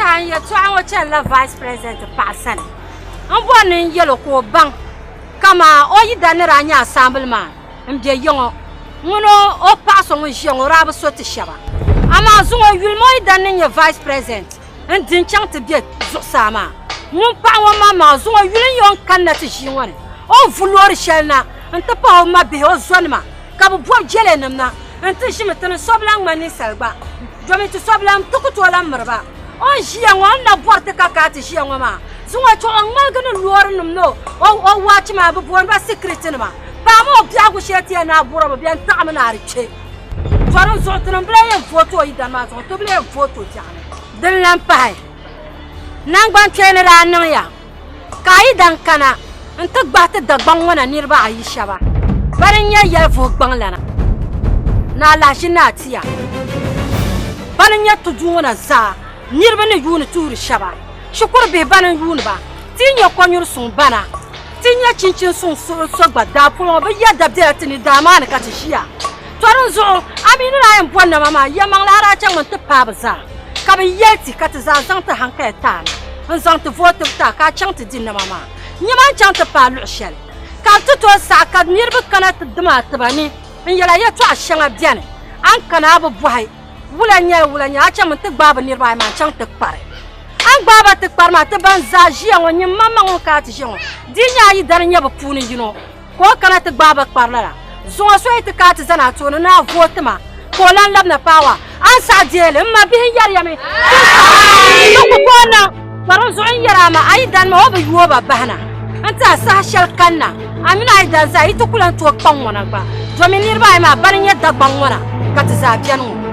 time you try to tell the vice president person. I'm born in yellow ko bang. Come on, you done a assembly man. I'm the young. Muno o pass on with young rabbit sort of shaba. I'm a zoom you more than in your vice president. And didn't chance to get Zosama. Moon power mamma, so you young cannot she one. Oh, Fulori Shelna, and the power might be all Zonma. Cabo Jelenamna, and Tishimatan Soblang Maniselba. Drumming to Soblam took to a lamberba. Oh, she and one now bought the cacati, she and mamma. So I told Morgan and Warren no. Oh, watch my born by secret cinema. Pamo Piaguchetti and Abura be Tamanari check. Foreign sort of play and photo, Idamato, to play a photo. The lampai. Nangban Canada, Noya. Kai Dankana, and took batted the bangwana nearby Shaba. Baranya Yelfo Banglana. Na Lashinatia. Baranya to Juna Za, nearby the unit to Shaba. She could be Banan Yunba. Tinha Conur Sun Bana. Tinha Chinchin Sun Soba, Dapo, but yet the death in the Damana Catishia. Toronzo, I mean, I am one of Mamma, Yamala Chaman to Pabaza. Come yeti Cataza Santa Hanketan, and Santa Vote of Taka chanted in the Mamma. Yaman chanted Palo Shell. Canto to a sack at nearby Canat Damatani, and Yelaya to a shang of Janet. And Canabo Boy, Wulanya Chaman took Baba nearby my chanted party. And Baba took Parma to Banza, when your mamma Catijon. Didn't you done never pony, you know? What can I take Baba Parla? So I swear to Catazana to now vote ma. Polan Labna power. Answer jail, my being Yariami. Paronzo Yarama, I done over you over Bahana. And Sashal Kanna. I mean, I dance, I took one to a Pongwanaba. Drumming nearby my burning yet the Bangwana. Cataza Piano.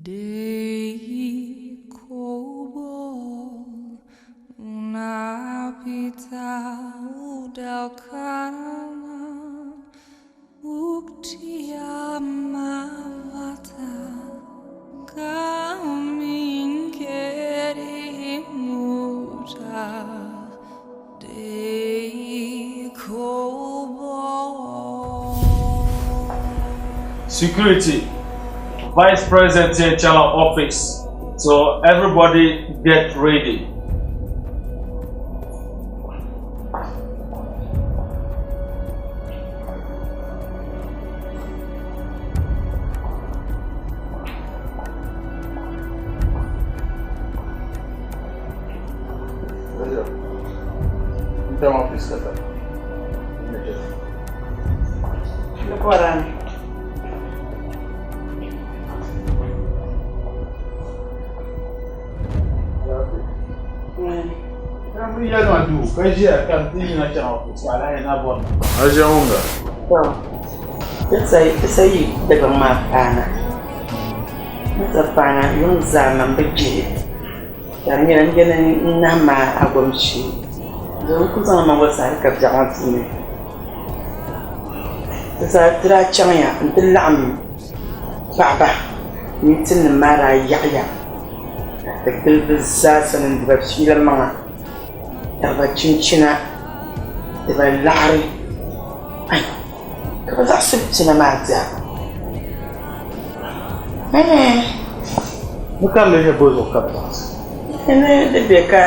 Dei kobo una vita udalkana ukti amavata kamin keri muta dei kobo. Security. Vice President Channel office. So everybody get ready. Então, office kata. Lebaran. Kami ya no adu, kaji akan tinha na channel office wala ina bon. Aje unga. Sai daga makana. Mutafana yung zaman bejit. Kami yan ganin nama agwamshi. Don ku zama wasa ka jama'a ne. Sa tira chanya ntilam baba nitin mara yaya. Takil bizasa nan da filan manga. Taba cincina da lari. Ai. Ka za su cina mata. Bukan le bozo kapta. Ene da beka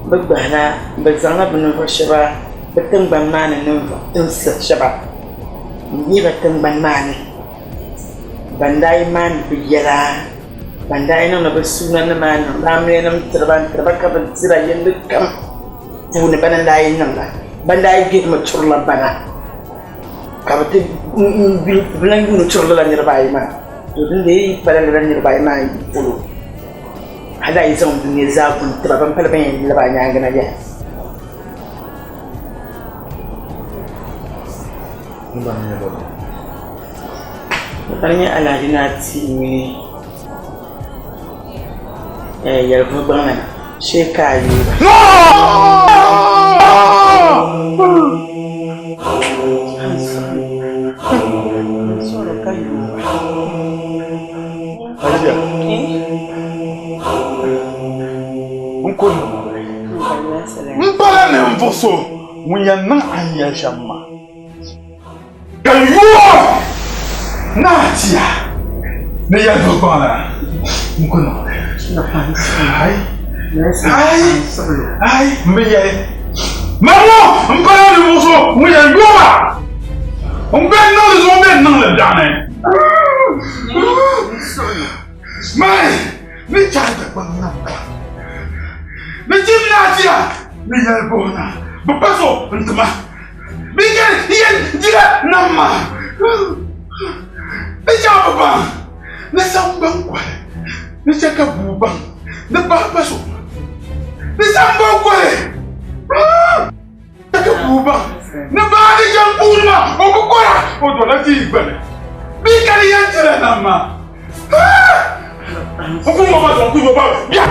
bagbana bazanga bunu shaba batun ban mani nun tun shaba. Ni batun ban mani. Bandai man biyara. Bandai no na basuna na man ramne nam terban ka basira yende kam. Tune bandai nan la. Bandai git ma churla bana. Kabati bilang gunu churla la nirbai ma. Tudun dei balang la nirbai ma pulu. Ada isong dunia zapun terapam pelbagai lepas yang kena dia. Mbaknya boleh. Katanya ala dinati ini. Ya bagaimana? Sekali. Suara kayu. Aja. Mbala ne mvoso muyanna anya shamma kayuwa natia ne ya dobana mkono ai mbiye mamo mbala ne mvoso muyanna mbena zo mbena le dane mai ni chanta kwa namba Mijim natia, mijal bona, bapaso entma. Mijal yen jira nama. Mijal baba, na sambang kwa, na chakabubang, na bapaso. Na sambang kwa, chakabubang, na badi jampurma, okukora, odola jibane. Mijal yen jira nama. Okuma ya.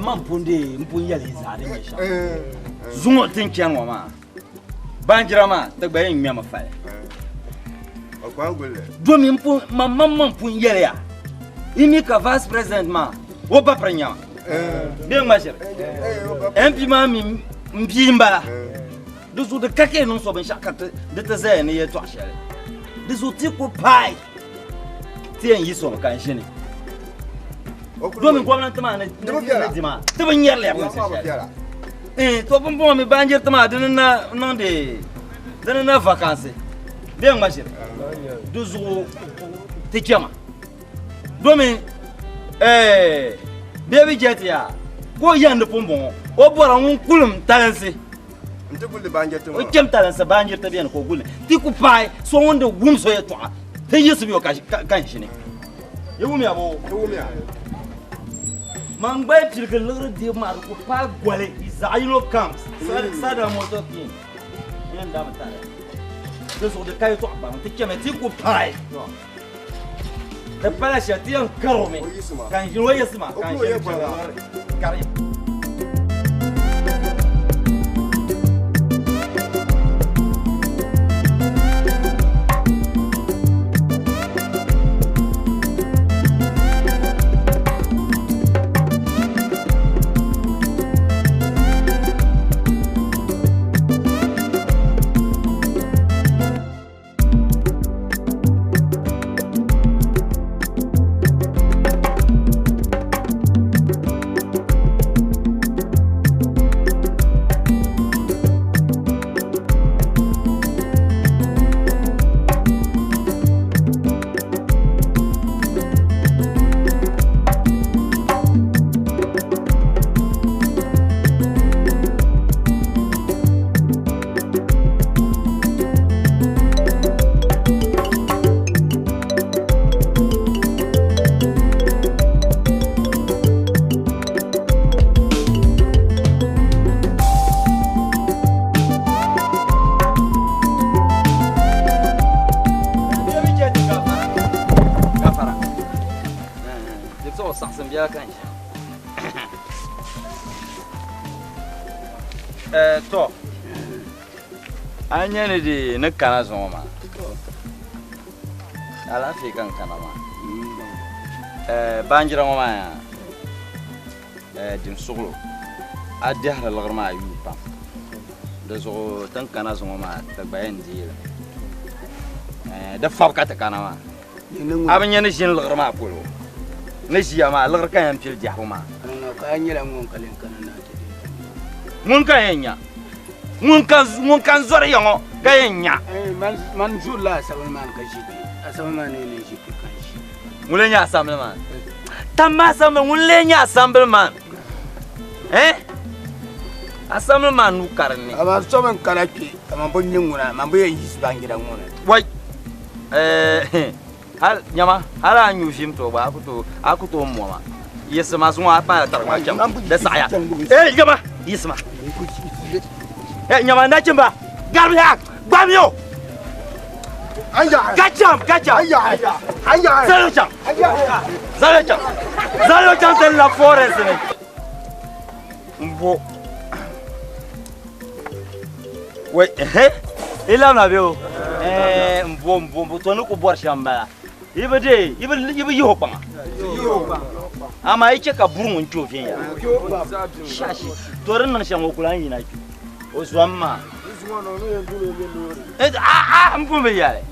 Mampundi mpunya lizari mesha. Zungo tinkiangwa ma. Banjira ma tagbaye nyama fale. Akwa ngule. Domi mampunya ya. Imi ka vice president ma. Wo ba pranya. Bien ma chérie. MP ma mi mbimba. de zo de kake non so ben shaka de te zai ne ya to share de zo ti ko pai ti en yi so kan shi ne domin gwamnati ma ne jima ta ban yar le ba to bon mi banjir tama din na non de din na vacances bien machir de zo ti kema domin baby jet ya ko yanda pombon o bora un kulum talansi nte gulle banjir tama o kem talansa banjir ta bien ko gulle ti ku pai so wonde wum so ya to te yesu biyo kan shi ne yewumi abo man bay tilgal lugro di ma ko pa gwale izayino camps sada moto kin yan da mata de so de kayo to ba te keme ti ku pai da pala shati an karome kan jino yesma kan jino karim to anya ne di na kana zo ma ala fi kan kana ma banjira ma ya dim suglo adi hala lagrma ayu pa da zo tan kana zo ma ta bayan di da fabka ta kana ma abin yana shin lagrma apolo ne shi ma lagar kan yam fil jahuma ka anyira mun kalin kana na mun kan yanya mun kan zore yango ga yanya man zulla sabon man kashi asabon man ne shi kan shi mulenya assemble man tamma assemble mulenya assemble man assemble man nu karni aba so man karaki kama bonnin nguna man boye yi bangira nguna wai hal nyama hala nyushim to ba akuto mo ma yesma sunwa pa tarma cham da saya nyama yesma nyama na chimba garbiak bamyo aya gacham aya zalo cham de la forest ne mbo we ila na bio mbo to no ko bor shamba ibede ibe yo pa ama yake ka burun chofin ya shashi torin nan shan okulan yi na ki o zuamma mbo be yale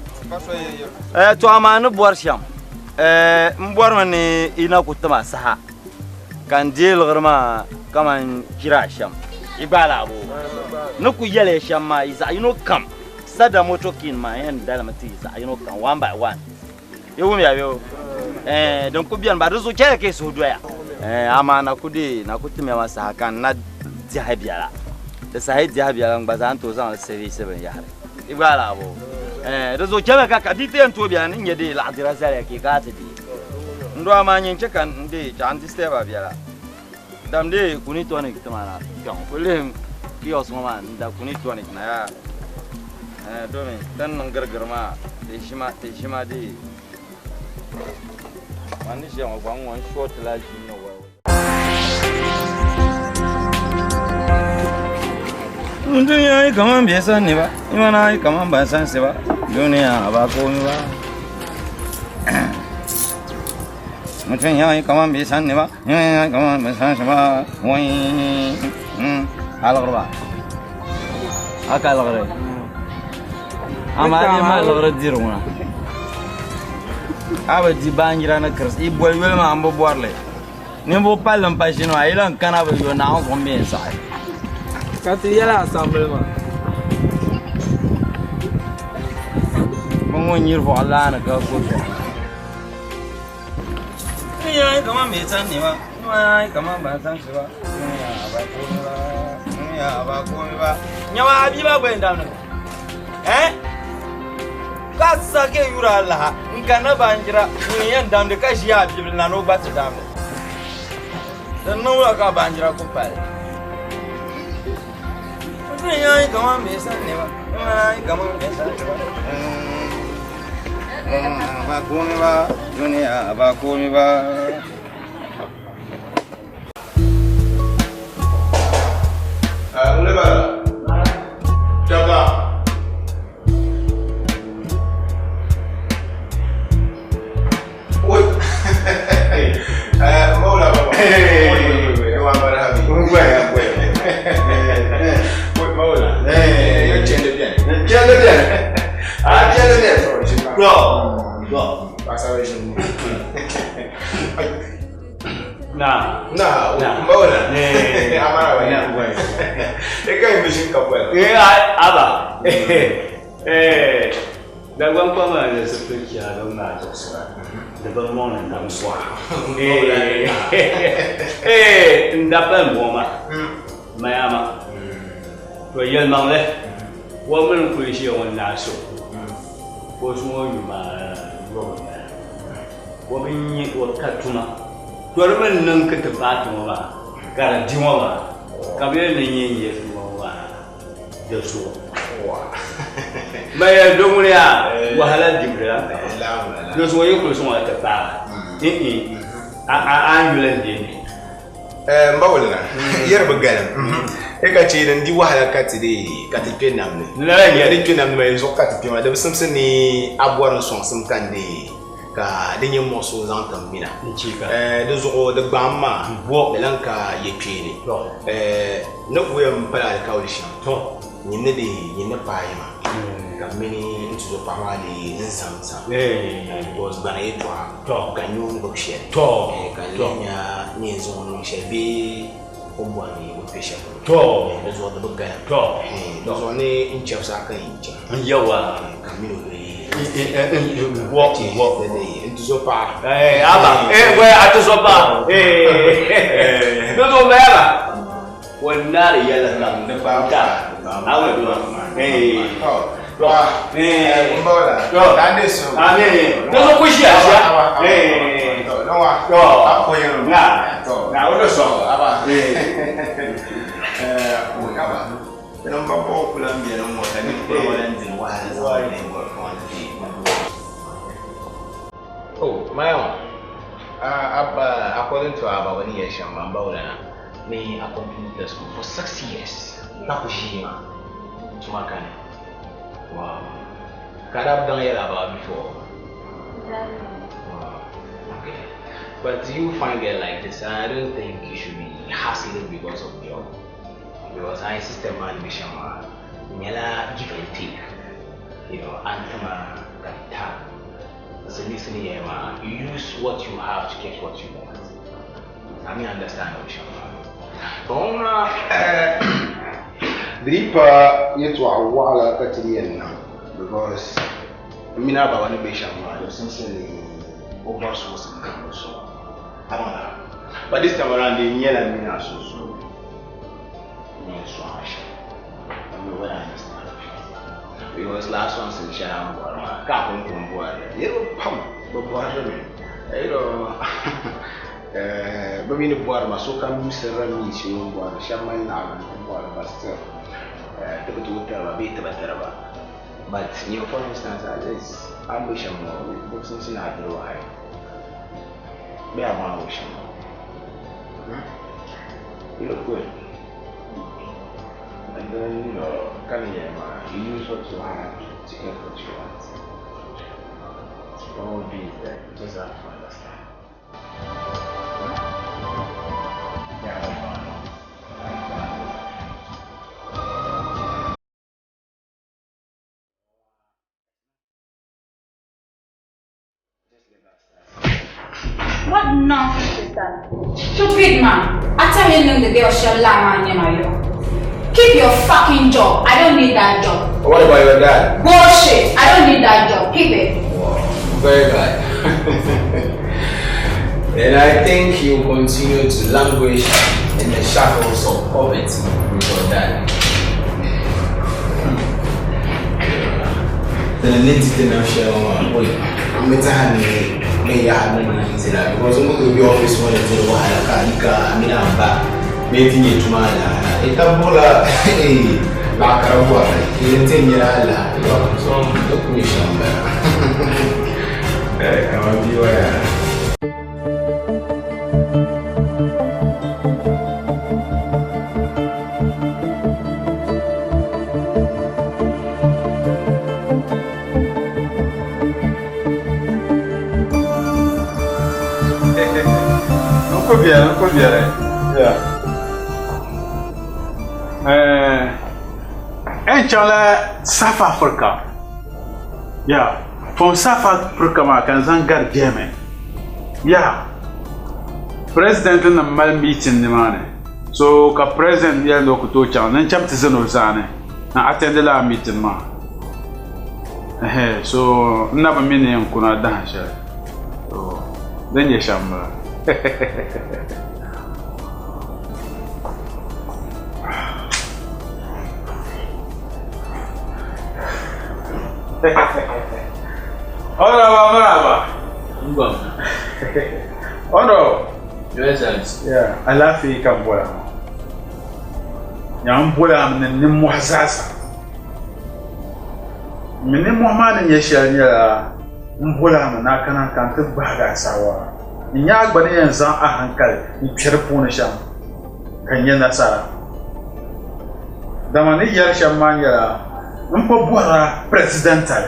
to ama no bor sham mbor mane ina ko tama saha kan jil garma kaman kira sham ibala abu no ku yale sham ma isa ino kam sada motokin ma yan dalamati isa ino kam one by one yewumi yayo don ku biyan ba ruzo ke so doya ama na kudi na kutume masa kan na jahabiala da sai jahabiala ba zan to zan service ban ya hare ibala abo ruzo ke ka dite en to biyan in yede la dira zare ke ka ta di ndo ama nyin ke kan ndi jan diste ba biala dam de kuni to ne kitama na kan kullum kiyo so ma nda kuni to ne na ya do me tan nan gargarma te shima de wani shi yawan gwanwan short laji na wayo duniya yi kaman bai san ni ba imana yi kaman ban san si ba duniya ba komi ba mutum ya yi kaman bai san ni ba ya yi kaman ban san si ba wani halagar ba Aka lagre. Ama ni ma lagre diruna. Aba di bangira na krs I boy wel ma ambo borle. Ni bo palam pa shino ailan kana ba yo na on me sa. Kati yala ensemble ma. Mo nyir fo ala na ka ko. Ai kama me san ni ma. Ai kama ba san shi ba. Ya ba ko ba. Nyawa abi ba gwen dam. Kasa ke yura Allah ngana banjira ni yan dam de kashi ya bi na no ba ti dam. Dan no ka banjira ko pa. Ai kama me san ni ba. Ai kama me san ni ba. Ba ko ni ba. Dunia ba ko ni ba. Mulai jaga. Oi. Mau lah bapa. Wan berhabi. Mau lah. Yang cendek dia. Cendek dia. Cendek dia. Go. Pasal ini. Nah, mau lah. Amara nah, weh. Eka imagine kapel. aba. Da gwan kwa ma ne su tuki a don na to sura. Da ban mo nan dan swa. Ndapan mo ma. Mayama. To yel mang le. Wo men ku shi on na so. Ko su mo yu ma ro ma. Wo bin yi ko katuma. Dormen nan ka tabata ma gara diwa ma kabe ne yin ma da so mai don ya wahala dibra do so yi ko so ta ta an yulan de ne mbawulna yer bagalam e ka ci dan di wahala ka ti de ka ti penam ne la ya di penam mai zo ka ti penam da samsan ni abuwar son sam kan de ka dinye moso zan tambina de zo de gbamma bo belan ka yepini no wem pala ka wishi to nyine de nyine paima ka mini ntu zo pamali nsamsa was bana etwa to ganyo ngo she to ka lenya nyezo no shebe ombwani opesha to de zo de buga to de zo ne incha sa kan incha yawa ka mini walk into sopa. Aba, we atu sopa. Dodo mera. Wonari yala nam de pa. Awe do. Mbola. Dande so. Dodo kushia sha. No wa. Apoyo. Na odo so. Aba. Aba. Não vou popular bem não mostra nem por onde nem wala nem por onde. Oh, maior. According to our when you share Mambawla, me I completed the school for 6 years. Nakushima. Chumakane. Wow. Kadab done here about before. Wow. Okay. But you find it like this, I don't think you should be hassling because of job. Because I system man mission nyala give and take, antama kapita. So listen here, man. You use what you have to get what you want. I mean, understand mission. Bona dripa yetu awala katirian because mina ba wani mission man. You sincerely oversource and so. I don't know. But this time around, the nyala mina so. I understand. Because last one since I can't come board. You pump, but but we need board, so can Mr. Rami, you board, Shaman, and board, but still, to tell a bit better. But you, for instance, this ambition more, books in Sinatra, why? Be a man, you look good. And then, you use what you have to get what you want. All these that just have to understand. nonsense is that? Stupid man. I tell you the day of Shalama and keep your fucking job. I don't need that job. What about your dad? Bullshit. I don't need that job. Keep it. Wow. Very bad. And I think you continue to languish in the shackles of poverty with your dad. The identity now share I'm tired me ya no no nzira because I'm going to be office one to the wala ka mina ba me tinye tumala itabola la karabwa ile tinyira la so documentation ba kama biwa ya Não conviene. South Africa. Yeah. From South Africa, ma kan zan gargeme. Yeah. President na mal meeting ni mane. So ka president ya lo kuto chan nan cham tizano zane. Na attend la meeting ma. So na ba mini kuna dan sha. So dan ya shamba. Hola, oh no. Yes. Yeah, I love you, Kambola. Yambola, and Nimwazasa. Minimum Yeshia, Mbola, and I can't come to Bagasawa. In Yagbani and Zan Ahankal, in Cherpunisha, Kanyana Sara. The Mani Yashamania. Mpobora presidential.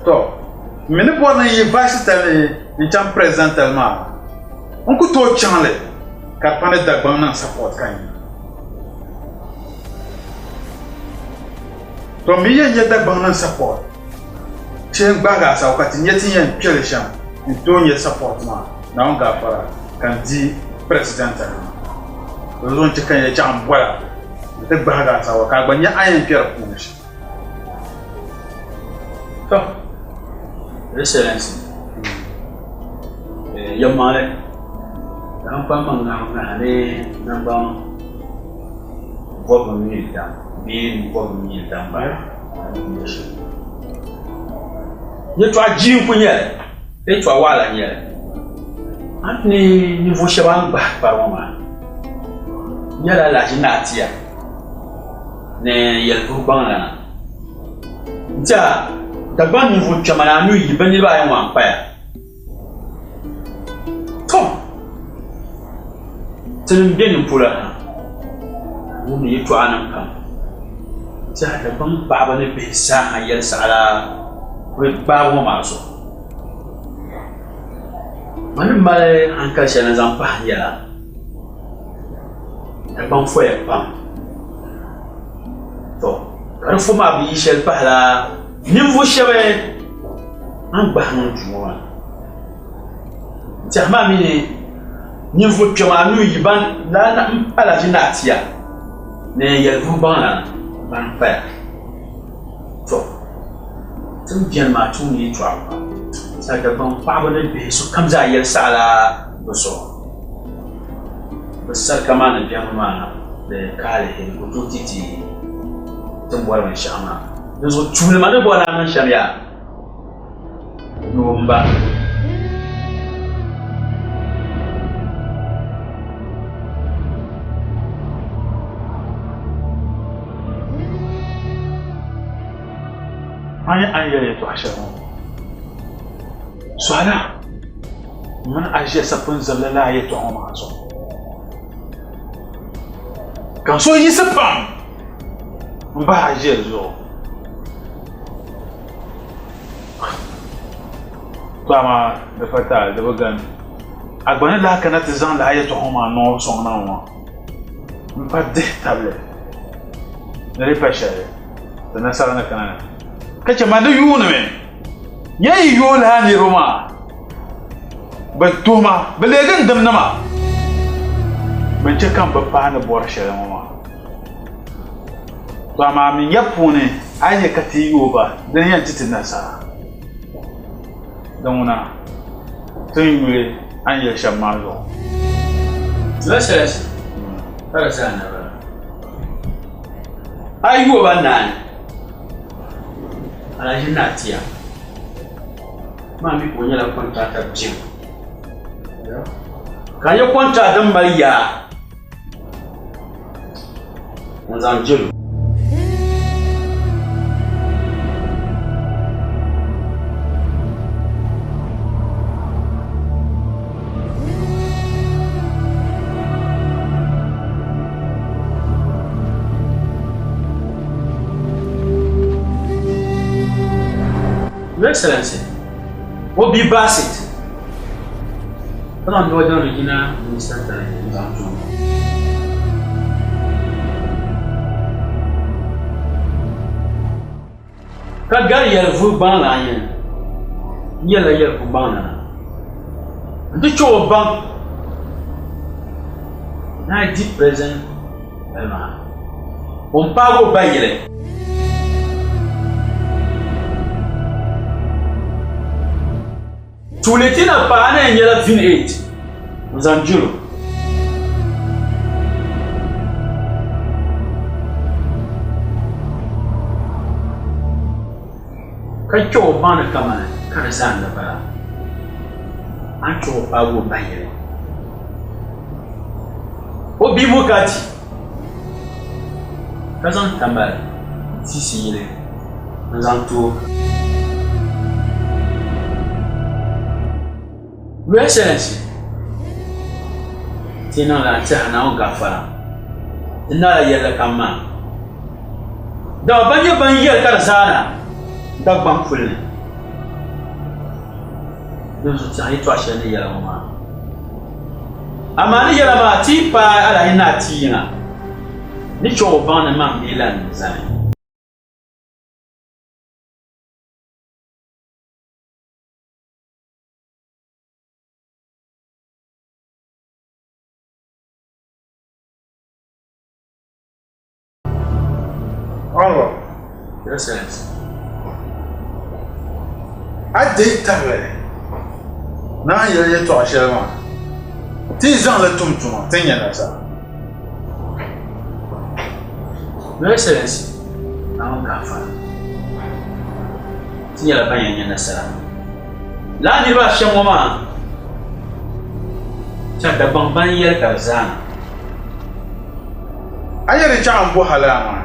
To, mene bona yi vice tele ni cham presidential ma. Onku to chanle ka pane dagban na support kan. To mi ye dagban na support. Chen baga sa wakati nyeti yen pele sham. Ni to nye support ma. Na on ga fara kan di presidential. Ron chikan ye cham bola. The Bagas our Carbania iron pure punish. So, Excellency, your mother, Rampamang number Bob Milton, being Bob Milton by you try Jim Punyel, they try while I'm here. Anthony, you wish a one back by woman. Yella Laginatia. Ne yelfu bangana ja daban ni fu chamana nu yibani ba yan wan pa to tin bin pura mu ni to anan kan ja daban baba ne be sa hayal sala we babu maso man male hankal shana zan pa ya daban fo ya pam Quand faut m'habiller chez le pala, niveau cheveux, un banon du moins. Tiens, mamie, niveau de ma nuit, ban, là, à la ginatia. Mais il y a vous ban là, ban père. Tu me viens ma tournée, tu vois. Ça dépend pas de baiser, comme ça, il y a ça là, le soir. Le seul comment ne vient pas, le calé, le tout titi. Buat masyarakat. Jadi cuma mana buat masyarakat? Nomba. Ayah itu asyam. Soalnya, mana asyik sepun zalala ayat tu orang masuk. Kalau so ini sepam. Mbah Jesu. Clama de fatal de bagan. Agora lá que na tizan lá ia tomar no som não. Mbah de table. Nele pachare. Na sala na canana. Kacha manda yuno men. Yai yola ni Roma. Bantuma, Belegan Damnama. Benchakam Bapana Borshelama. Mamma Yapone, I kati over, then Yantitinasa. Dona, Tungwe, and Yashamalo. Let's say, Parasana. I go about 9. And I did not hear. Mammy, when you have contracted Jim. Can you contract them by ya? Was on Jim. Your Excellency, what be Bassett? Come on, Lord Regina, Minister Telling. Kagari yelfu bana yen. Yela yelfu bana. The show bank. Now deep present. On pago bayele. Tuletina pana yela fin 8. Zanjuro. Kacho bana kama karazanda bara. Ancho pago bayele. Obi mukati. Kazan tambal. Sisi yele. Zanto. Your Excellency. Tina la tana o gafara. Ina yele kama. Da banye banye karazana. Da bang fulne. Nous tiens toi chaîne yala mama. Amani yala ma ti pa ala ina ti na. Ni cho ban na milan zani. Allah. Your Excellency. I did tell her. Now you're yet to a shelma. Tis on the tumtum, 10 years. Your Excellency. Now Gafa. Tia Bayan in the Sara. Lani Rashamoma. Chaka Bamban Yer Karzana. I had a charm for Halama.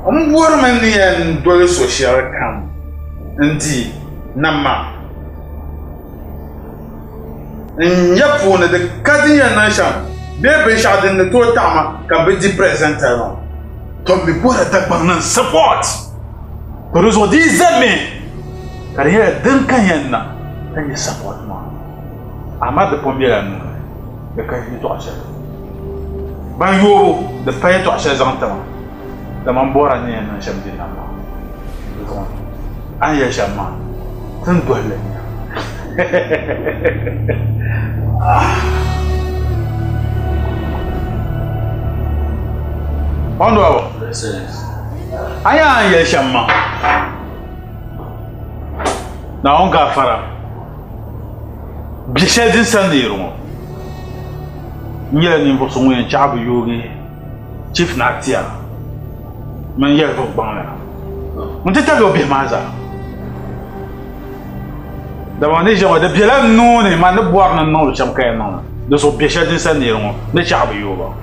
Woman and dwell social come. Indeed, Nama. In Yapon, the cutting nation, baby shot in the tour tama can be the presenter. Tom be poor at that support. But those were these men. Career Duncanna, and you support man. I'm at the Pombian, the country to us. By you, the fire to us on town. The Mambora near Shamdina. I am Shama. Don't dwell in I am Yeshama. Now on Gafara. Bishad in Sandiro. Near Nimboson and Chabu Yogi, Chief Natia. Man yer vok bana. Mun te tago be maza. Da wani je wada bilam nune man ne boar na no cham kay non. De so besha din saniro ne chabu yoba.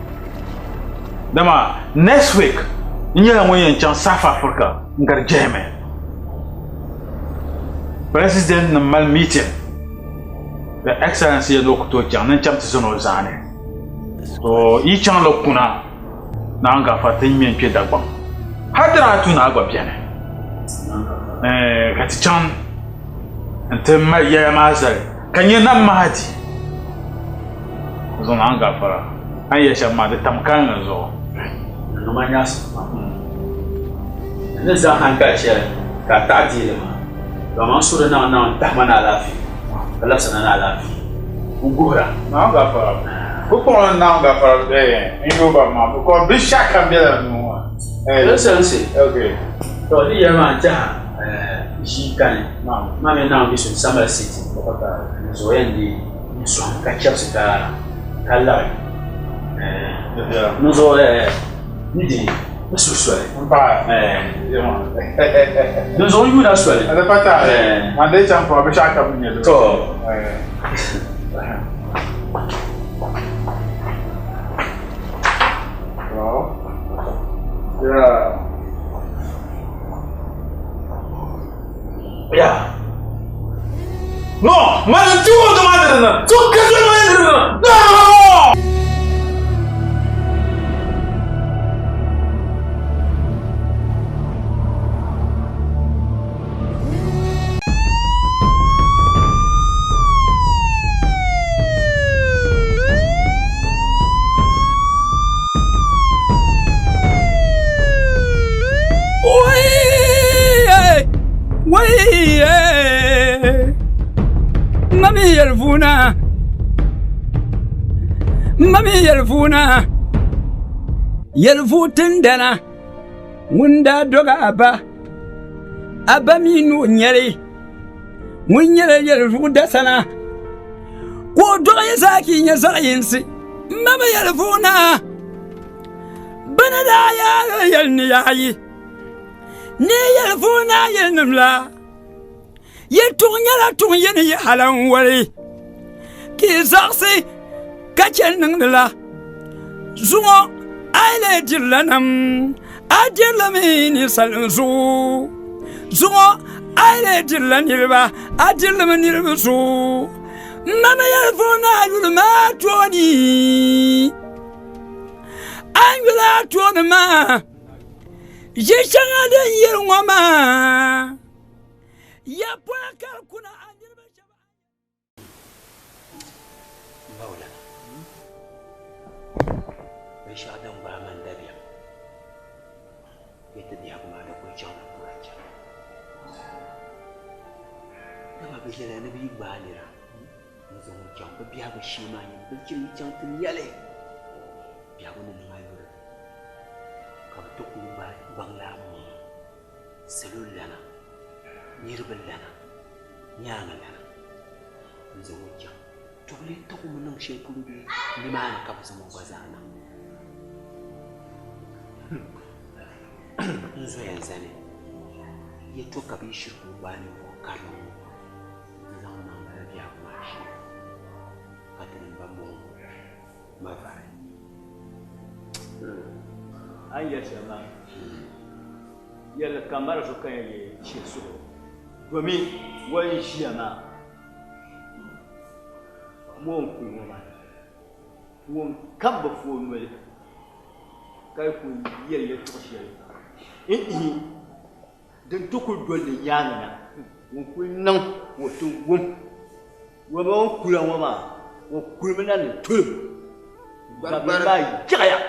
Dama next week nyela moyen chan South Africa ngar jeme. President na mal meeting. The Excellency Lokuto chan nan cham tisono zane. So I chan lokuna na anga fatin mien pie dagbang. Hadra tu na agwa biane. Katichan ante ma ya mazal kanye na mahati. Zo na anga fara. An ya shamma da tamkan zo. No manyas. Ne za hanka she ka ta di ma. Domin su da nan ta mana lafi. Allah sana na lafi. Ugura. Na ga fara. Ko ko na ga fara ingo ba ma ko bi shaka bi la no. Listen. Okay. To ni ya ma ja shi kan. Ma me na bi su Summer City. Ko ta zo yendi so ka chapsi ka kala. Nous aurons dit nous soirée. Nous aurons eu la soirée. Ada pata. Mande champo abishaka mwenye. To. Yeah. No, mana tu do madrena. Tu que tu madrena. No! Mami yelfuna yelfutin dana wunda doga aba minu nyere munyere yelfu dasana ko doga yasaki nyasayinsi mama yelfuna banada ya yelni yayi ni yelfuna yelnumla yetunyala tunyeni halan wali ki zaksi kachel nangla zungo aile dillanam adillamini salzu zungo aile dillanilba adillamnilbusu mama yalfona yulma toni angula tonma yeshanga de yirngoma ya pakar kuna Shadam Baman Dabia. Get the Diagmana with John Raja. Never be here and a big banner. There's only jump a Biago Shima and Billy Johnson Yale. Biago in my word. Come to Kuba, Bangla, Celulana, Nirbelana, Yanalana. There's only jump. To let the woman shape the man comes from Bazana. Nzo yanzane yeto kabishi kubani wakalo nzaona mbaya kumashi katimba mo mavare anya shama yalla kamara so kan ye cheso domin wani shiyama mon ku ma won kabba fo nwele kai ku yelle to shiyama dan tukul dole yana won kun nan wato won wa ba won kula wa ma won kulmina ne tul ba ba jaya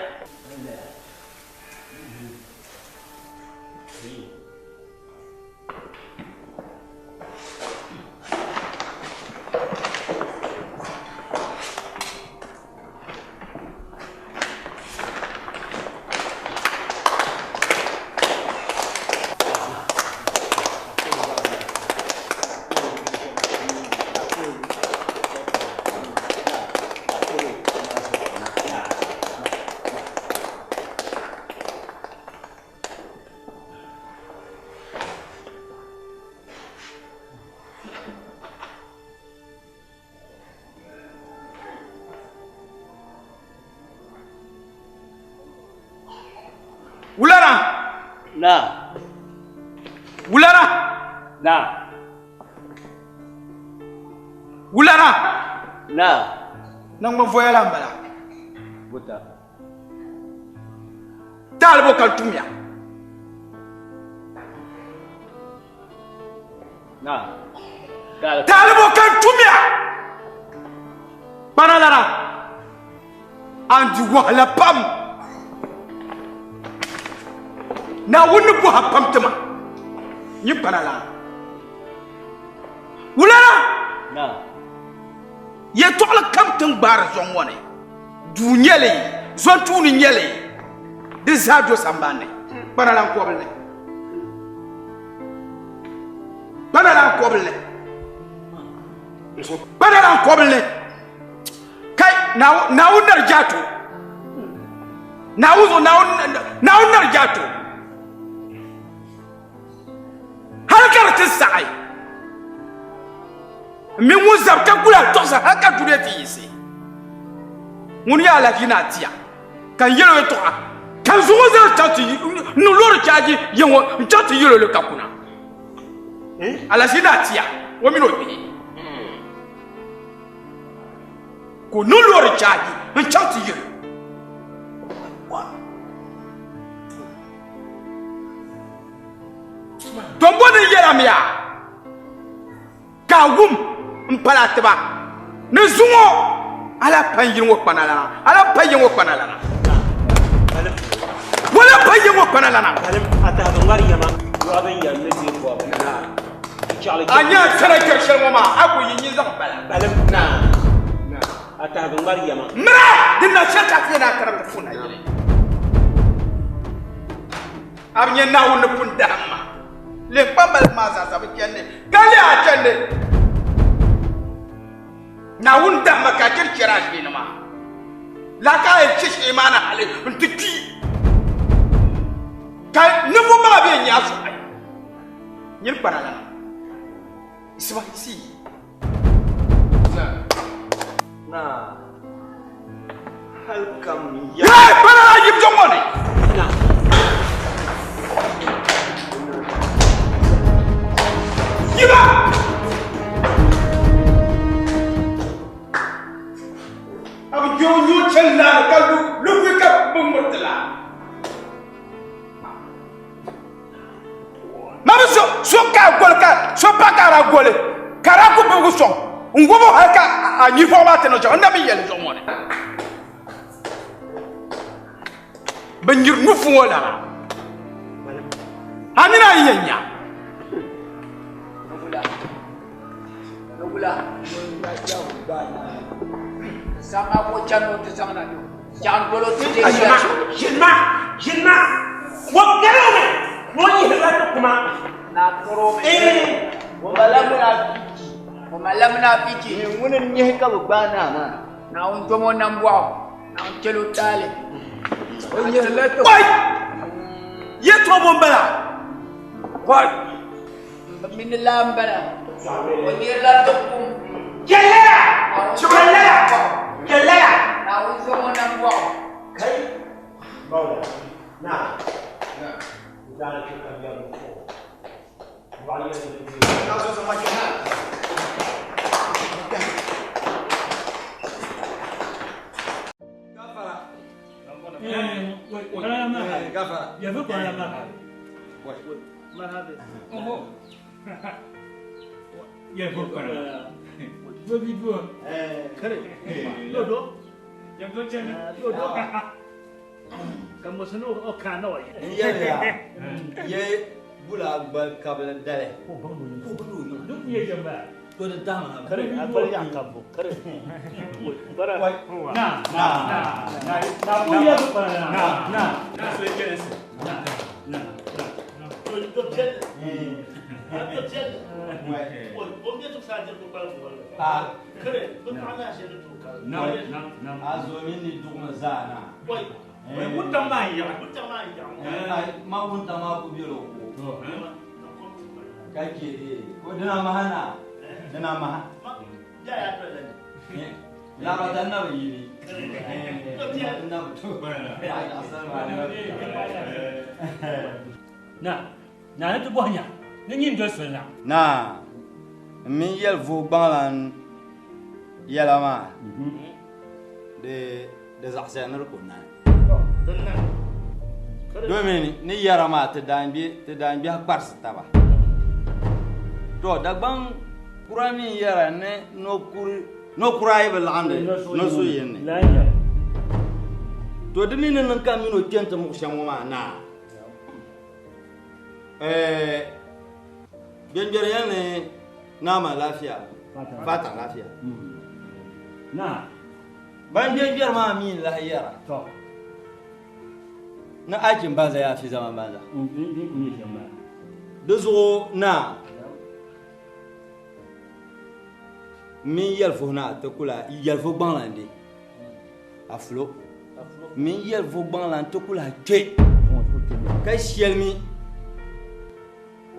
Na. Wulara. Na. Wulara. Na. Nang mavoya lambala. Buta. Talbo kaltumya. Na. Talbo kaltumya. Banalara. Andi wala pam. Na wuni buha pamtama ni banala ye togla kam tin bar zon woni du nyele zon tuni nyele de zado sambane banalan koble kai na unar jato na unar jato halkar tisai min wuzar ka kula to sa haka dure ti yisi mun ya la kina tiya kan yelo to kan zo wuzar tati no lor chaji yenwo tati yelo le kakuna ala sina tiya wo mi no bi ko no lor chaji tati yelo tombo ni yela miya ka wum mpalatba ne zungo ala panyin wo panala wala panyin wo panala ata ga mariyama yo abin ya ne zai ko anya tsara karshen mama aku yin zan bala na ata ga mariyama mra dinna shata fina karanta funa yele abnya nawo ne punda amma le pambal maza sabu kenne kali a kenne na wunda makakir kira shi ne ma la ka e cishi mana hale ntiki kai nufu ma be nya su ai nyin parala isma isi na halkam ya parala yim jongone na Yiba! Abu Jojo Chella, look at Bumutla. Mama so Pakara Gole, Karaku Buguson, Ungobo Haka, and you format and never yell your money. But you move forward. Hanina Yenya. Sama ko chano te sama na chan bolo te jinma wo garone wo ni hela to kuma na koro wo malamna piki ni munen ni ka bana na on tomo nambwa na on chelo tale o ni hela to ye to bombala wa min lambala o ni hela to Kelea! Na uzo mwana mbwa. Kai? Bawla. Na. Udana chuka bia mko. Wali ya ndio. Nazo za makina. Gafara. Gafara. Ya veut quoi la main? Ouais. Marhaba. Oh. Ya veut quoi? Bobi bo. Kare. Dodo. Yang tu macam dodo. Kamu senang okano ya. Ya. Ye bula bal kabel dale. Duk ye jamba. Ko da dama. Kare apa yang kamu? Kare. Bara. Na. Bu ye bu na. Selesai. Na. Dodo jet. Dodo jet. Om dia tu saja tu kalau keren, tu mana sih tu kalau. Na. Azomini dugma zana. Woi, unta mai ya. Ma unta ma ku biro ko. Kake ko dana mahana. Dana maha. Jaya tu dah. La ba dan na yi ni. Na itu buahnya. Ni ndo sena. Na. Min yel vo banglan yelama. De zaxsener ko na. Domin ni yarama te danbi hakpars taba. To dagbang kurami yara ne no kurai belande no so yenne. To dimi nan kamino kenta mu shamoma na. Benjere yane nama lafiya fata lafiya na ban je biyar ma min lahiyara to na aikin banza ya fi zaman banza da zo na min yɛlfu na ti kula yɛlfu gbaŋlan de a fulo min yɛlfu gbaŋlan ti kula kpe ka shɛlmi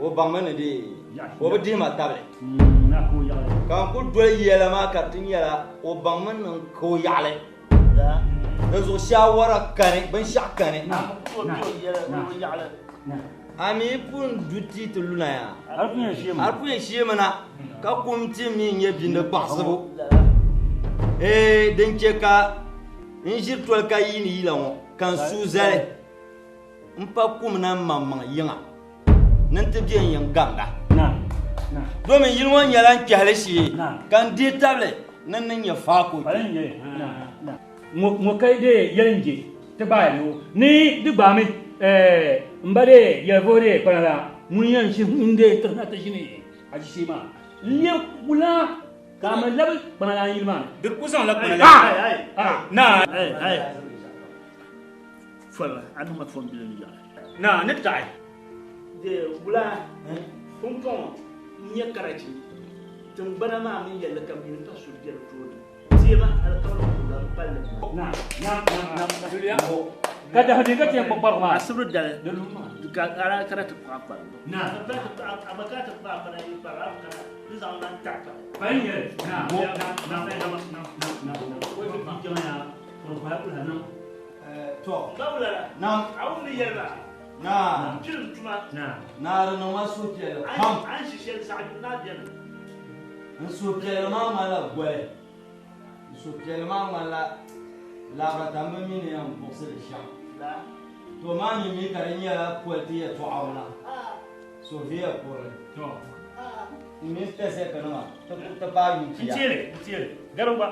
o baŋmi ni de o bi dihima tabili ka n ku doli yɛla maa ka ti nyɛla o baŋmi niŋ ko yaɣali di zuɣu shawara kani binshaɣu kani a mi pun du ti ti luna ya a pun yɛn shee mana ka kum ti mi nyɛ bindi gbaɣisibu din chɛ ka n ʒiri toli ka yi ni yila ŋɔ ka n suu zali n pa kum na maŋmaŋ yiŋa ni ti biɛn yin ganga domin yili ŋɔ nyɛla n kpɛhili shee ka n deei tabili ni ni nyɛ faako ŋɔ kai de yɛlinje ti gbaai ni di gbaami n ba de yɛlfo de kpana la ŋun yɛn shi n de tirina ti shini a ji shi ma liya kula ka ma labi kpana la yili maa dir ku zaŋ la kpana la na fala anu ma fon bilin ya na ne ta'i de wula kun kon nyɛ karachi tun bana ma min yɛlli ka min ta su biyar toni tema alƙawar kula balle ka da hadin ka ce babbar ma asibir da ka ara karata papa na abakata papa na yi para kana nizam nan taka bayin ye na ko bi jama ko ba ku hanan to dawla na awun ni yalla na jirin tuma na rana masu ke an shishe sa'adu na biyan nsu ke ma mala gwe nsu ke ma mala la rata mami ne am boxe de cham to ma ni mi kare nya poeti ya to awla so via por to ni pese kana to ba mi tiya tiele garuba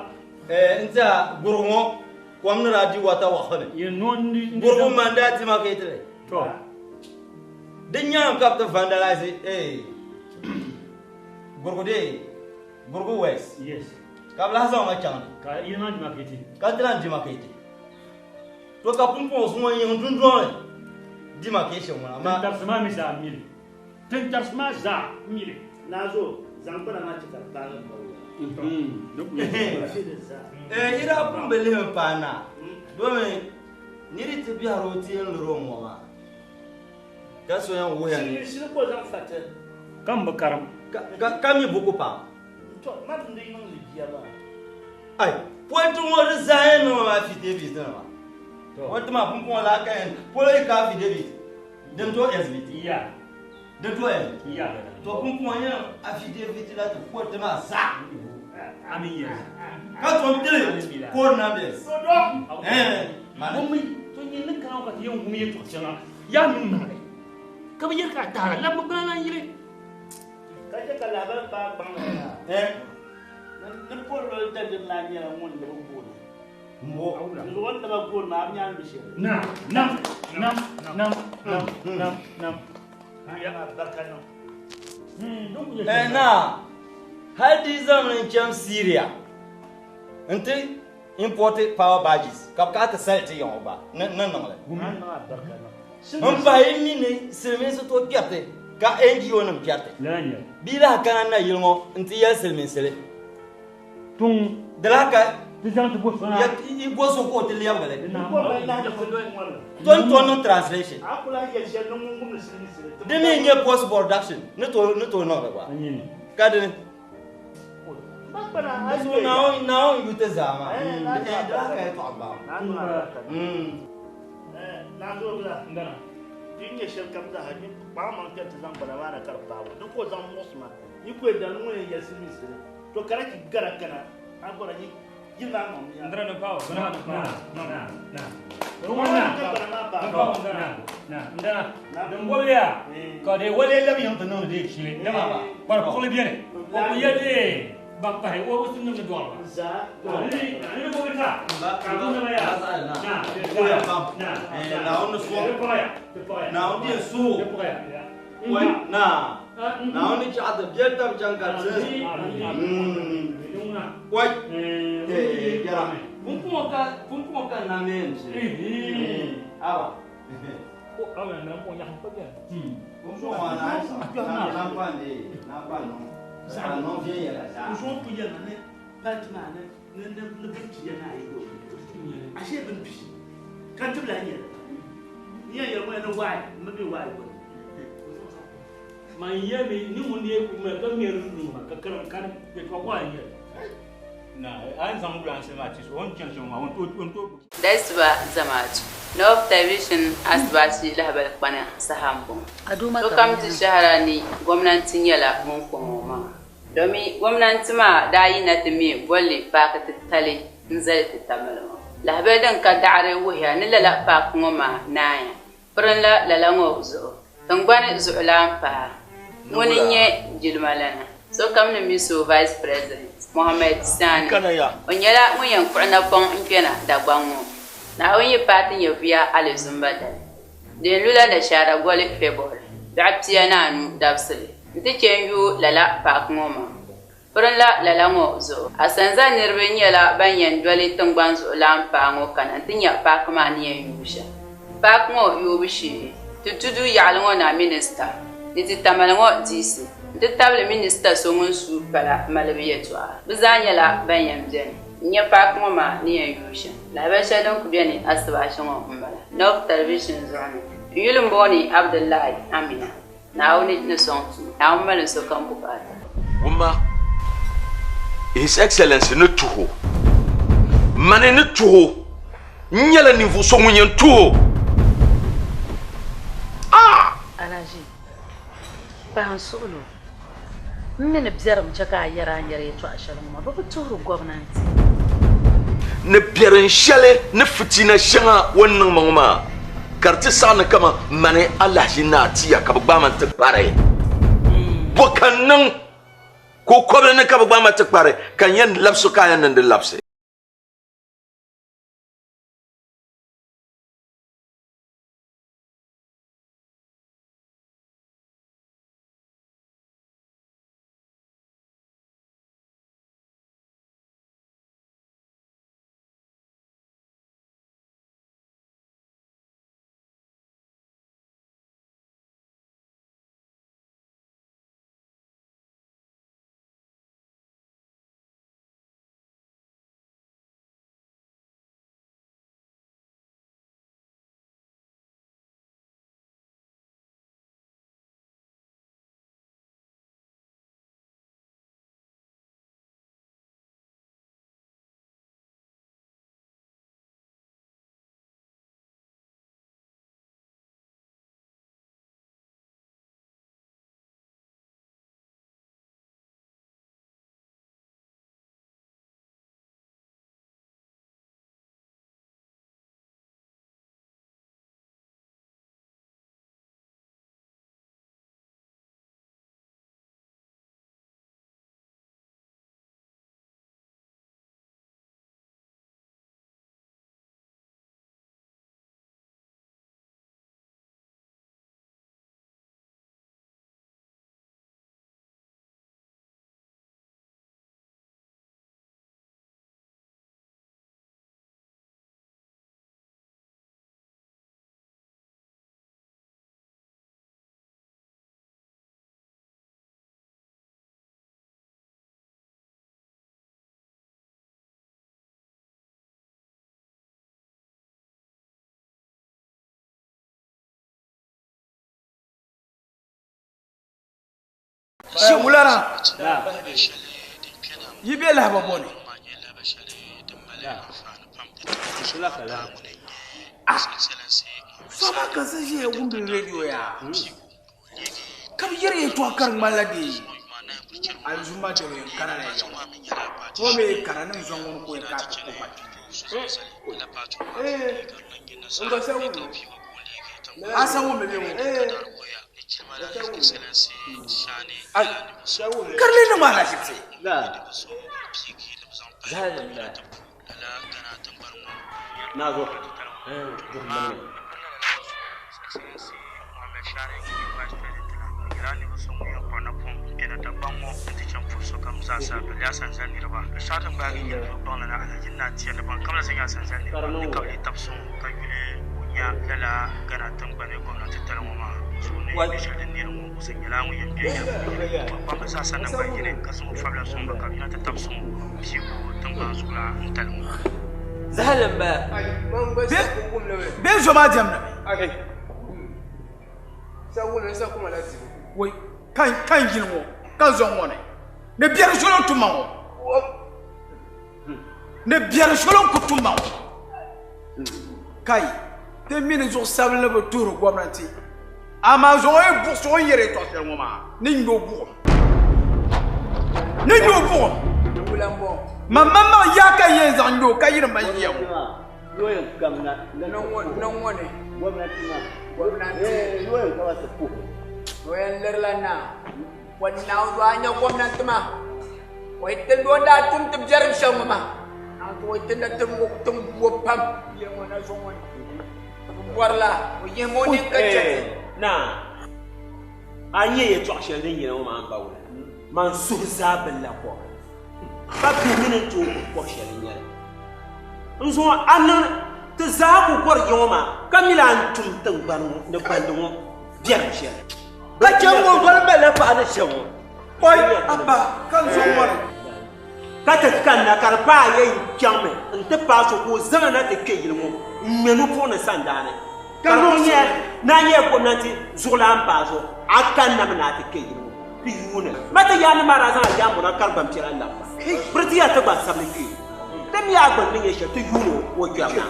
nta gurmo kwamna radio wata wa khale ye non ni gurmo mandati ma ketre to den nyam kap to vandalize gurgo west yes kabla haza ma chan ka yima di maketi ka tran di maketi to ka pumpo so mo yin dundon demarcation wala ma tar sama mi za mili tin tar sama za mili nazo zambana ma tika ta ira pumbele pana do me niri te bi haroti en loro mo ma ka so yan wo ya ni shi ko zan fata kan bakaram ka mi buku pa to ma dun dai non ligiya ba ai pointu mo resign no ma fi David na ma to what ma pun ko la kan polo ka fi David dem to SVT iya dem to iya to pun ko ya a fi David la to ko ma sa ami yes ka to tele ko na bes so do ma mi to ni ne kan ka yin gumi to chana ya min ma ka bi ka ta la ba na yire kaje ka labar ba ban nan polo da din la ni ran won da ko mo ni won da ba ko na am nyan bishi na ya barka no na hadi zamanin jam Syria inte imported power badges kap ka ta sai ti yon ba nan le on ba yini ne selmin so to piate ka NGO nam piate lanya bila kana na yilmo inte ya selmin sele tun dalaka ti jan to bo ya i bo so ko te liya gale ko ba na da ko ton translation akula ya je no ngum ne selmin sele de ne nye post production ne to no ba ka de now you te zama da ka to ba na zo da ndana dinge shirkam da hani ba man ta zan bana mana karba ba duk ko zan musma ni ko da mun ya simi sire to kare ki gara kana agora ni gina mo ya ndara no pawo na don bolya ko de wale lam yon to no de chile na ba par ko le bien ko ya de ba pa he o sun no do ba za ni ko ta ka ko na ya na on so na on dia so na Na wani ci ata biyar ta bican karse. Wai. Kira. Kun kan na men si. Aba. Ko awa na ko yang pa dia. Kun wa na pan ni, na pan no. Sa no vie ya la sa. Kun pu ya na ne. Pat ma ne binti ya na yi do. Ashe bin bi. Kan tubla ni. Ni ya mo na wai, mo bi wai ko. Ma yemi ni mun ye ku me ka meru ni ma ka kan be ko wa ye. Na an san bulan sai ma ci so on kin so ma on to. Desba zamatu. No television asbati lahbal kwana sahambo. To kam ti shaharani gwamnatin yala mun kuma ma. Domin gwamnati ma da yi na tumi bolle fa ka tattale in zai tattamalma. Lahbe dan ka da'are wuya ni lala fa kuma ma naya. Furan la lala ngo zo. Tangwane zo lampa. Wani nye jilmalana. So kam na miso vice president Mohammed Sani. Onyala mun yan kurna pon impena da gbanwo. Na wani patin ya biya alizumba da. Den lula da shara gole february. Da aptiya na anu dapsili. Nti kenyu lala pak ngoma. Furan la lala ngo zo. Asanza nirbe nyela banyan dwali tungban zo lampa ngo kana tinya pak ma ni yusha. Pak ngo yubishi. Tutudu yalngo na minister. Niti tamalngo disi. Nti tabli minister so ngun su pala malabiye twa. Bizanyela banyan jen. Nya pak ngoma ni yusha. La ba shadon kubiani asba shongo mbala. No television zone. Yulum boni Abdullahi Amina. Na wani na sontu. Na wani so kan bukata. Wumba, His Excellency ne tuho. Mane ne tuho. Nyala nivu so munyen tuho. Alaji. Ban solo. Mene byaram chaka yara nyare to ashalum ma ba turu gwamnati. Ne biyaran shale ne fitina shanga wannan mangma. Karti sana kama mane Allah jina tiya ka ba man takbare. Bokannan ko kobre ne ka ba man takbare kan yan lapsu kayan nan da lapse. Shimulana. Yibe la ba boni. Fama kan sai je gundun radio ya. Kam yare to akar maladi. Alzuma da yin karana ya. Ko me karanan zangon ko ka ko ba. Nga sawu. Asawu me lewo. Karle na mana shi la zalin da na zo sasa ya sansan ni ba ka shatan ba ga yin ban na alhaji na tiya da ban kamar san ya sansan ni ba ni kawai tafsun ka yule ya lala kana tambane gwamnati ta ma su ne ya shirin ne mu kusan ya lamu yin biya ba ba sa sanan ba gine ka sun fabla sun ba kabina ta tafsun shi ko tamba su la talmu zahalan ba be jo ma jamna sa wona sa kuma lati wai kan gilmo kan zon wona ne biyar sholon tumawo ne biyar sholon kutumawo kai te mini zo sabla ba turu gwamnati ama zo e bu so yere to sel moma ni ndo bu mama ya ka yen zando ka yin ban yau yoyin gamna non wone gwamnati ma gwamnati yoyin ka wata ku yoyin lerlana wannan zo anya gwamnati ma wai tin do da tum tib jarim shan ma na to wai tin da tum wopam yen wona so won warla o yen mo ni ka na anye ye to shel din yen ma ba wala man su zabin la ko ba bi min to ko shel yen nso anan te za ku kor yoma kamila antum tan banu ne bandu biar shel ka jango gol bele fa na shewo koy abba kan so won ka ta kan na karpa ye jamme nte pa so ko zama na te ke yilmo menu ko na sandane kanu nye na ye ko nanti zula ambazo akan na na te ke yilmo pi yuna mata ya na mara za ya mo na karbam tira Allah burti ya ta ba sabne ki dem ya gban ne she te yuno wo jamna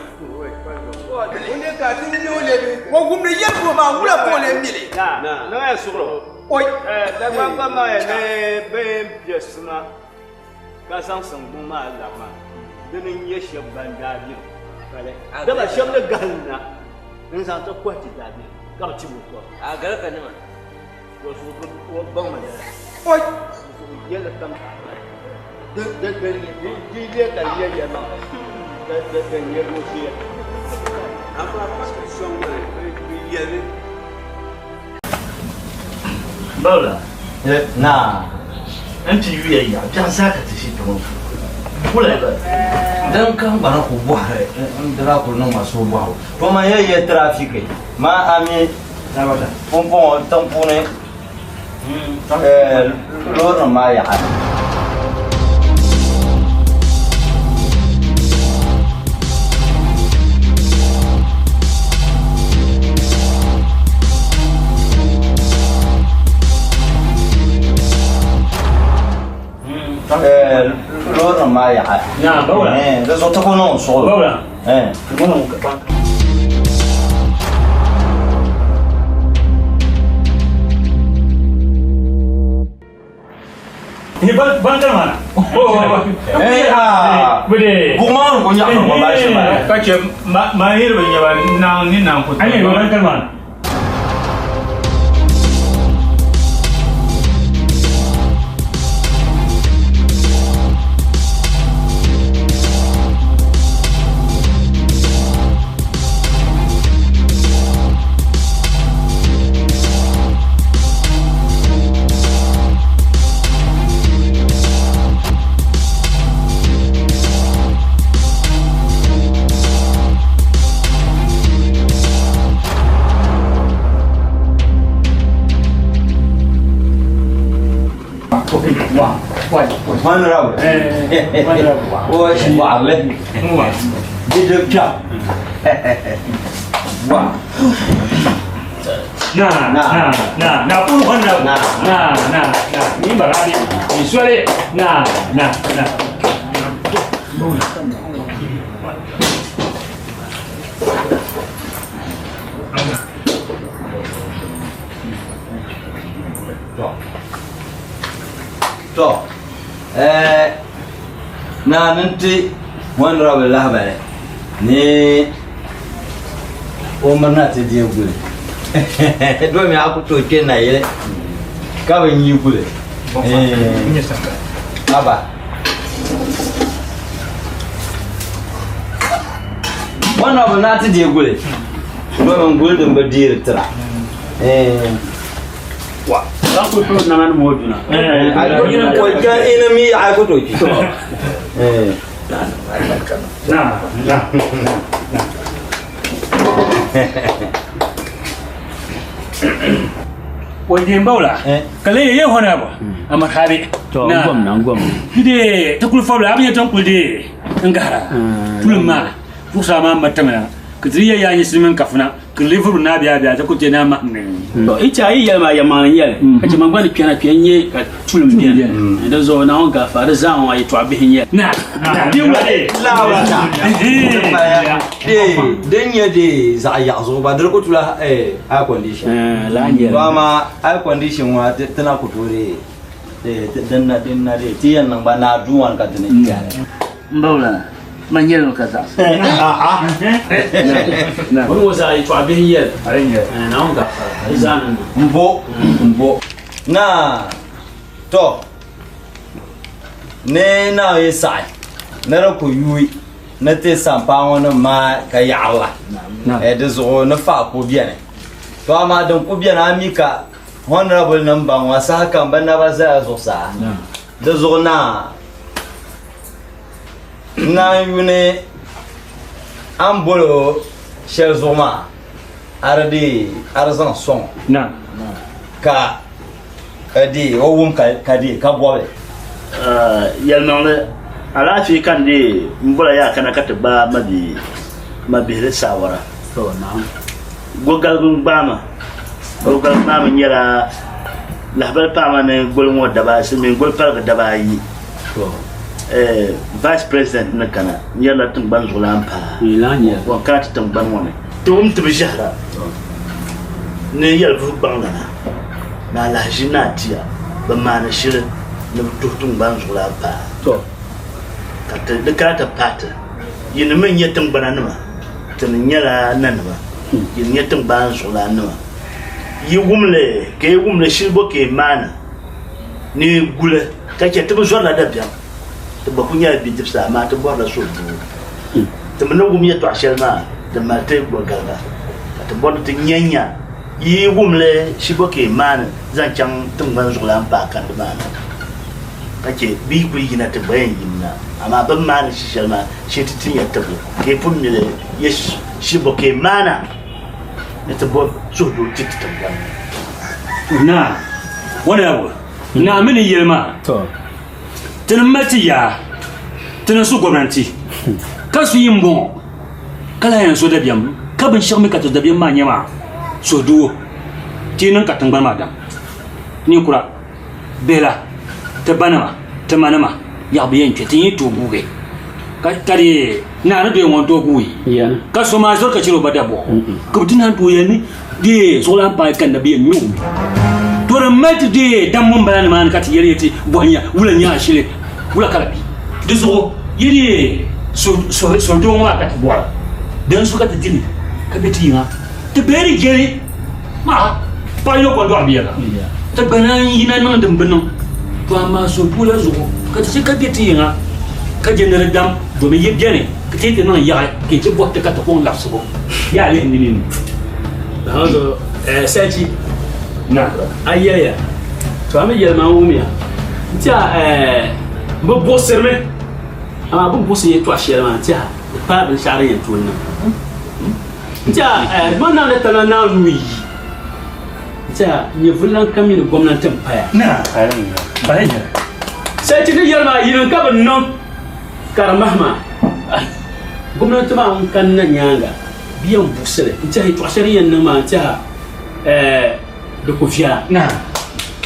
wone ka tin ni wole bi wo gumne yen ko ma wula ko le mile na ya sugro oy da ba ma ne be piesma ka san san bu ma Allah ma dinin ye shabban dabi kale da ba shabda galna in san to kwati dabi ka ci mu to a garka ne ma ko su ko ban ma oy ye da tam da ni je ka ye ma da ye mo si amma prescription ne ye Lola. Na. Anti yuya ya jan saka ta shi tumo. Kula ba. Dan kan bana ku buhare. Ndra ku no maso buhawo. To ma ye traffic ma ami Sabata. Pompon tampone. Lor ma ya. Lor ma ya. Na bawa. Da zo ta kono so. Bawa. Kono ka. Ini bangkar mana? Oh, bude. Bumang punya apa bahasa mana? Kaca mahir punya nang ni nang putih. Ani bangkar mana? Mana rabu? Oh, semua le. Di dekat. Wah. Nah, puluhan dah. Nah. Ini berani. Ini suara. Nah. To. Na nanti wan rabu lah balik. Ni Umar nak dia gule. Dua mi aku tu kena ye. Kau ni gule. Apa? Wan rabu nak dia gule. Dua mi gule dan berdiri terang. Wah. aku tu nama moduna aku kan ini mi aku tu nah wajen baula kale ye hona ba amar habe to ngom ide takul fabla abin tan kulde ngara tulma fusama matamana kidriya ya yi simin kafuna kilifuru na biya ta kuje na ma to ita yi yalma ya man yal kace man gwani piana pianye ka tulum biya da zo na on ga fara zan wa yi to abihin yal na diwa lawa den ya de za ya zo ba dar ko tula air condition la nya ba ma air condition wa tana ku tore dan na de tiyan nan ba na duwan ka tane mbawla manyel kaza na wani wasa yi to abin yel na on ga zan mbo na to ne na yi sai na ra ku yui na te sampa wani ma ka yalla da zo na fa ko biya ne to amma dan ku biya na mika honorable number wasa kan ban na ba za zo sa da zo na yune ambolo shelzoma ardi arzan son na ka kadi owum kadi ka bobe yalnale ala fi kan de mbola ya kana katba mabi sawara to na gogal bama nyala lahbal pama ne golmo daba simi gol parga daba yi to vice president na kana yalla tun ban zulan pa ilanya wakati tun ban wani to bijara ne yalla fu bangana na la jinatia ba mana shirin na tun ban zulan pa to kata da kata pata yin men yatin bananuma tun yalla nan ba yin yatin ban zulan numa yi gumle shi boke mana ni gule kake tubu zuwa da biya ba kunya bi dipsa ma ta bora so du ta mun gum ya to ashelma da ma ta gogaga ta bora ta nyanya yi gumle shi boke man zan can tun ban zulan ba kan da mana kake bi ku yi na ta bayan yinna amma ban ma shi shelma shi titin ya tabo ke fun mi le yes shi boke mana ne ta bora so du titin ban na wani abu na mini yelma to tana matiya tana su gwamnati ka su yin bon kala yan so da biyan ka bin shirmi ka to da biyan ma nyama so duwo tinan ka tangar ma dan ni kura bela ta banama ta manama ya biyan ke tin to buge ka tare na na do won to kuyi ka so ma zo ka ciro bada bo ka tinan to yani de so la ba kan da biyan yu dore mati de dan mun bayan man ka ti yeri bonya wula nya shile wula kala bi dizo yeri so do ma ka ti bora dan su ka ti dini ka beti nga te beri gere ma pa yo ko do abiya te banan yina nan dum banan to amma so pula zo ka ti ka beti nga ka jenere dam do me yebjene ka ti te nan ya ke ti botte ka to ko ngap so ya le ni hazo sai na ayaya to ame yelma wumia tia bo boserme ama bo bosse to ashelma tia pa be share yen to na tia mona le tana na lui tia ni vulan kamini gwamnatin paya na bayanya sai ti yelma yin ka ban non karamahma gwamnati ma kan na nyanga biyan busere tia to ashere yen na ma tia de kofia na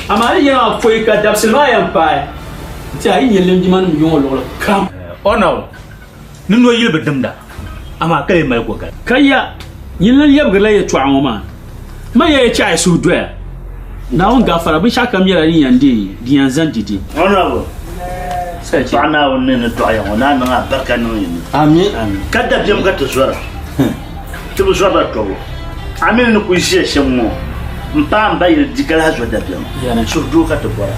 amari ya foi ka dabsema ya pa ti ayi yelem di man yo lo kam ono nuno yilbe dumda ama kay mai ko kaya yilal yab gala ya twa ma ya cha su do na on ga fara bi shaka mi ra yin yande di yanzan didi ono sai ci ana wannan na to ayan ona na barka no yin amin kada jam ka to zora to zora to amin ku shi shemo mpam bayir dikala zo da biyan yana so do ka to bora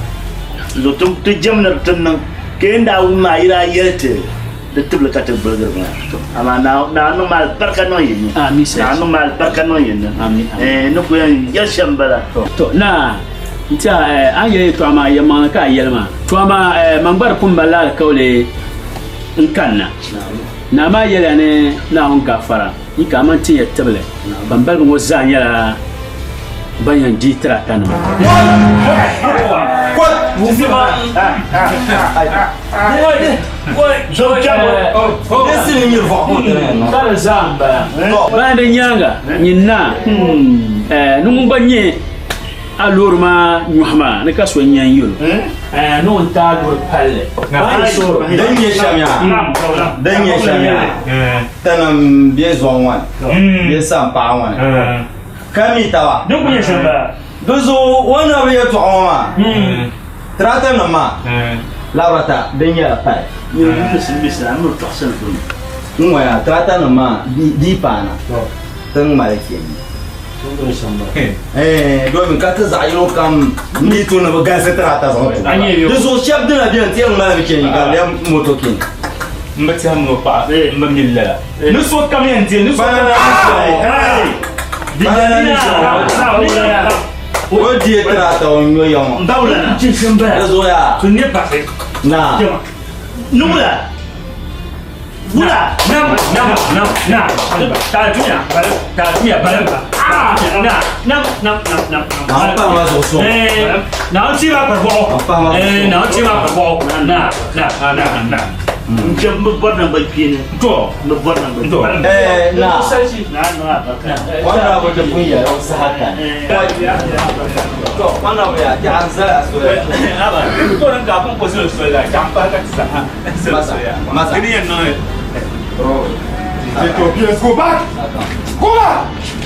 lo tum to jamnar tannan ke nda ma ira yete da tibla ka to burger ba ama na no mal barka no yin amin sai na no mal barka no yin amin no ko yan yasham bala to na nti aye to ama ye man ka yelma to ama mangbar kumbala kawle nkanna na ma yele ne na on gafara ni ka man tiye table bambal mo zanyala banyan ditra kana bande nyanga nyina nungubanye alurma nyuhma ne kaswa nyan yul no nta dur palle danye shamya tanam bien zonwan bien sampa wan kami tawa donc bien shamba dozo wana be to oma trata na ma laurata danye la pai yo bisa no toxel dum ngoya trata na ma di pana tang malaki do mi kata zairo kam ni to na baga se trata zo dozo chef de la bien tiens ma avec ni ga ya motokin mbati ham no pa mbamilla no so kam yenti no so o die trata o nyo yamo ndawla chishamba dozo ya tu n'est pas fait na numula Bula, nam, ta tuya, balamba. Nam. Apa masuk so? Now chiva perbo. Now chiva perbo. Na. Jam buat nang bagian. Go, buat nang bagian. Na. Na. Mana boleh punya usahakan. Go, mana boleh? Jangan salah sudah. Apa? Kau orang kampung posisi sudah. Campur kat sana. Masa. Ini yang no. Oh, c'est au pied, go back! Go back!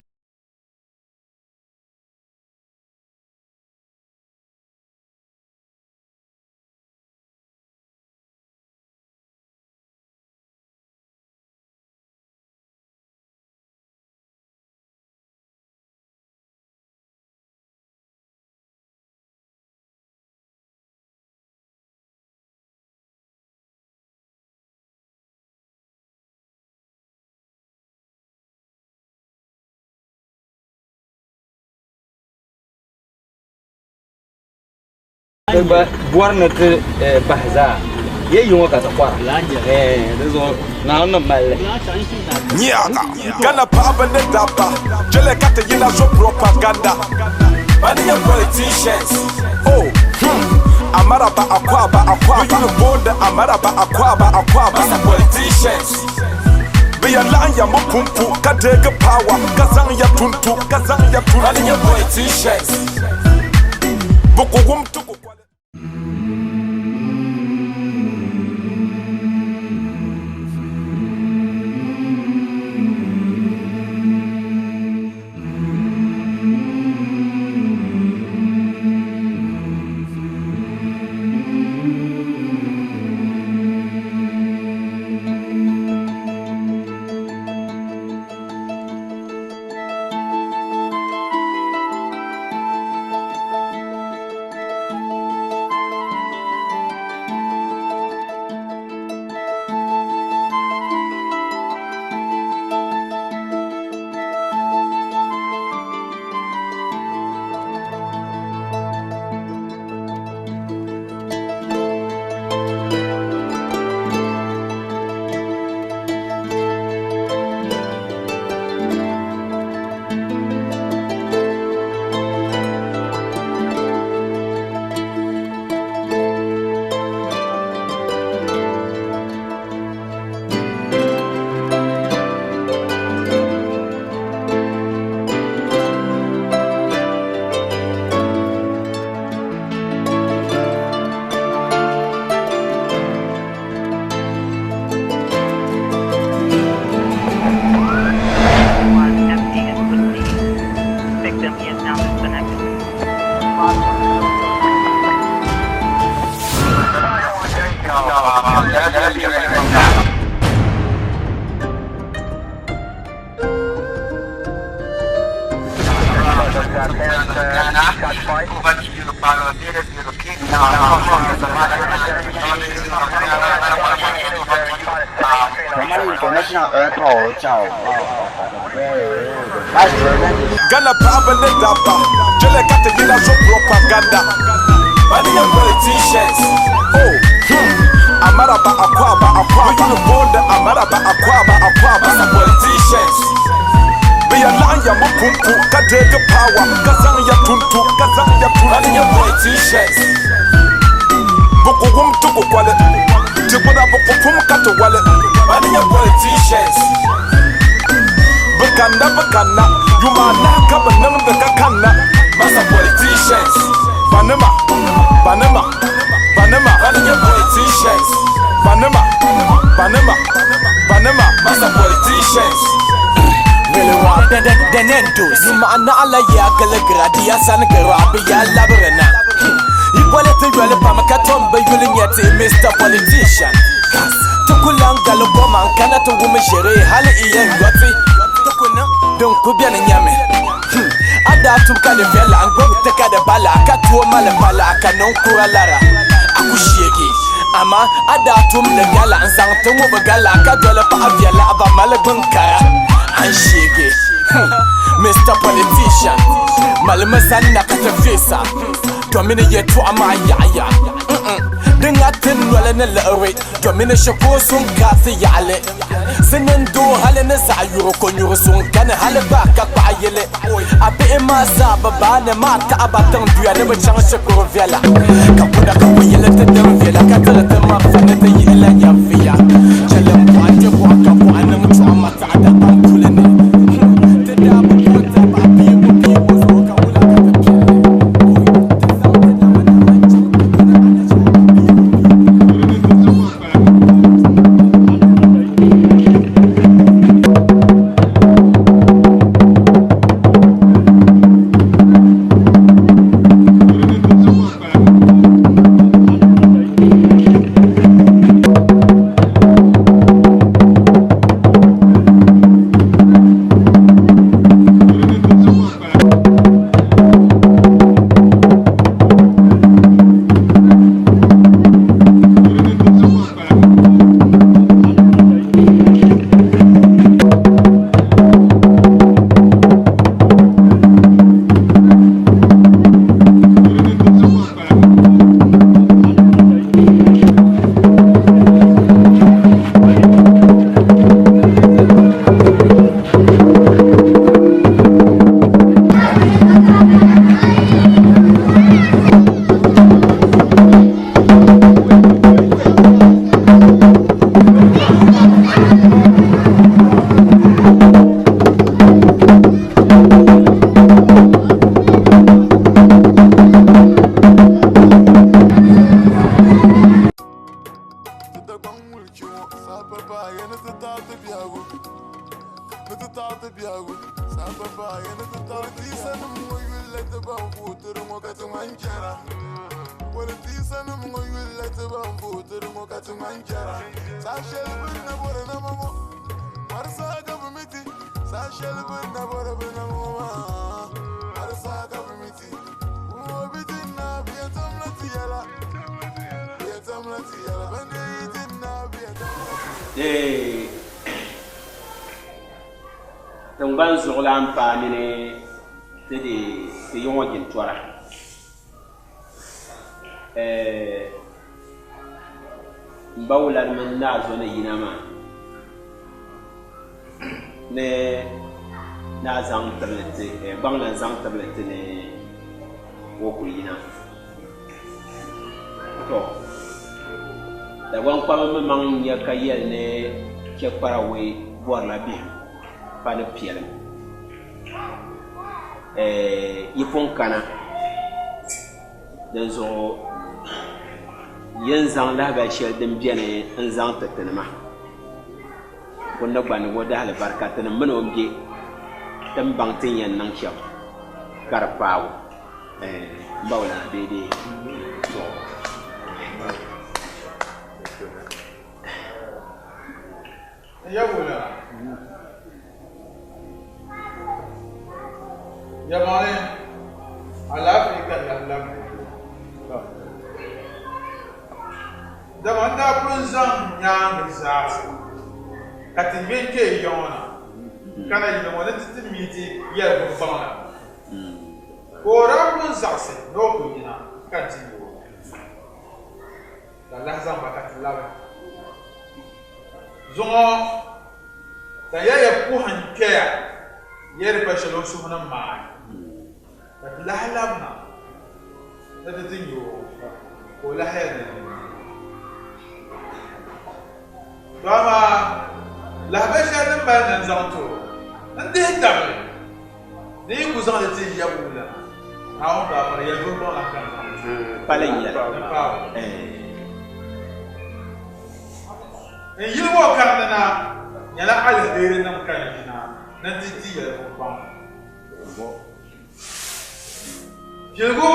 buar nanti bahasa ye yung kata kuar deso na mal nyaga kana papa ne daba jele kata yina so propaganda bani ya politicians oh amaraba akwaba you border amaraba akwaba some politicians be a land ya mupumpu kadega power kazan ya tuntu bani ya politicians boko tuko Ghana Papa the Dapa, Jelle Catagina so propaganda. Money and politicians. Oh, Amaraba Aquaba, you born the Amaraba Aquaba, some politicians. Be a lion, Mupu, Katega power, Kazania Tuntu, money and politicians. Bokum to go wallet, to put up a Pum Kata wallet, money and politicians. Bakana, you might not come and none of the Kakana, Massa politicians. Panama, running your politicians. Panama, Massa politicians. Really want the Nendos, Manala Yakalagradia San Garabia Labrana. Equality, you are a Pamakatom, but you yet Mr. Politician. Tukulanga Loboma, Canada woman Sherry, Halle Ian Gotti. Don't go bien in Yami. Ada to Calivella and go to Cadabala, Catu Malabala, Canon Kuralara, Akushigi. Ama Ada to the Gala and Santo Gala, Cadola Paviala, Abamalabunkara, and Shigi. Mr. Politician, Malamasana Catavisa, Dominate to Amaya. Then I didn't well in a little Domination goes on Cathy Yale. Senendo Halena Sayuro, you soon can Halabaka Payele. I pay my Sababa, Mata Abatan, you never chance to go Villa. Capuna Capoyela, the Villa, Catalan, Mafaneta Yella Yavia. Tell them what you walk up one and trauma that I'm pulling it. Tungban zuɣulan paami ni ti yɔŋɔ jintɔra n ba wulari min naazɔ ni yina maa ni naa zaŋ tibili ti gbaŋ lan zaŋ tibili ti ni o kuli yina to dagban kpama mi maŋ nyɛ ka yɛli ni chɛ kparawe bɔrila bihi pa ni piɛlim yi pun kana din zuɣu yin zaŋ lahabali shɛli din biɛni n zaŋ ti ti nima kun na gbani wo dahali barika ti ni mini o bɛ tin baŋ tin yɛn niŋ shɛm ka di paawu n ba wula deedee Yamane, Alafrika lam. Damanda punzang nyang zafu. ka ti ŋmɛ kpe yɔŋna kana yina ŋɔ ni ti miiti yɛli bin baŋla ka o daa kun zaɣisi ni o ku yina ka ti yi o ka lahi zaŋ ba ka ti labi zuŋɔ ka yɛya puhin kpɛya yɛri pa shɛli o suhu ni maai ka ti lahi labina ni ti ti yi o ka o lahi yɛli dɔma lahabali shɛli din mali ni zaŋ to n dihi tabili ni yi ku zaŋ li ti ya wula naawuni daa mara yɛli bin baŋla kan zaŋ pala yɛli n yili ŋɔ karindi na nyɛla aliheri nim ka yina ni ti ti yɛli bin baŋ piligu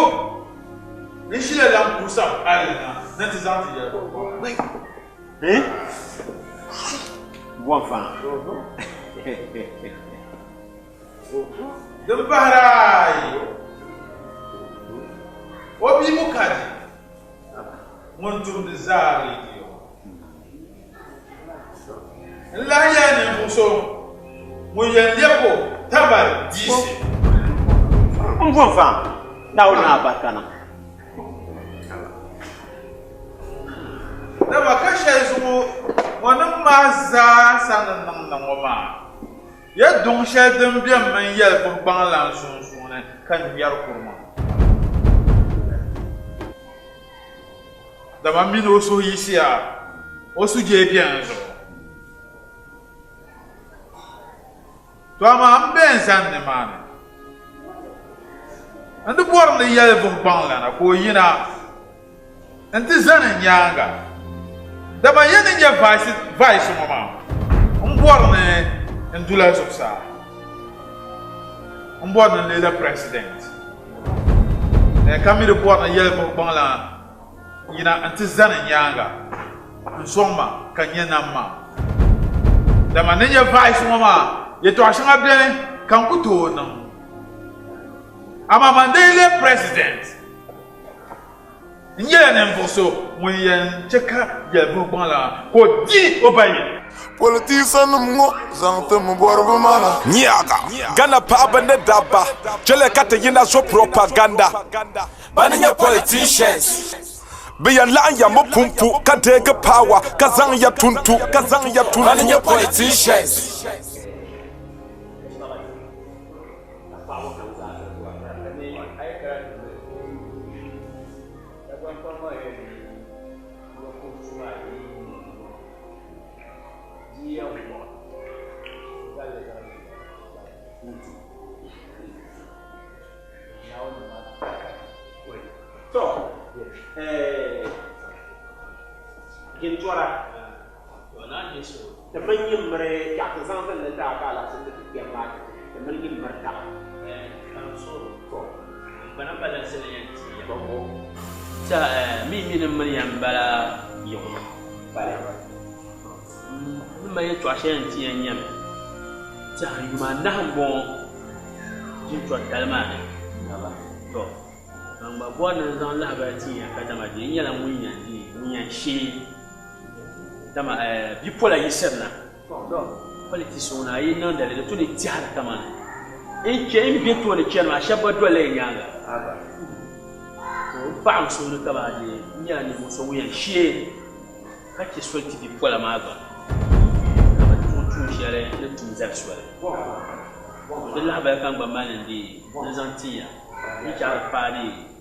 n shila lan kusam alina ni ti zaŋ ti yɛli bin baŋ Buon fan. Din baharayi o bii mu kaji ŋun tumdi zaa rediyo n lahi yɛli ninvuɣu so ŋun yɛn lɛbgo tabali diisi n buon fan naawuni naa barikana dama ka shɛli zuɣu ŋɔni maa zaa sa ni niŋdi ŋɔ maa ya duŋ shɛli din bɛn min yɛli bin gbaŋlan sunsuuni ka ŋmɛri kurima dama mini o suhu yisiya o su jee bɛn zuɣu to amaa n bɛn zani nimaani n ti bɔri ni yɛli bin gbaŋlana ka o yina n ti zani nyaanga dama yɛni nyɛ vice ŋɔ maa n bɔri ni n dula zuɣusaa n bɔri ni leela president ka mi di bɔri ni yɛli bin gbaŋla yina n ti zani nyaanga n sɔŋ ma ka nyɛ nam maa dama ni nyɛ vice ŋɔ maa yɛtɔɣa shɛŋa bɛni ka n ku tooi niŋ amaa man leela president n yɛla ninvuɣu so ŋun yɛn chɛ ka yɛli bin gbaŋla ka o di o ba yini politisa nim ŋɔ zaŋ ti mi bɔrigu mana nyaaga gana paɣaba ni dabba chɛlɛ ka ti yina so propaganda ba ni nyɛ politicians bi yɛn laɣim ya mi pumpu ka deegi power ka zaŋ ya tuntu ba ni nyɛ politicians Gintora. The many mare, Captain Sanson, the dark alas, and the Pian Light, the many murder. But I'm not saying me, Milliam Bala, young. My trash and tea and yam. You might not born to Talman. Number one is on Laberty and Katamadi, and Winnie and she. Tama bipola yisɛmna politician na yi niŋ dalili tu ni tɛhiri kama n chɛ n bɛ tooni chɛni maa shɛba gba dola yi nyaanga n paɣam suhuri ka baa je n nyɛla ninvuɣu so ŋun yɛn shee ka chɛ soli ti bipola maa gba ka ba tuun shɛli ni tuun zali soli di lahabali kan gba mali n di ni zaŋ tiya n chɛri paadi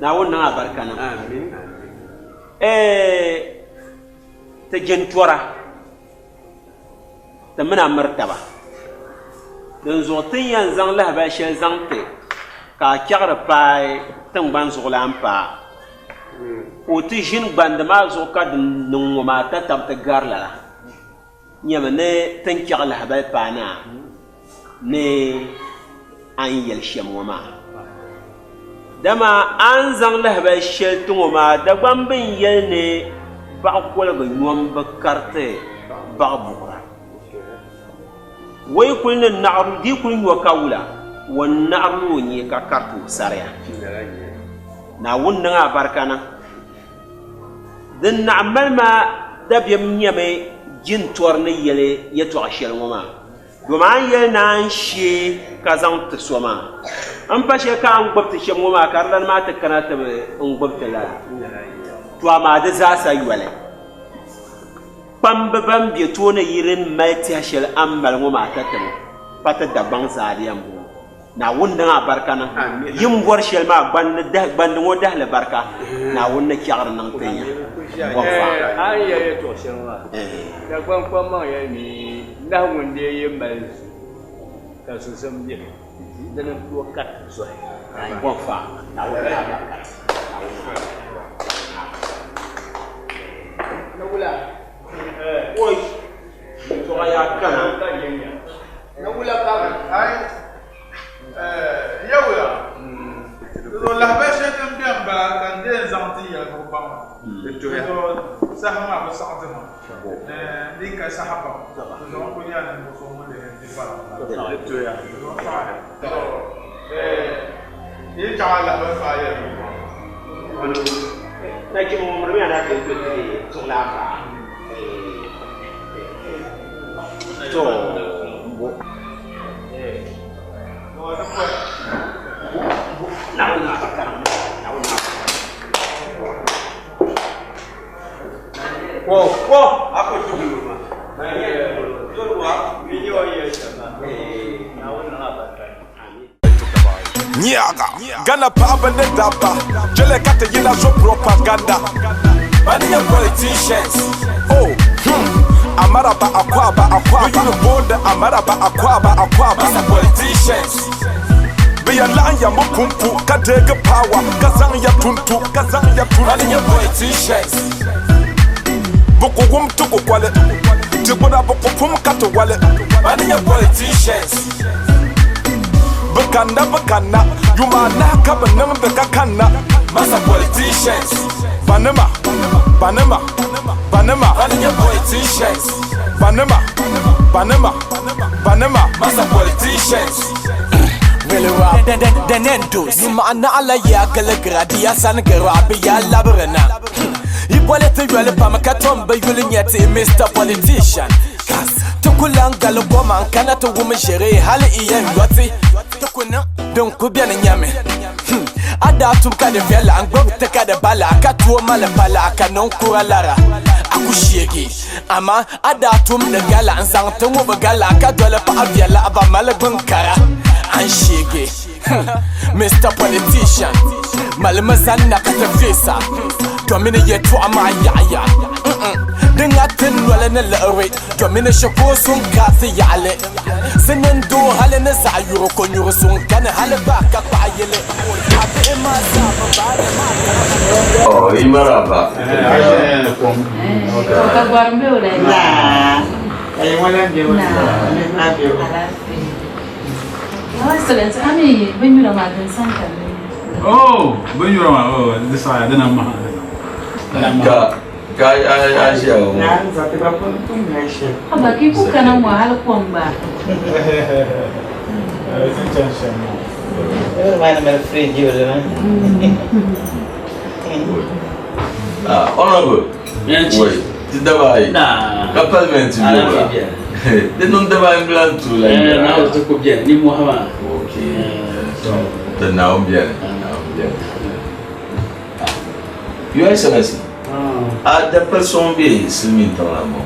Naawuni niŋ abarikana ti jintora ti mina miri taba din zuɣu tin yɛn zaŋ lahabali shɛli zaŋ ti ka a chɛɣiri paai tingbani zuɣulan paa o ti ʒini gbandi maa zuɣu ka din niŋ ŋɔ maa ta tabi ti gari lala nyɛmi ni tin chɛɣi lahabali paa naa ni an yɛli shɛm ŋɔ maa dama an zaŋ lahabali shɛli ti ŋɔ maa dagban bin yɛli ni baɣa kɔligu nyɔm bi kariti baɣa buɣura wai kulnin na'ru di kulin wa kawula wan na'ru ne ka kartu sarya na wannan a barkana din na'mal ma dabiyam nyame jin torne yele ya to ashel ngoma do man yel nan she kazan to soma an fashe ka an gbabta she ngoma karlan ma ta kana ta an gbabta la to ma da za sa yi wala bam bi to ne yirin mai ta shel amal ngoma ta ta pata da ban zaliyam na wannan a barkana yin bor shel ma ban ngo da la barka na wannan kyar nan tanya an yaye to shin wa da kwan man ya ni da mun da yayi mai ka su san je da nan to kat so ai bon fa na wala oi to ya kana na wala ka ai yawla do la ba shetem bien ba kan den zanti ya ko ba to sahama ba sa'atama din ka sahaba to ko ya ne ko mo de ba to ya ye jala ba fa ya na ki mo mo ya na ke to la fa to aku tunggu rumah. Nyaga, Ghana Papa Nedaba, Jelle Kata Yina so propaganda. Money and politicians. Oh, Amaraba Akwaba, you know, border Amaraba Akwaba, some politicians. Be a lion, Mukumpu, Kadega power, Kazanya Tuntu, Money and politicians. Boko wum tuko kwale, Tibuna Boko Pum Kato Wale, Money and politicians. Bakana, you man, Kabanam Bekakana, Massa politicians. Panama, money and politicians. Panama, Massa politicians. Denendos, Mana ala ya Galagradia San Garabia Labrana. Ipolete yole pamakatombe yule nyeti Mr. Politician. Tukulanga lo goma kana to woman shere hali iye ngoti. Tukuna don kubia na nyame. Ada tumka de vela angbob teka de bala akatuo male bala akanon kuralara. Akushigi ama ada tum de gala ansang tungo bagala akadole pa aviala aba male bunkara. Anshige Mr. Politician Malamazana katafisa Domine yetu ama yaya Dingatin wala na la'awit Domine shako sun kasi yale Sinendo hale na sayuro konyuro sun Kana hale baka kwa yele Habi ima zaba bada maka Oh, imaraba Kagwarumbe ule Nah Kaya wala ndio Excellent. I mean, when you're not in Santa. Oh, when you're on this side, then I'm Abaki kukana mwahalo kwamba. Honorable. Wait, did the buy? Nah. Parliament. They don't have plan to like now to cook bien, ni Muhammad. Okay. Then now bien. Your Excellency. The person be swimming to la mo.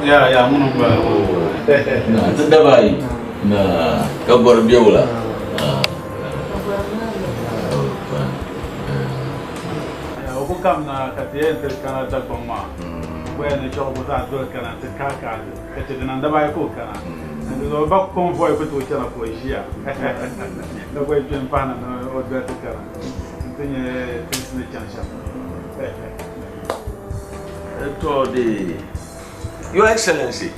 Yeah, munumba. Na, tanda bai. Na, kabor biola. Oku kam na katiye tel kana ta koma. Bueno, yo vou dar dor kana te kaka. Kete de nanda bai ko kana. Ndo ba convoy ko to kana poesia. Ndo ko bien pana no odra te kana. Tenye tsine chansha. To the Your Excellency.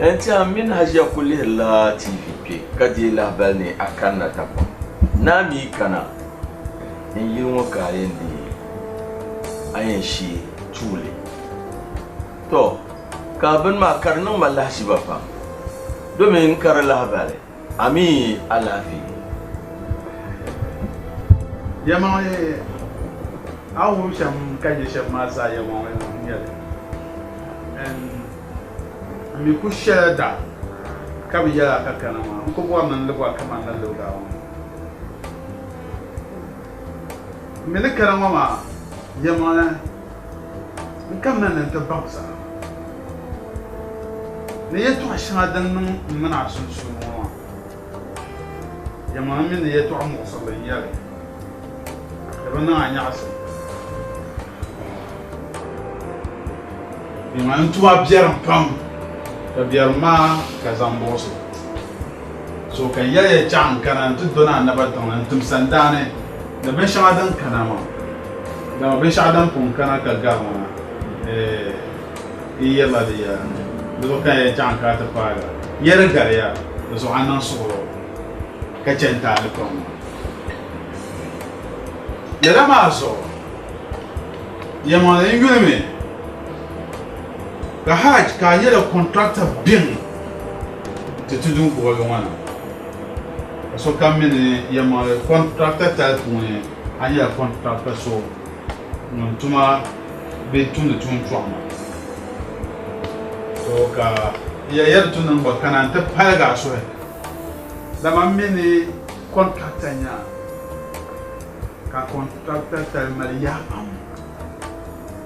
Enti amin haja kuli la TVP kadi la balni akana tapo. Nami kana. Inyi wo kayendi. Ayenshi tule. To, kabin ma karnin mallashi ba fa. domin kar labari ami alafi yama awu sham kaje sham masa yama yale en mi kushada kabi yala kakana ma ko bo nan lugwa kama nan lugwa mi ne karama ma yama kam nan ta baksa ne yeto ashadan nan mana sun ma yama min ne yeto amu sallan yale bana anyasa biman tuwa biyar pam ka biyar ma ka zamboso so kan yaya jan kana tudona na batan tum sandane da ben shadan kana ma da ben shadan pun kana ka gama iya la dia do kan ya jan ka ta fara yar garya da so anan soro ka centa alkom yɛrɛ maa sɔrɔ yɛmɔna yɛlɛmi ka hajj k'a yɛlɛ kɔntrakta bin ti tudun kɔgɔ ŋwana ka so ka mini yɛmɔna kɔntrakta tali puuni an yɛlɛ kɔntrakta so ŋun tuma bɛ tumdi tum tɔɣuma so ka yɛrɛ tu niŋ ba kana n ti paliga a sɔhi dama mini kɔntrakta nya ka contractor tal ya am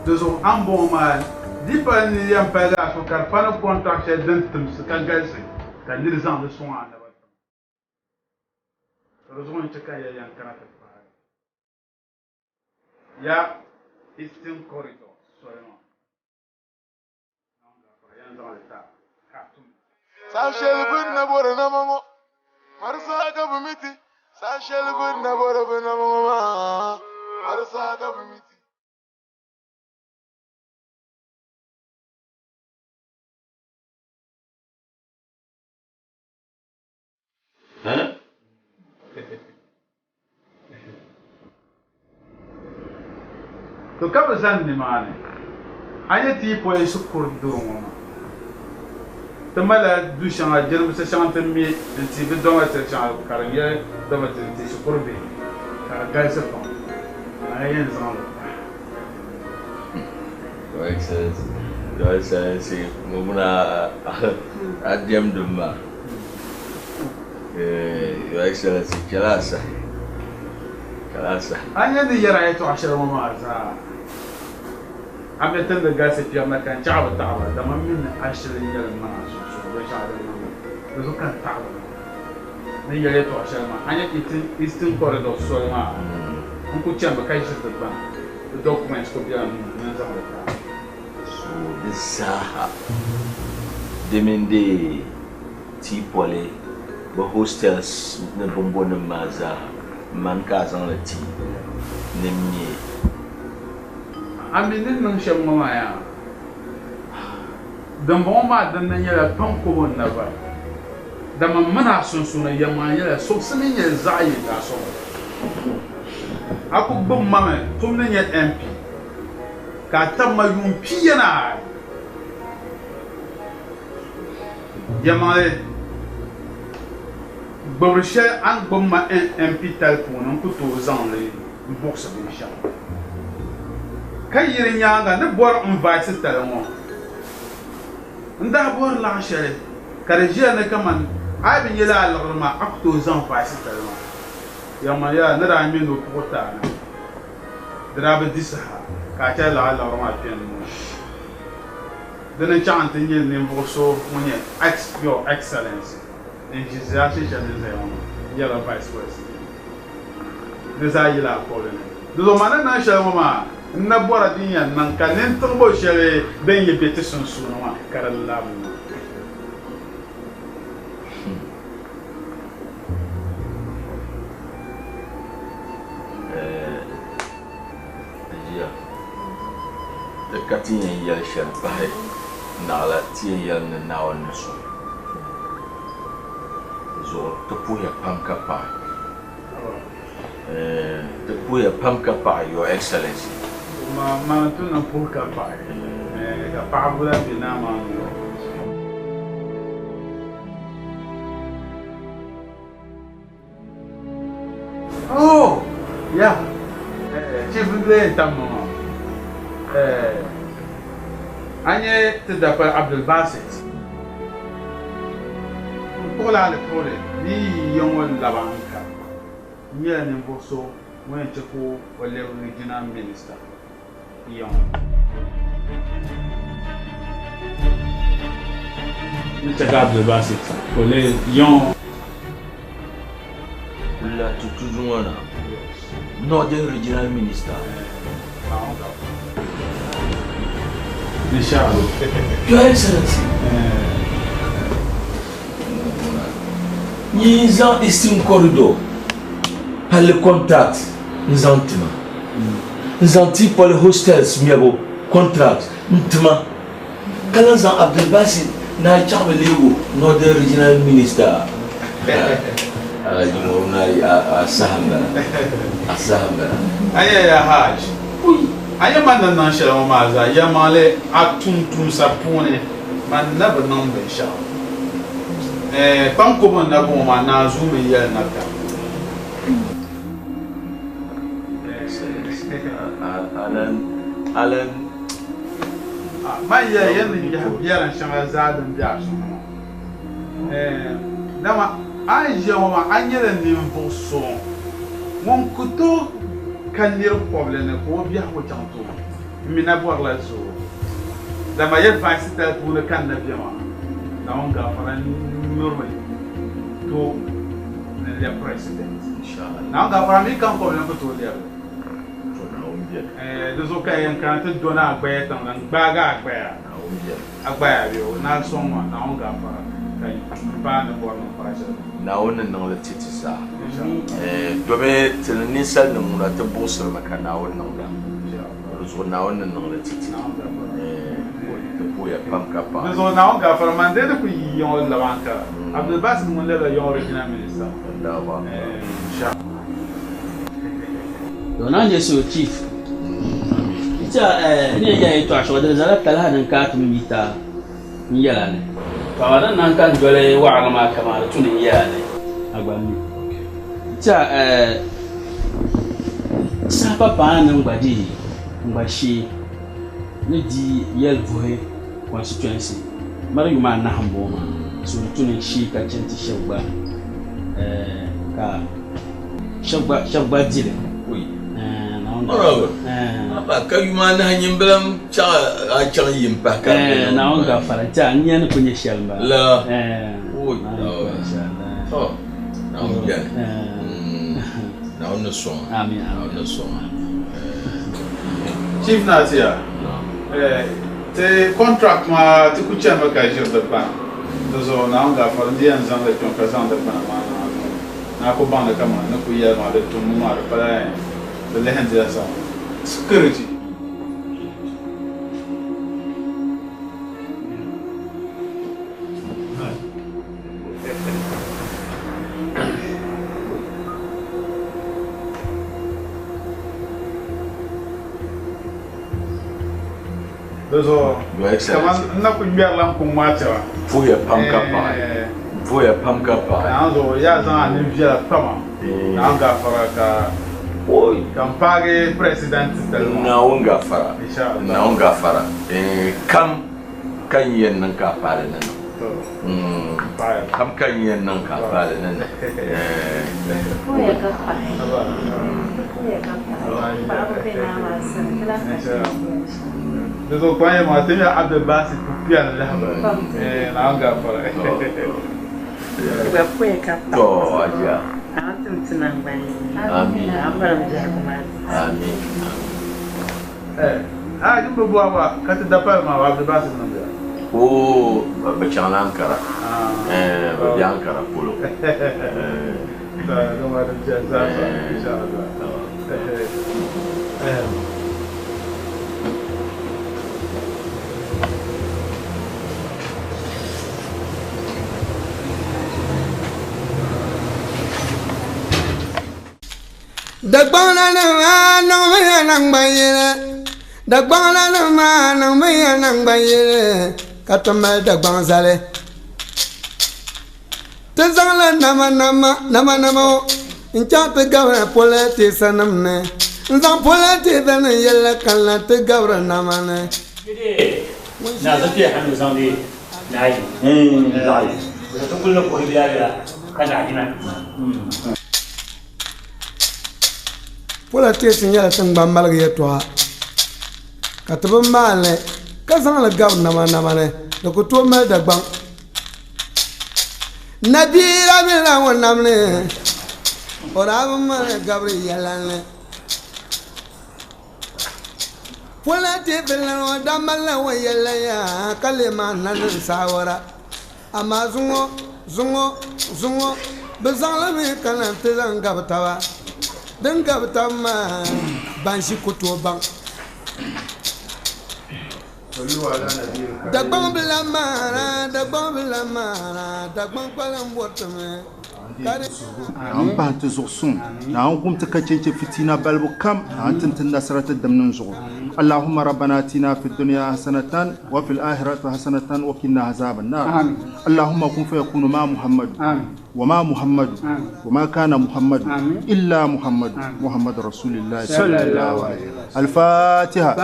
dozo ambo ma dipa ni yam pala ko kar pana contractor dentum se kan galse kan ni zan de son ana ba dozo on cheka ya yan kana ta ya eastern corridor so no yan zan ta katum sa shel bun na bor na mo marsa ka bumiti Sashel good na bora bena mama arsa ka bimiti to kaba zan ni mane ayati po ay sukur duruma tamala du shanga jerbu sa shanga tammi nti bi donga ta shanga karanye dama nti sukur bi ka gaisa pa ayen zan Your Excellency, mumuna adem dumma. Your Excellency, kalasa. Anya di yara ito ashara mama za. Ametan da gasa fiya na kan chawa tawa da mamin ashara yara mana so bai sha da mama. Da su kan tawa. Ne yara ito ashara ma. Anya eastern corridor so ma. Kun ku chamba kai shi da ba. The documents ko biya nan zama da. So this demande tipole ba hostels na bombo na maza man ka zan la ti nimye aminin nan shan mama ya dan bomba dan nan yala pan ko na ba da mamana sun suna yamma yala so sunin ya zai da so aku bum mama tum nan ya MP ka tamma yum piyana yamale Borishe an bomma MP tal pour non ko to zanle boxe bi sha kay yiri nyanga ne bor invite tal mo nda bor la shere kare je ne kaman ay bi yela alrama akto zan face tal mo yama ya ne ra mi no pota na dra be disaha ka ta la alrama pen mo dana chante nyel ne boso munye your excellency and she's actually yellow vice president. This are yellow calling. The man na shall mama, na bora dinya nan kanen tumbo shele ben ye petition sunwa karalamu. The cutting yell shall buy Nala tea yell now on the soul. To puya pamka pa. To puya pamka pa, Your Excellency. Ma tu na puka pa. Ka pa bula binama. Oh, yeah. Chief Ndle Tammo. Anye te dapat Abdul Basit. Pour la lecture, ni yon labanka. Ni a nimboso, mwen cheko wale regional minister. Yon. Mr. Abdul Basit, wale yon. La tutuzumana. Northern Regional Minister. Your Excellency. Nous avons ici un corridor. Par le contact, nous avons nous avons pour les hostels, nous avons contract. Nous avons quand nous avons Abdel Bassit, nous avons Northern Regional Minister. Aya ya Haj. Aya man nan shala maza ya male atuntum sapone man na banan ben sha. Pam ko man na bo ma na zumi ya na ka. Alan ma ya yan ya biyaran sha zadan biya su. Dama aja mama anyere ni mboso mon kuto kan nir problème ko biya ko tanto mina boire la so dama yel facilité pour le kan na biya ma na on ga fara normal to le president inshallah na on ga fara mi kan problème ko to dia deux okayen kan te dona agba tan nan baga agba yo na so ma na on ga fara kai ba na boire no fara na wannan nan da titi sa dobe tilini sal nan mura ta busar maka na wannan da ruzo na wannan nan da titi ta poya pam kapa ruzo na on ga farmande da ku yon la banka Abdul Basit mun la yon regional minister da ba dona je so chief ita ne ya yi to asho da zara kala nan ka tumi mita ni yala ne kawadan nan kan dole wa ma kamar tunin yala agbami ita sapa pa nan gbadi ngbashi ne di yel vohe constituency mara yuma na hambo ma so tunin shi ka centi shagba ka shagba dile Apa kau mana hanya belum cara yimpa kan? Na orang gafara jangan ni punya shelba. La. Oh, oh, na orang dia. Na orang song. Amin. Na orang song. Chief Natia. Te contract ma te kucha ma ka jir de plan. Dozo na orang gafara dia nzang de ton kazan de plan ma na ko banda kama na ku ya ma de ton ma de pala. The land is security. Those are not going to be a lamp on water. For your pumpkin pie. For your pumpkin pie. Now, yes, I'm in Villa Pama. I'm going for Oi, kampage president na unga fara. Na unga fara. Kam kan yen nan ka fara nan. Kam kan yen nan ka fara nan. Oya ka fara. Oya ka fara. Para pena mas. Deso kwanye ma temi Abdul Basit kupia na na unga fara. Ba poya ka fara. To aja. Amin. Amin. Amin. Jumbo buawa kati dapat ma Abdul Basit nambia. Oh, bacana Ankara. Babi Ankara polo. Kemarin jasa, insyaallah. Dagbana no me nang bayele. Dagbana no me nang bayele. Katama dagbana zale. Tezala nama in cha te gabra polete sanamne nzam polete dan yella kala te gabra namane na zati hanu zandi nai nai to kullu ko biya kana dina polete sin yella tan bambal ye to ka te male ka san la gab namane do ko to me da bang nabira mi la wonamne ora ma gabriela ne polete bela damala wa yella ya kalema nan sawara ama zungo bezala mi kana te ngabtawa den gabtama banshi kuto bang dagbang bila mara dagbang palam botame an ba ta zuqsun na an kumta kace fitina balbu kam an tantan nasrata damnan zuq allahumma rabbana atina fid dunya hasanatan wa fil akhirati hasanatan wa qina azaban nar allahumma kun fa yakunu ma muhammad wa ma muhammad wa ma kana muhammad illa muhammad rasulullah sallallahu alaihi wasallam al-fatiha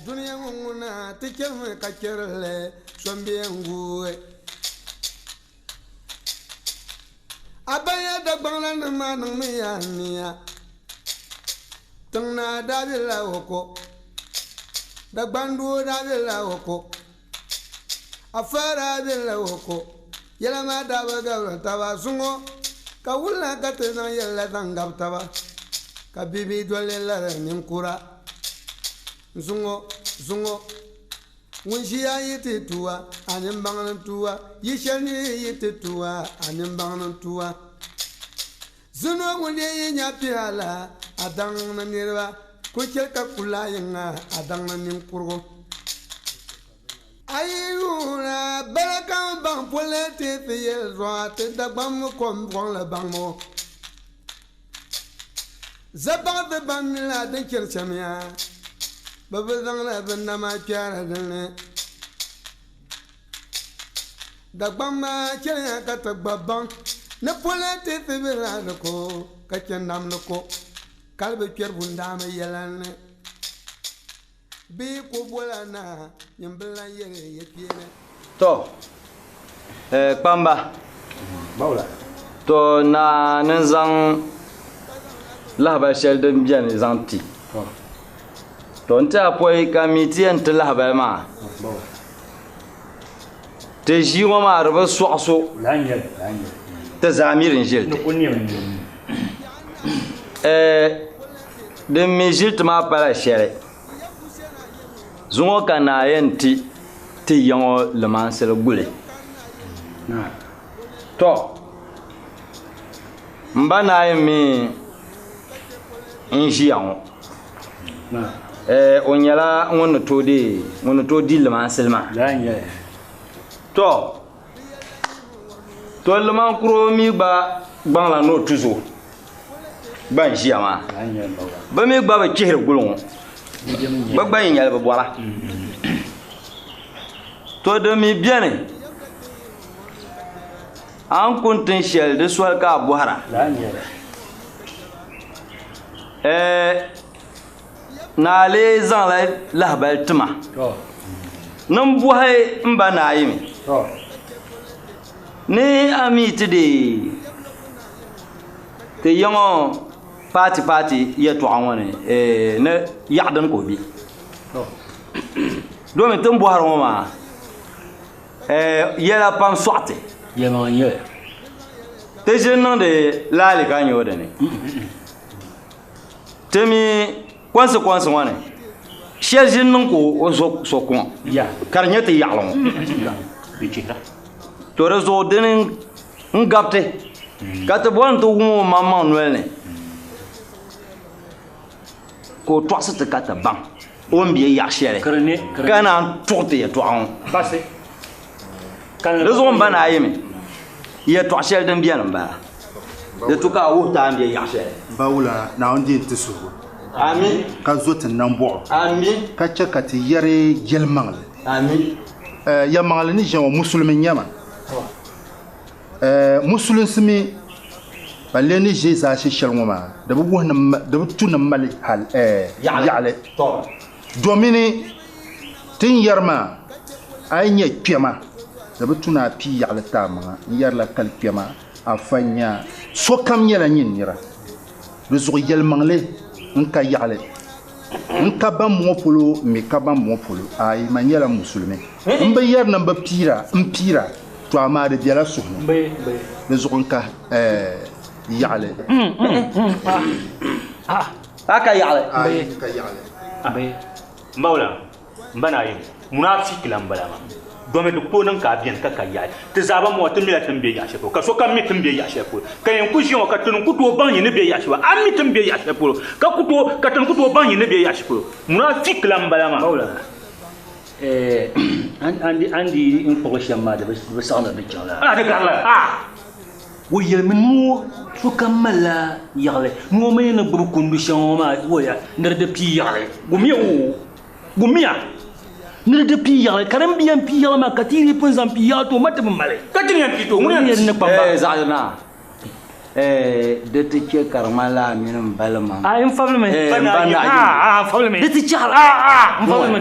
dunia nguna tikeme kakerle sombiengue abaya dagbangla nanu miya tangna dabila woko dagbandu dabila woko afara dabila woko yelama dabaga taba sungo kawula katena yella dangab taba kabibi dole la ninkura zungo Wunshia yete tua, animbangan tua, yishani yete tua, animbangan tua. Zuno wunye nyapiala, adang na nirwa, kuchel kakula yanga, adang na ninkurgo. Ayuna, belakang bang polete fiyel roate, dagbam kom la bangmo. Zabang de bangla de kirchamia. Babazangla benama kyara dene dagbama kyaya katagbabang ne polete febera ko kachendam ko kalbe kyer bundama yelane bi ko bolana nyambla yere yepiene to pamba bawla to na nanzang lahaba sheldon bien zanti ton ta poi kamiti en tla ba ma te jiwa ma arba soxso lanya te zamirin jil de mi jilt ma para shere zungo kana yenti ti yango le mansel gule to mbana mi injiango on yala on to di le man selma to le man kro mi ba la no tuzo ban jiama ba mi ba kihir gulon ba yala ba bola to de mi bien an kontin shel de swal ka buhara na le zan la bal tuma nan buhai mba na yimi ni amiti de te yango party ya to awone ne yadan ko bi do me tum buhar ma yela pam soate yema ye te jenon de la le ganyo de ne temi consequence wane cherche non ko so ko ya karnyete yalon bichira to rezo den ngapte kata bon to mo maman noelne ko toasete kata bang on biye ya chere kana tote ya to an passé kan rezo mbana yeme ya to chere den bien ba de tout cas wo ta biye ya chere bawula na on dit te sugo amin ka zotin nan bo amin ka chaka ti yare gelmangal amin ya mangal ni jawa musulmin yama musulun simi baleni je za shi shalngoma da bu wona da bu tuna mali hal ya'le to domini tin yarma anya kema da bu tuna pi ya'le tama yarla kal kema afanya so kam yela nyinira du zo yelmangle nka ya'le nka ba mo polo mi ka ba mo polo ay manyela musulmi mbe yar namba pira mpira to amade biala suhno be du zo nka ya'le aka ya'le nka ya'le be mbawla mbana yin munafiki lambalama dome du ko nan ka bien ka ya'le te zaba mo to mila tambe ya shefo ka so kam mi tambe ya shefo kayen ku jion ka tun ku to ban yin be ya shefo am mi tambe ya shefo ka ku to ka tun ku to ban yin be ya shefo munafiki lambalama mbawla andi in prochain ma de besana de jala ah de garla ويا منو شو كمل يغلي مو مين بروكون بشان ما ويا نرد بي يغلي قوميا نرد بي يغلي كرم بيان بي يغلي ما كتير يبنزان بياتو ما تبمالي كتير يان بيتو مو يرن بامبا زعلنا دتي كرمالا من بالما ان فابلمي فابلمي دتي مفابلمي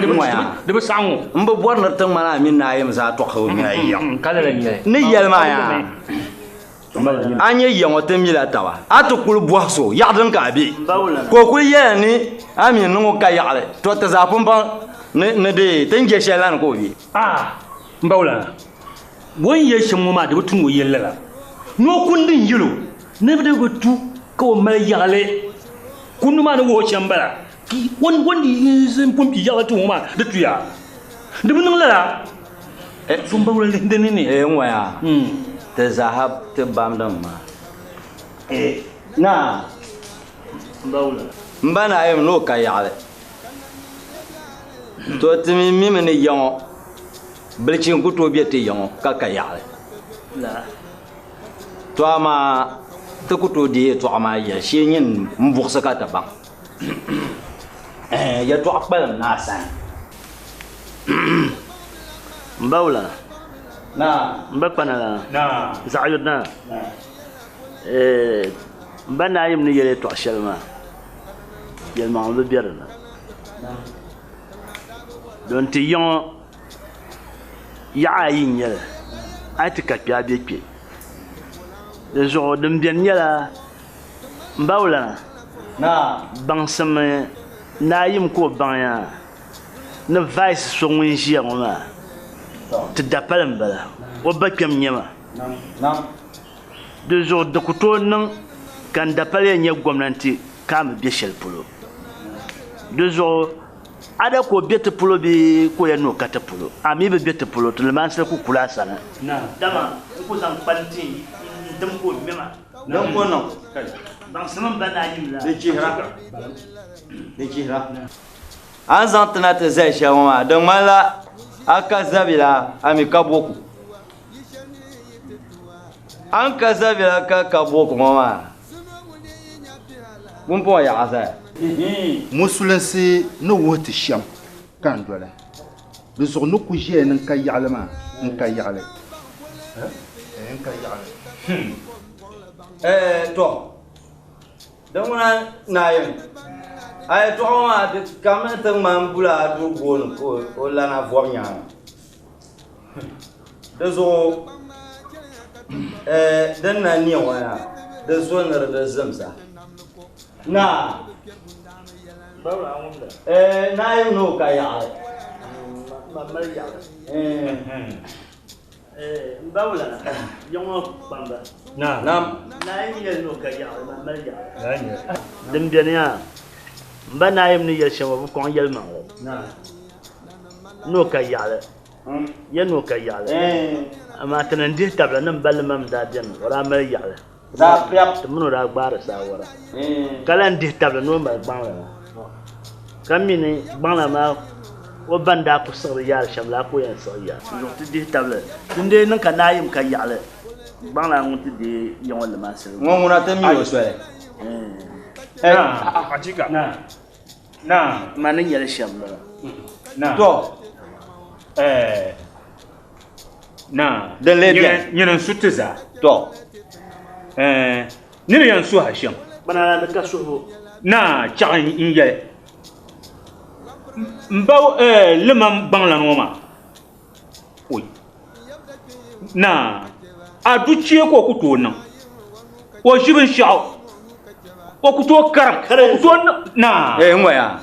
دبا سانو مبا بورنا تن مالا من نايم za to khaw mi ayya kala la ni yelma ya anye yango temila tawa atukul boaso yadran ka bi ko ku yeni ami no ka yale to ta za pumba ne de tenje shelan ko bi mbawla won ye shemu ma de tun wo yella no kundin yilo ne de go tu ko mal yale kundu ma ne wo chambala ki won di sen pumpi yala tu ma de tuya de bunung la so mbawla de ne waya te zahab te bamdam ma na mbawla mbana ayem no ka yale to timi mimi ne yango bilchin ku to biete yango ka yale la to ama te ku to die to ama ya shenyin mbuksa ka ta bang ya to akbal na san mbawla na mbakana na zayudna mbana yim ni yele to shelma yelma on be bierna don ti yon ya yin yele atika pya be pye de zo dum bien yela mbawla na bangsam na yim ko banya na vice so ngin jiya ngoma te dapalam bala o bakem nyama nam de jour de couteau nan kan dapale nye gwamnati kam be shel polo de jour ada ko bete polo bi ko ya no kata polo ami be bete polo to le man se ku kula sana na dama ko san panti dam ko mema dam ko no dan sama bana yimla de jihra an zantana te zai shawama don mala aka zabila ami kaboku an ka zabila ka kaboku mama mun po ya asa musulinsi ni wuti sham kan dole du zo no ku je nan ka yalama in ka yale in ka yale to dan wana nayin ay to ma de kamata mambula du gon ko la na vomnya de zo dan na ni waya de zo na da zamsa na bawla ngumda na yi no ka ya mamar ya bawla yongo bamba na yi no ka ya mamar ya dim biania mbana yim ni yelshama bu kon yelma no ka yale ya no ka yale ama tanan di tabla nan balmam da den wala mal yale za piap tumuno da gbara sa wara kalan di tabla no mal bangla kamini bangla ma o banda ko sor yar shamla ko yan so ya no ti di tabla dinde nan ka nayim ka yale bangla ngun ti di yongol ma sel ngona tami o swele ajika na manin yel shamla na to na den le bien nyen sutza to Nini yan su Hashim. Bana da ka so. Na cha in ye. Mbaw lemam bangla ngoma. Oi. Na adu chie ko ku to nan. O jibin shao. O ku to karam. O to na. Ngoya.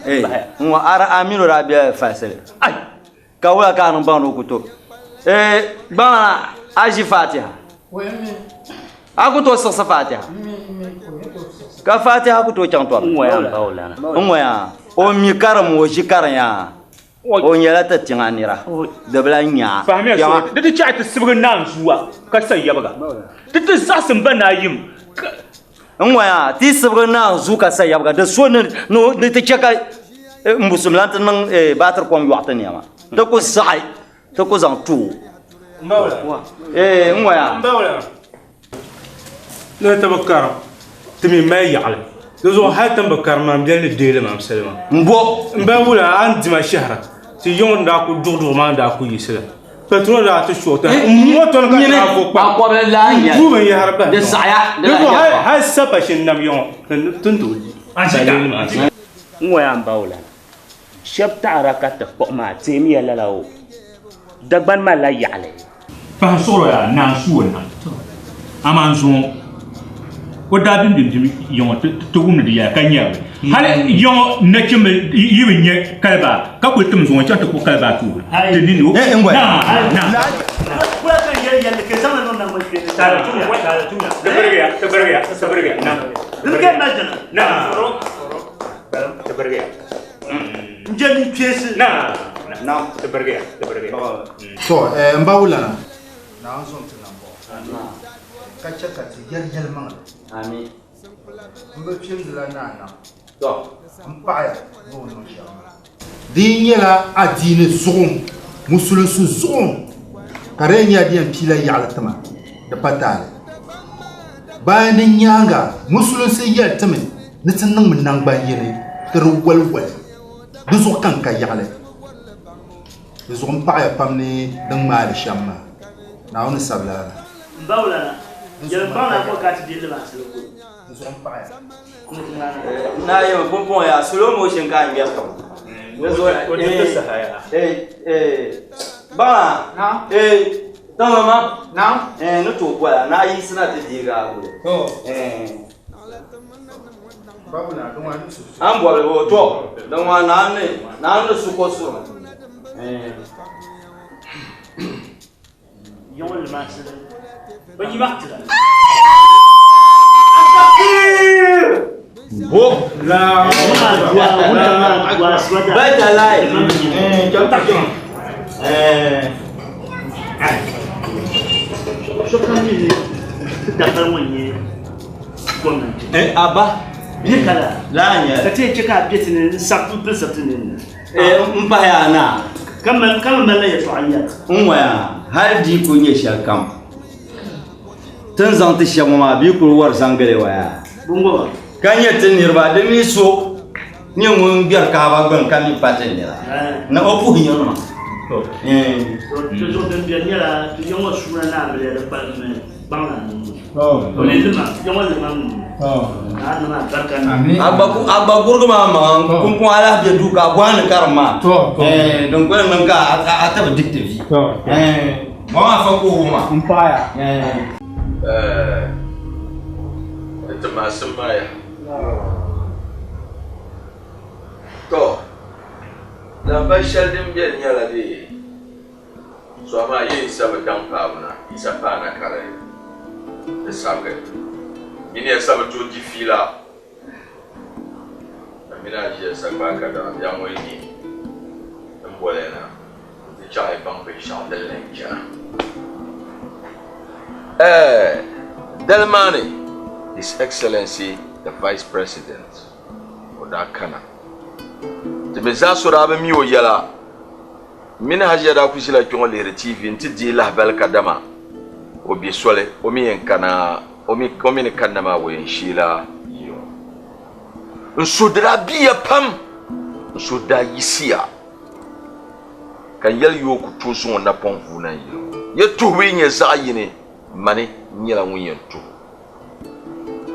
Ngwa ara amino rabia fasele. Ai. Ka wala ka nan bangno ku to. Bana aji Fatiha. Aku to sa Fatiha. Ka Fatiha ku to chang to. Ngoya. O mi karam o shi karanya. O nyala ta tinganira. Da bla nya. Fahmi so. Da ta cha ta sibga nan zuwa. Ka sai yabaga. Da ta zasin bana yim. Ngoya, ti sibga nan zu ka sai yabaga. Da so no da ta chaka musumlan nan batar kom yuata ne ma. Da ku sai. Ta ku zang tu. Mbawla. Ngoya. Mbawla. لا تبكر تمي ما يعلم لازم حتى تبكر ما مدين الديل ما مسلم مبولا عند ما شهر تيجون داكو دور ما داكو يسلا فترون لا تشوت مو تون كان فوق اقوى لا مو من يهرب ده سايا لازم هاي السبش النم يوم تنتو مو يا مبولا شب تعركت فوق ما تيمي لا لا دبان ما لا يعلم فهصورة يا ناسونا أمانزون ودا بيم يوم تقوم ديا كنيا هل يوم نكمل يبني كلبا كقول تمزون شو تقول كلبا تو تنينو نعم ولا كان يلي كزمان نون نعمل كذا تبرجع نعم لقى ماجنا نعم تبرجع جاني بيس نعم تبرجع so mbawula na anzon tunambo kacha kati yel mangala Amin. Mbe pim de la nana. Do. Mpaya no no shama. Din yela adine zon. Musulun su zon. Kare nya dian pila yala tama. Da patale. Bayan din yanga musulun se yel tama. Ne tan nang min nang ba yene. Ter walwal. Du zo kan ka yale. Du zo mpaya pamni dang ma shama. Na on sabla. Mbawla. Yang bana ko kati dile ba selo ko. Na yo pompon ya slow motion ka ngia to. Ko de sahaya. Ba na tama ma na no to kwa na yi sina te diga ko. Babu na don wani su. An bo le bo to. Dan wa na ne su ko su. Yon le masel. Bagi waktu lah. Bo la baca lain. Contoh cuma. So kami ni tidak tahunya. Abah. Dia kala. Lanya. Tapi cakap dia sini satu persatu ni. Empah ya na. Kamu mana ya soalnya? Ya. Har di punya syakam. Tenzang ti shamama bi kul war zangale waya. Bungo. Kanya tinirba de mi so. Ni mun biar ka ba gon kan ni paten ni la. Na opu hinyo ma. So den biar ni la, tu yang sura na bele de pa me bangla. Oh. Ni lima, yang lima. Na na barkan. Abba burgo ma kum ala bi du ka bwan karma. Donc ko nan ka ata dicte vi. Ma fa ko ma. Empaya. Itu masuk ya. Toh, dapat syadim dia nyala di. Suama ye sabe dampa na, isa pa na kare. Sabe. Ini sabe tu di fila. Mina je sabe ka da yang ini. Boleh na. Cai bang pe shang de lenja. Delmani, His Excellency the Vice President, Odakana. The Mezasurabe Mio Yala, Mina Hajada Kusila Jongole TV, and Tidila Belkadama, Obi Sole, Omi and Kana, Omi Comini Kanama, when Sheila. Should there be a pum? Should there Yisia? Can yell you could choose one upon Funa? Yet to win your Zayini, money, Nila Winyan too.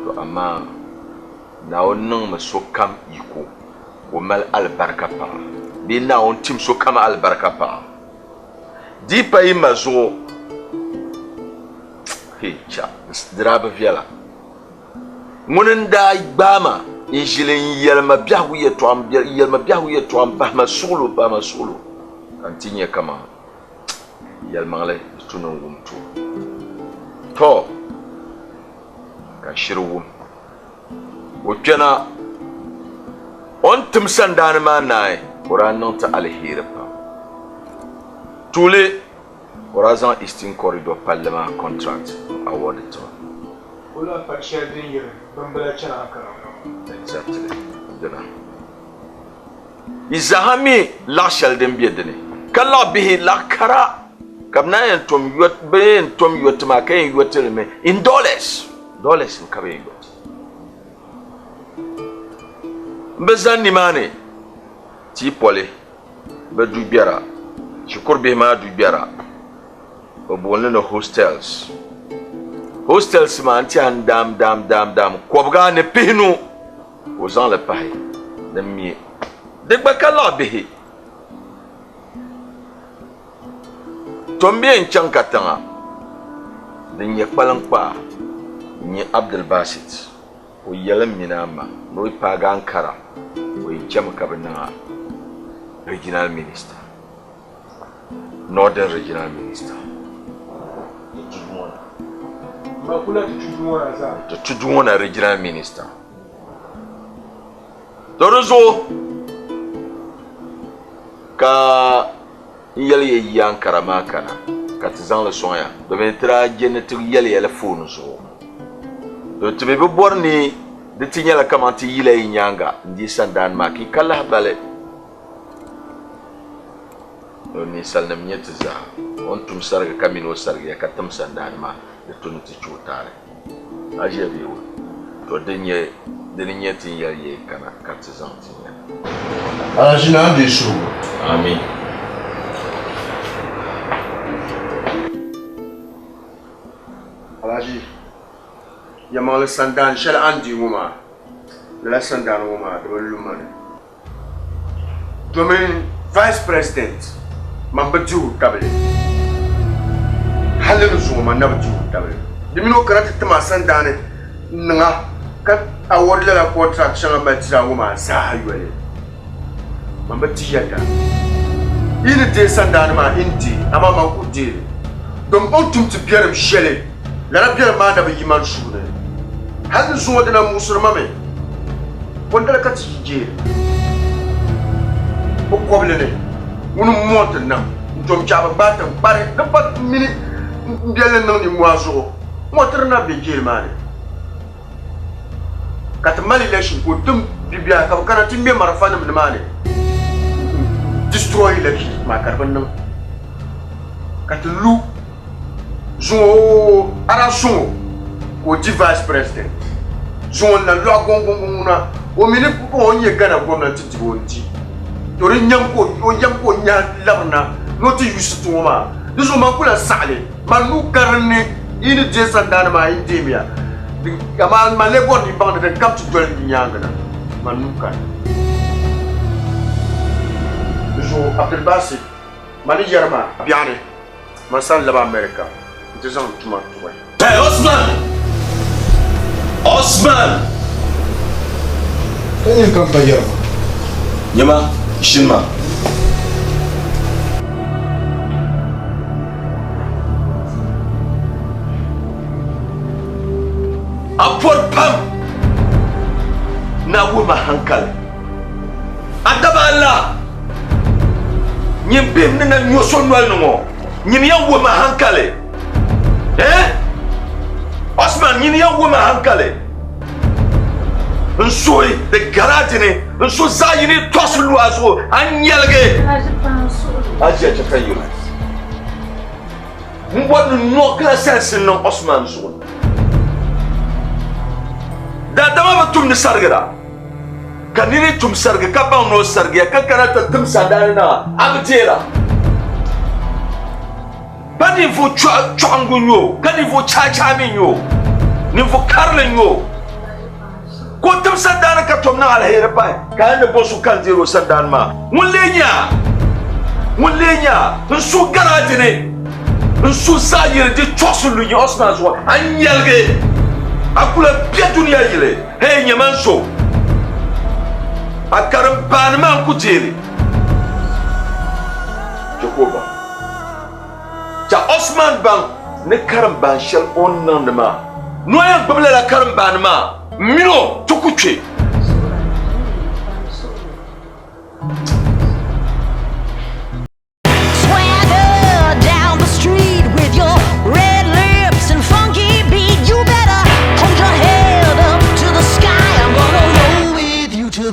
to amma na wannan maso kam iko o mal albarka pa bi na on tim so kam albarka pa di pay mazo hecha draba viala munin da gbama injilin yelma biahu ye to am ba masulu kan tinye kama yelma le tunan gumtu to kan shiru wukena on timsan dan ma nai Quran non ta alheri pa tule Horizon Eastern Corridor Parliament contract award to Ola pakshar din yere bambala chana kara exactly dana izahami la shal den biedene kala bihi la kara kabna en tom yot be en tom yot ma kay yotel me in dollars in kabe yot bezan ni mane ti pole be du biara shukur be ma du biara obonle no hostels ma anti an dam ko bga ne pihnu ozan le pahi de mi de bakala bihi tombe en chankatanga de nye palankpa ni Abdul Basit o yelam minama no ipaga Ankara o jam kabana regional minister northern regional minister makula tudumona regional minister dorozo ka yeli Ankara makana katizan le soya do ventra genetic yeli phone zo do tebe be borni de tinyala kamanti yile nyanga ndi sandan maki kala bale do ni salnam nyetiza on tum sarga kamino sarga ya katam sandan ma de tunti chutare ajebi wo to denye tin yali kana katizan tinya ajina dishu amin Alaji yamal sandan shal andi wuma la sandan wuma do lumane domain vice president mambaju tabale halin zuma nabju tabale dimino karata tama sandane nga kat award la contract shanga batira wuma sa hayole mambati yata ini de sandan ma inti ama makudi dom ontum ti pierre michele la rabia ma da bi man shune hal zuwa da musulma me wanda ka ci je ko koble ne wonu monte na dom jaba batam bare da pat mini ndelen nan ni moazo motor na be je mane kat mali leshin ko dum bibia ka kana timbe marafana min mane destroy election ma karban nan kat lu zo ara so ko di vice president zo na lo agongonguna o mini ko onye gana government ti bonti to ri nyamko nya labna no ti yusu to ma dizo man kula sale manu karne ini je sandana ma indemia kama ma le bon ni bande de cap to dol ni nyanga na manu kan dizo Abdul Basit mani yarma biane masal laba America disons tout le monde. Hey Osman! Quel est le campagnard? Yama, Shilma. Apor pam! Na wuma hankal. Adaba Allah! Nyimbe mnena nyoso nwal nungo. Nyimya wuma hankale. Osman yini ya wuma hankale nsoi de garatine nso zayini tosulu aso anyelge aje chafayu mbonu no class no Osman so da dama batum ni sargara kanini tum sarga ka ba no sarga ka karata tum sadana abtera ba niveau chwangu nyo ka niveau chacha minyo niveau karle nyo ko tum sandan ka tom na alheri pa ka ne bosu kan zero sandan ma mun lenya nsu garage ne nsu sayir di chosulu yi osna zo anyalge akula pia dunia yile hey nyamanso akaram banman kutiri Jehovah ja Osman bang ne karam ban shel onnan ma noyan babla la karam ban ma mino tukuche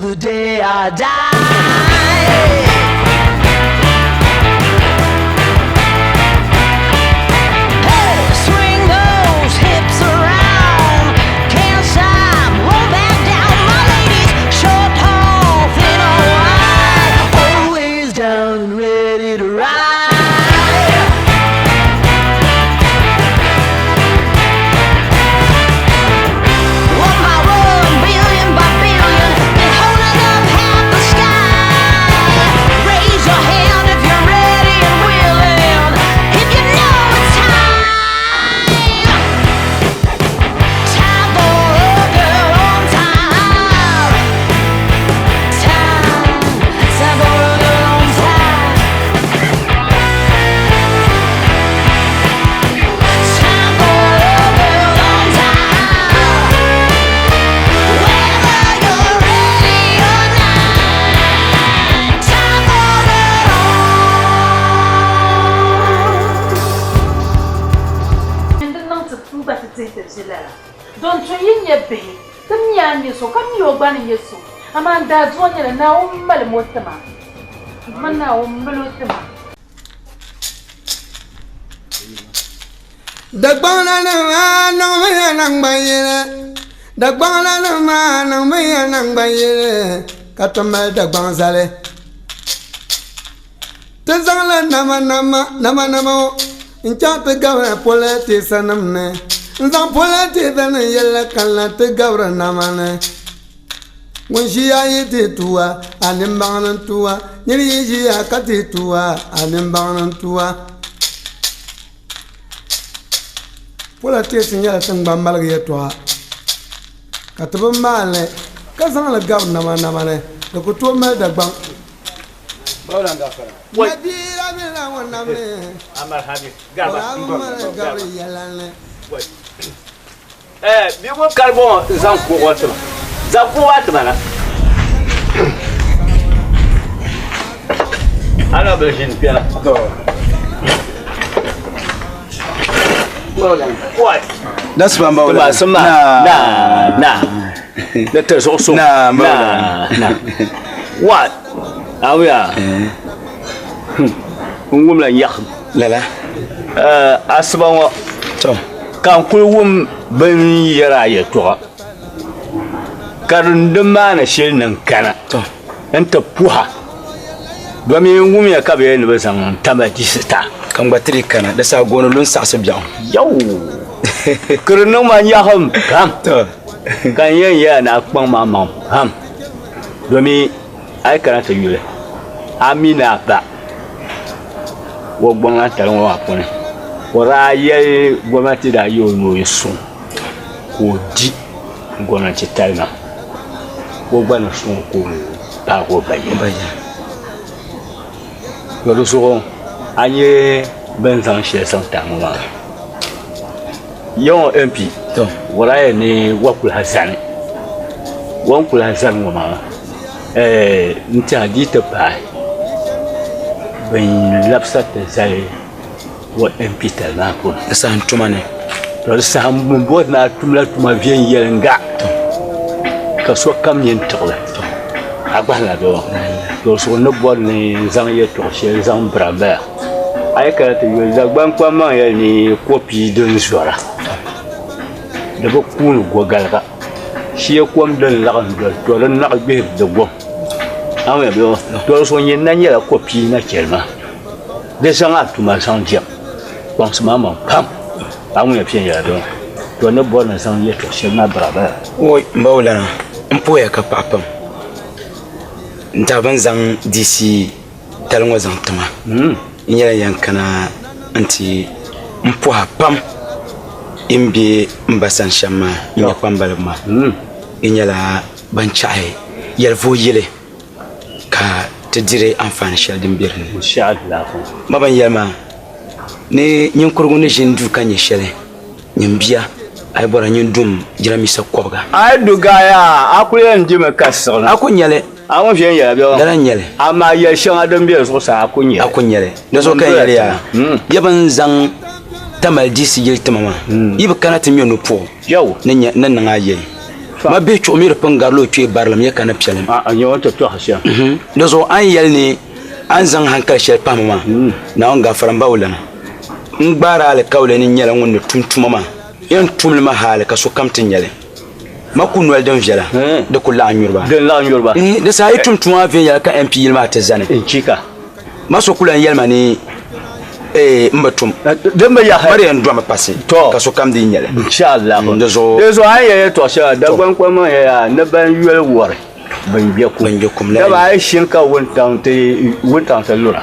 the day I die. Hey, swing those hips around. Can't stop, roll back down. My ladies, short, tall, thin or wide, always down and ready to ride. Don't you in your bed? Come here, you so come your bunny, you so. Amanda, one and now, Malamotama. Mana, Malutama. The banana, no man, by ye. The banana man, no man, by ye. Catama, the banzale. Tazala, nama, in chapter governor, politics and amne. Zan polati dan yella kala te gawra namane won shi ayi te tuwa anim bangnan tuwa nyiri ji akati tuwa anim bangnan tuwa polati sin yalla tan bambal ge tuwa kataba male ka zan la gaw namane de ko to me da bang bawlan da fara wai dira mi la won namne amar habi garba gawri yalla ne bi ko carbon zan ko wato mana ana belgin pela do what that's bamba na that is also na what awya ngum la yak lala asban to kan kulwum ban yara ya to karin da mana shirin nan kana to an ta puha domin ngum ya ka bayan ba san tamati sita kan batri kana da sa gonulun sa su biyan yau kirin ma ya ham kam to kan yan ya na kpan mama ham domin ai kana ta yule amina ba wo gbon ta ron wa kun wara ye gwamnati da yo no yesu ko di gwamnati talma ko gbana sun ko ba ko bayin yo so anye ben san she san ta mu ma yo MP to wara ye ni wakul Hassan wa ma nta di ta ba ben lapsa ta sai wa MP talma ko san tumane to san mun bod na tumla tuma bien yelenga ka so kam yen tola agba do so no bod ni zang ye to she zang bramba ay ka te yo zagban kwa man ye ni copie de zora de bo kun go galga shi ye kom den la do to len na be de go awe bo to so yen na ye copie na kelma de sang atuma sang dia pense maman pam amu ya pien ya do to ne bon na sang ye to she na braba oi mbawla mpoya ka papam nta ban zang DC talngo zang tama nyala yankana anti mpoha pam imbi mbasan shama nya kwambalma nyala ban chae yelvo yele ka te dire enfant shal dimbirne inshallah maban yama ne nyin kurgu ne jindu kanye shele nyimbia ay bora nyin dum jiramisa kobga ay dugaya akule ndime kasona akunyele awon fiye yele bi dara nyele ama ye shanga dum bi so sa akunyele da so kan yele ya yaban zang tamal disi yel tamama yiba kana timiyo no po yaw nan nan aye ma be cho mi repon garlo tue barlam ya kana pialem nyo to to hasya da so an yel ni an zang hankal shel pamama na on ga faramba wulana ngbara al kawle ni nyela ngon tumtumama yan tumlma hal ka so kamtin yele makunu al don jela de kula anyurba de sa itum tuma ve ya ka MP yelma tazane chika maso kula yelma ni mbatum demba ya bari en doma passer ka so kam di nyele inshallah dezo aye to sha da gwan kwama ya na ban yuel wore ban biya kum da ba shin ka wontan ta lura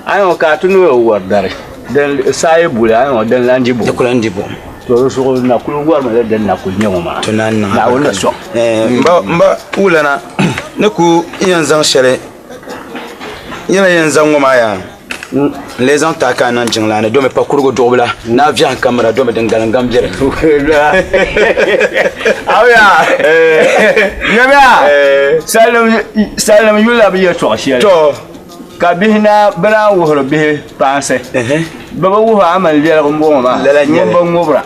ayo ka tunu wor dare den sai bula ayo den landibo de kulandibo to so na kulu war ma den na kul nyoma to nan na wona so mba ulana naku yanzan shere yana yanzan ngoma ya les gens taka nan jingla ne do me pa kurgo dobla na vient camera do me dengal ngam jere awya yaba salam yula bi to shi to ka bihna bra wo bi panse baba wo amal jere ko ma mo ngobra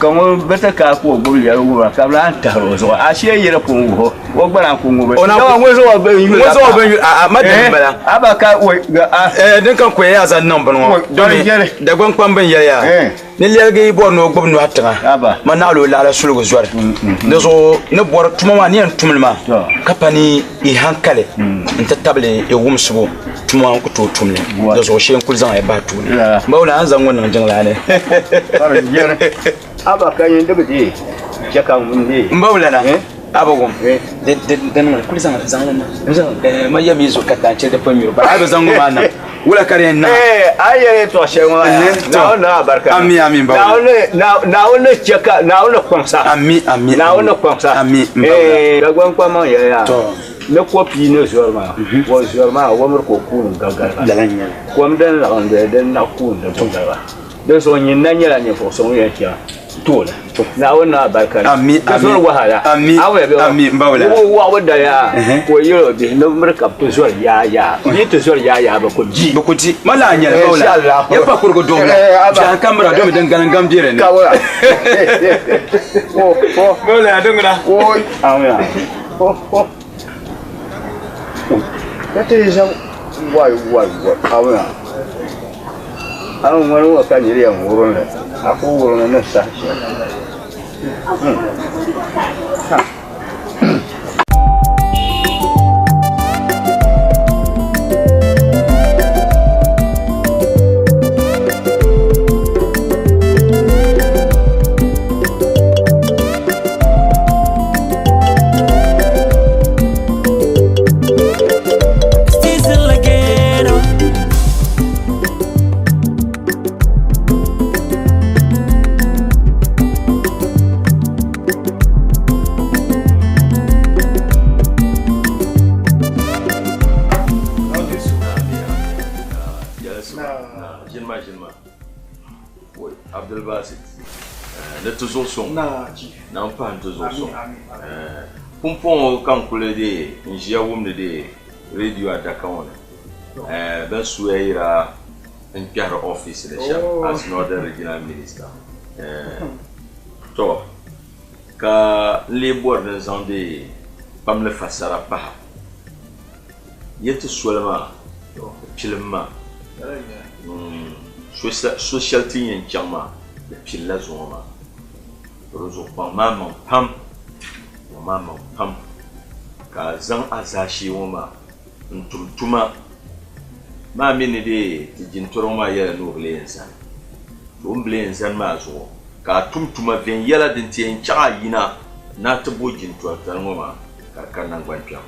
como beta ka ko gol ya wo ka bla ta ro so a she yere ko wo wo gbara ko ngo be ona wo so be yu a ma de bala aba ka wo den kan ko ya zan nan banwa don da gwan kwan ban ya ne lelge bo no gbob no atra ma na lo la sulgo zwar de so ne bor tuma ma ni an tumlma kapani i hankale nta table e wumsugo tuma ko to tumle de so shen kulzan ay batu mawla an zan wannan jingla ne aba kan yin daga je jaka mun ne mbawlana aba gom de nan kulzan zan ma yami zo katance da famiro ba aba zan goma nan wala kare na aye to shewa na barka ami ba na wala jaka na wala kwamsa ami na wala kwamsa ami da gwan kwama ya to ne kopi ne zorma wo zorma wo mer ko kun gaga dalanya kwam den la on den na kun da tunga da so yin nan yala ne fo so ya kiya tola na wona barka ami wahala ami mbawla wa wada ya ko yiro bi no merka to so ya ni to so ya ba ko ji mala nya mbawla ya pa kurgo dobla ja kamera do den ganan gambire ne mbawla dongna awya kate ja wai awya awon wani wa kan yiri yan wurin ne akwai wurin na sa shi na mpan to zo so pumpon kan kule de njia wumde de radio adaka wona ben suera en piara office de sha as northern regional minister to ka le bord zande pam le fasara pa yete solama pilma social tin chama de pilla zoma rozo mama pam ka zan azashi woma ntumtuma ma mini de tijintoro ma yala no blenza to blenza ma zo ka tumtuma ven yala din ti en cha yina na tabo jinto tan woma kan nan gwan piam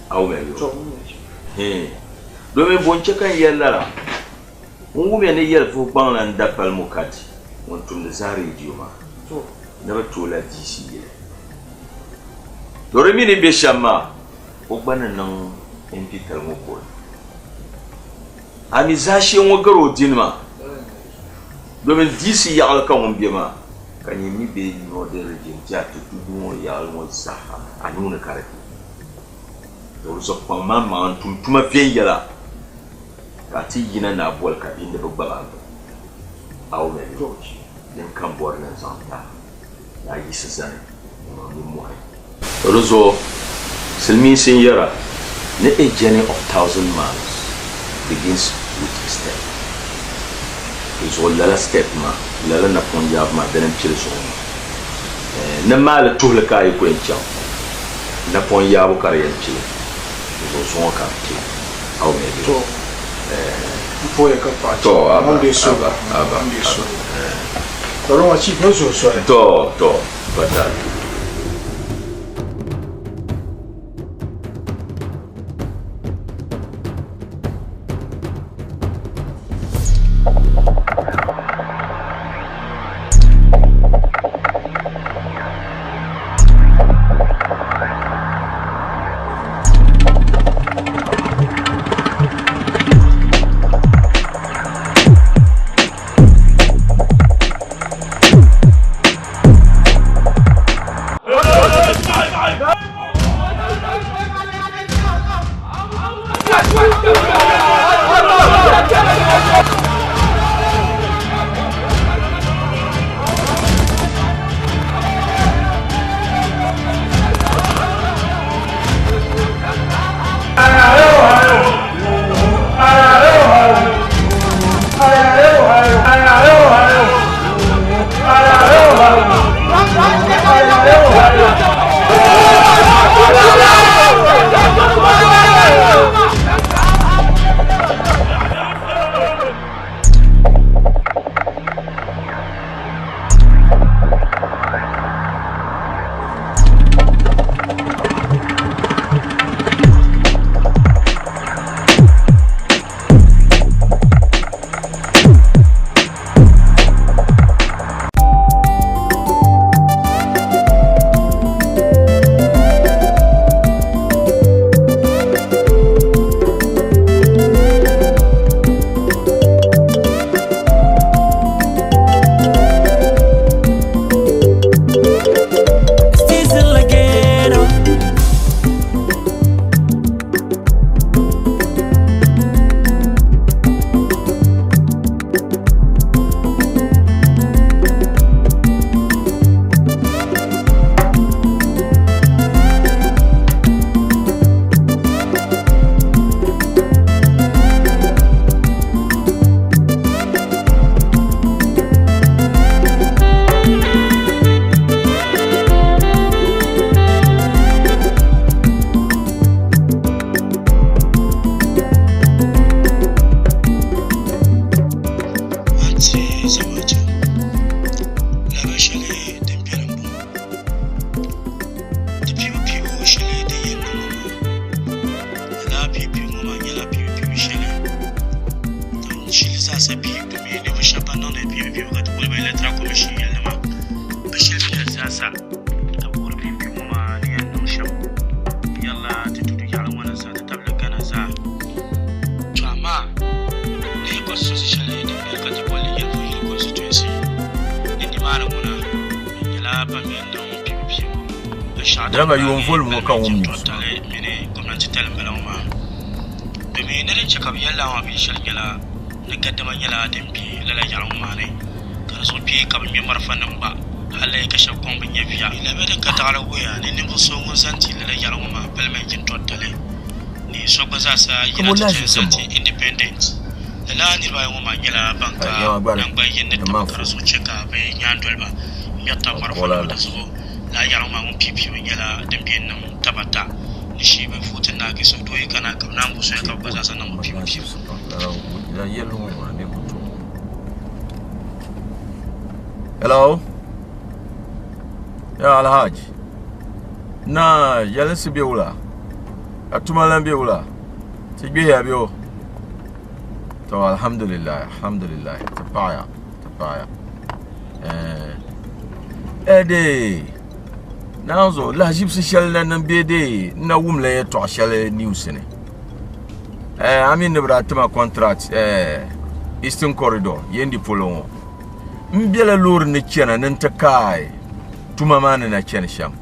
aw me yo do me bonche kan yalla ungu me ne yel fu bang nan dapal mukati won tum zari dioma na ba tola disi ye do re mi ne be shamma o bana nan en pital mo ko ami zashi en wogaro dinma do men disi ya al kan on biema kan yi be no de rejim ja to mo ya al mo saha anuna karati do so pa mama tum tuma fiengela kati yina na bol ka inde ba ba aw me doji den kan bor na zanta ya yi sesane ni mo ay rozo silmin sinyara ne a journey of 1,000 miles begins with a step is all la step ma la na ponjab ma den pile so na mala tuhla kay ko en chaw na ponjab kar yen pile so so ka pile aw me do foi capaz to aba però ma ci posso to batal Danga yu vol mo kan wum gwamnati ta lambala ma domin ne ce ka yalla wa bi shal yalla ne gaddama yalla dempi lala yaran ma ne kar so bi ka mi marfan nan ba Allah ka shakkon bin yafiya ila be da ka tara waya ne ne so mun santi lala yaran ma balmen kin totale ni so ba za sa yana ta santi independent lala ni ba ma yalla banka nan ba yin da kar so ce ka be nyandol ba yatta marfan da so la yaran ma mun pipi yalla dempi nan tabata ni shi be futin na ke so to yi kana kam nan buso ka ba za san nan pipi ya yelo ma ne kuto hello ya alhaji Na yale si biula. Atuma lan biula. Ti bi ya bio. To alhamdulillah. Tapaya. Ede. Nazo la jipsi shell nan bede na wumla ya to shell news ne. Amin ne bratuma contract Eastern Corridor yendi polo. Mbiela lor ne chena nan takai. Tuma mana na chena sham.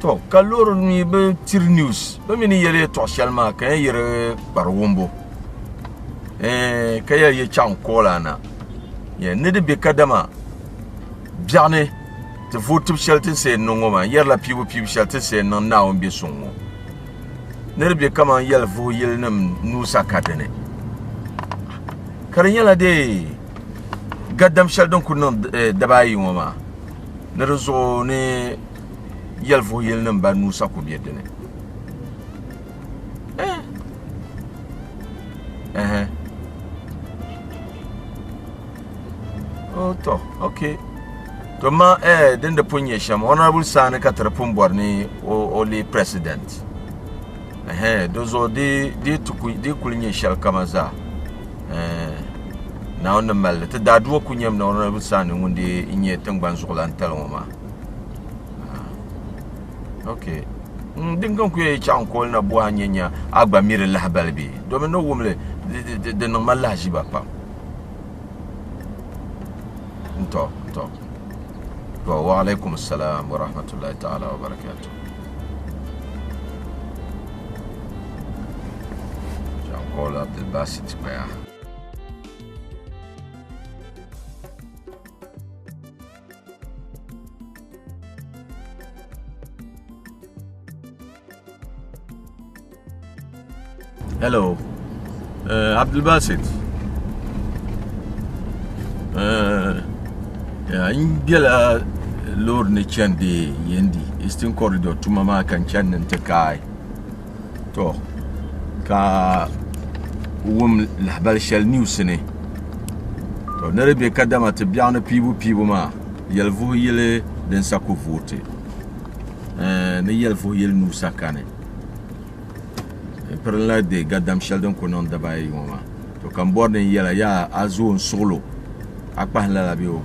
To kalor mi be tir news. Ba mini yele to shell ma kan yere barwombo. Kaya ye chan kola na. Ye ne de be kadama. Biane te vote shelter se nongoma yer la pibu shelter se non na on be songo. Ne be kama yel vo yel nam nusa kadene. Karin yala de gaddam sheldon kunon dabayi ngoma. Ne rezo ne yel vo yel nam ba nusa ko biedene. Oh to okay. Toma den de punye sham honorable Sani katrapum borni o le president. Dozo de kulinye shal kamaza. Na on mal te dadwo kunyem na honorable Sani ngunde inye tangban zulan taloma. Okay. Dingan ku ye chan kol na bo hanyenya agba mire lahbalbi. Do me no wumle de normal laji ba pa. To. وعليكم السلام ورحمة الله تعالى وبركاته. جان عبد الباسط بيا. Hello, عبد الباسط. Inbiela lor ne chande yendi Eastern Corridor tumama kan channen te kai to ka lahbal shell news ne to nere be kadama te biana pibu ma yelvo yele den sako vote ne yelvo yel nu sakane per la de gadam sheldon ko non dabay mama to kan borden yela ya azon solo akpa la bio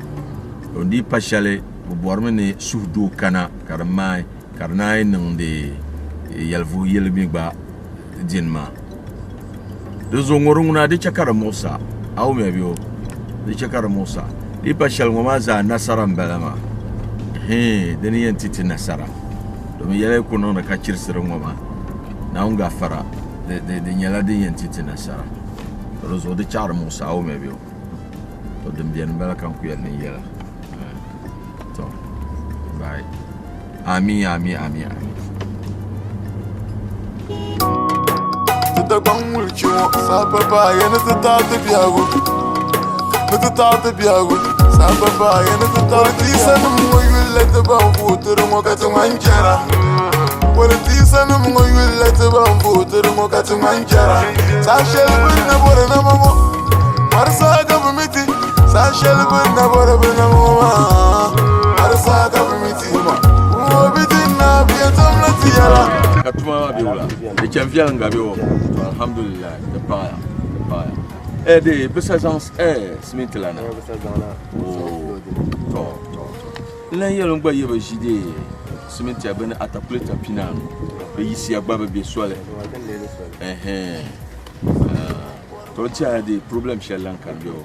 Ondi pachale bormene suhdo kana karmai karnai nande yalvu yelbigba jinma dozo ngorunguna de chakara Musa au mebio de chakara Musa di pachal ngomaza nasara mbelama deni entity nasara do mi yele kuno na kachir sira ngoma na unga fara de nyala de entity nasara dozo de chakara Musa au mebio to dembien mbela kan ku yel yela Ami. Tita bangul chuo sa papa yana tita te biago. Tita te biago sa papa yana tita tisa no mo yule te ba futuro mo ka tumanjara. Wala tisa no mo yule te ba futuro mo ka tumanjara. Sa shelbun na bora na mamo. Marsa ga bumiti sa shelbun na bora na mamo. Marsa ga bumiti ma. Katuma biula de champion ngabio alhamdulillah de paya de besazans smith lana to la yelo ngba yeba jide smith ya bene atakuleta pinano be yisi agba be swale to tia de problem shelan karbio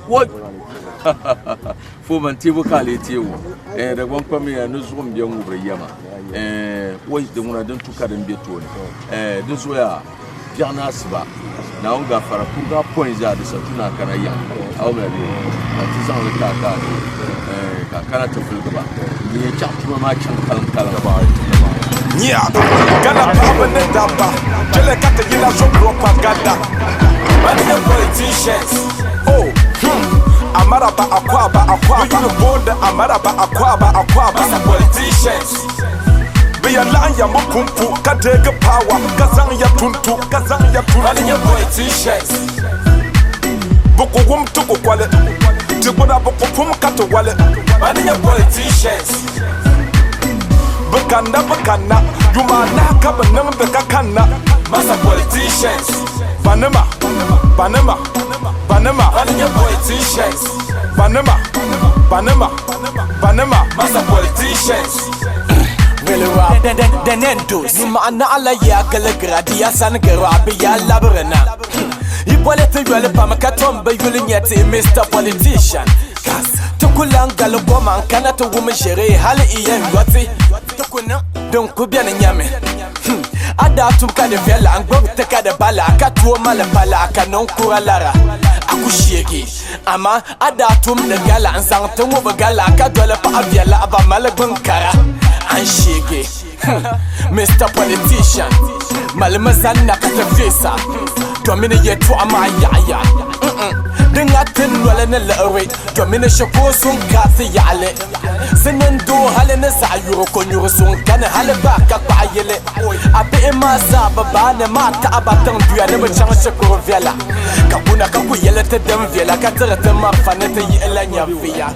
what for man tibo kaletiwo da gon kwame ya no zum biya mu briyama wai da muna dan tuka dan beto ne da zo ya jana asba na on ga fara kurga point za da satuna kana ya au me bi atizan le ka kana ta fulga ba ni ya chapuma ma chan kalam ba nya kana papa ne daba jele kata yila so propaganda many politicians Amaraba akwaba you border amaraba akwaba some politicians be a land ya mupumpu kadega power kazan ya tuntu many politicians boko wum tuko kwale tibona boko pum kato wale many politicians bakanda bakana Yumana kaba nang beka kana Masa politicians Banema Banema Banema Banema politicians Banema Banema Banema Masa politicians Really rap Den endos Yumana ala ya galagra Dia san garabi ya labrana Ibolete yule pamakatombe yule nyeti Mr. Politician Tukulanga le boman kana to woman shere hali iye ngoti tukuna don ko bien nyame ada tum ka de vela angbo te ka de bala ka to mala bala ka non ko alara akushiegi ama ada tum de gala ansang to mo gala ka dole pa aviala aba mala bankara anshege Mr. Politician malmazana ka te visa domine yetu ama ya Dingatin wala na lawe domine shako sun kasi yale Sinendo hale na sayuro konyuro sun kana hale baka kwa yele Abe ma zababa ne mata abatan duya ne bachang shako vela Kabuna kaku yele te dem vela katara te marfane te yela nyavia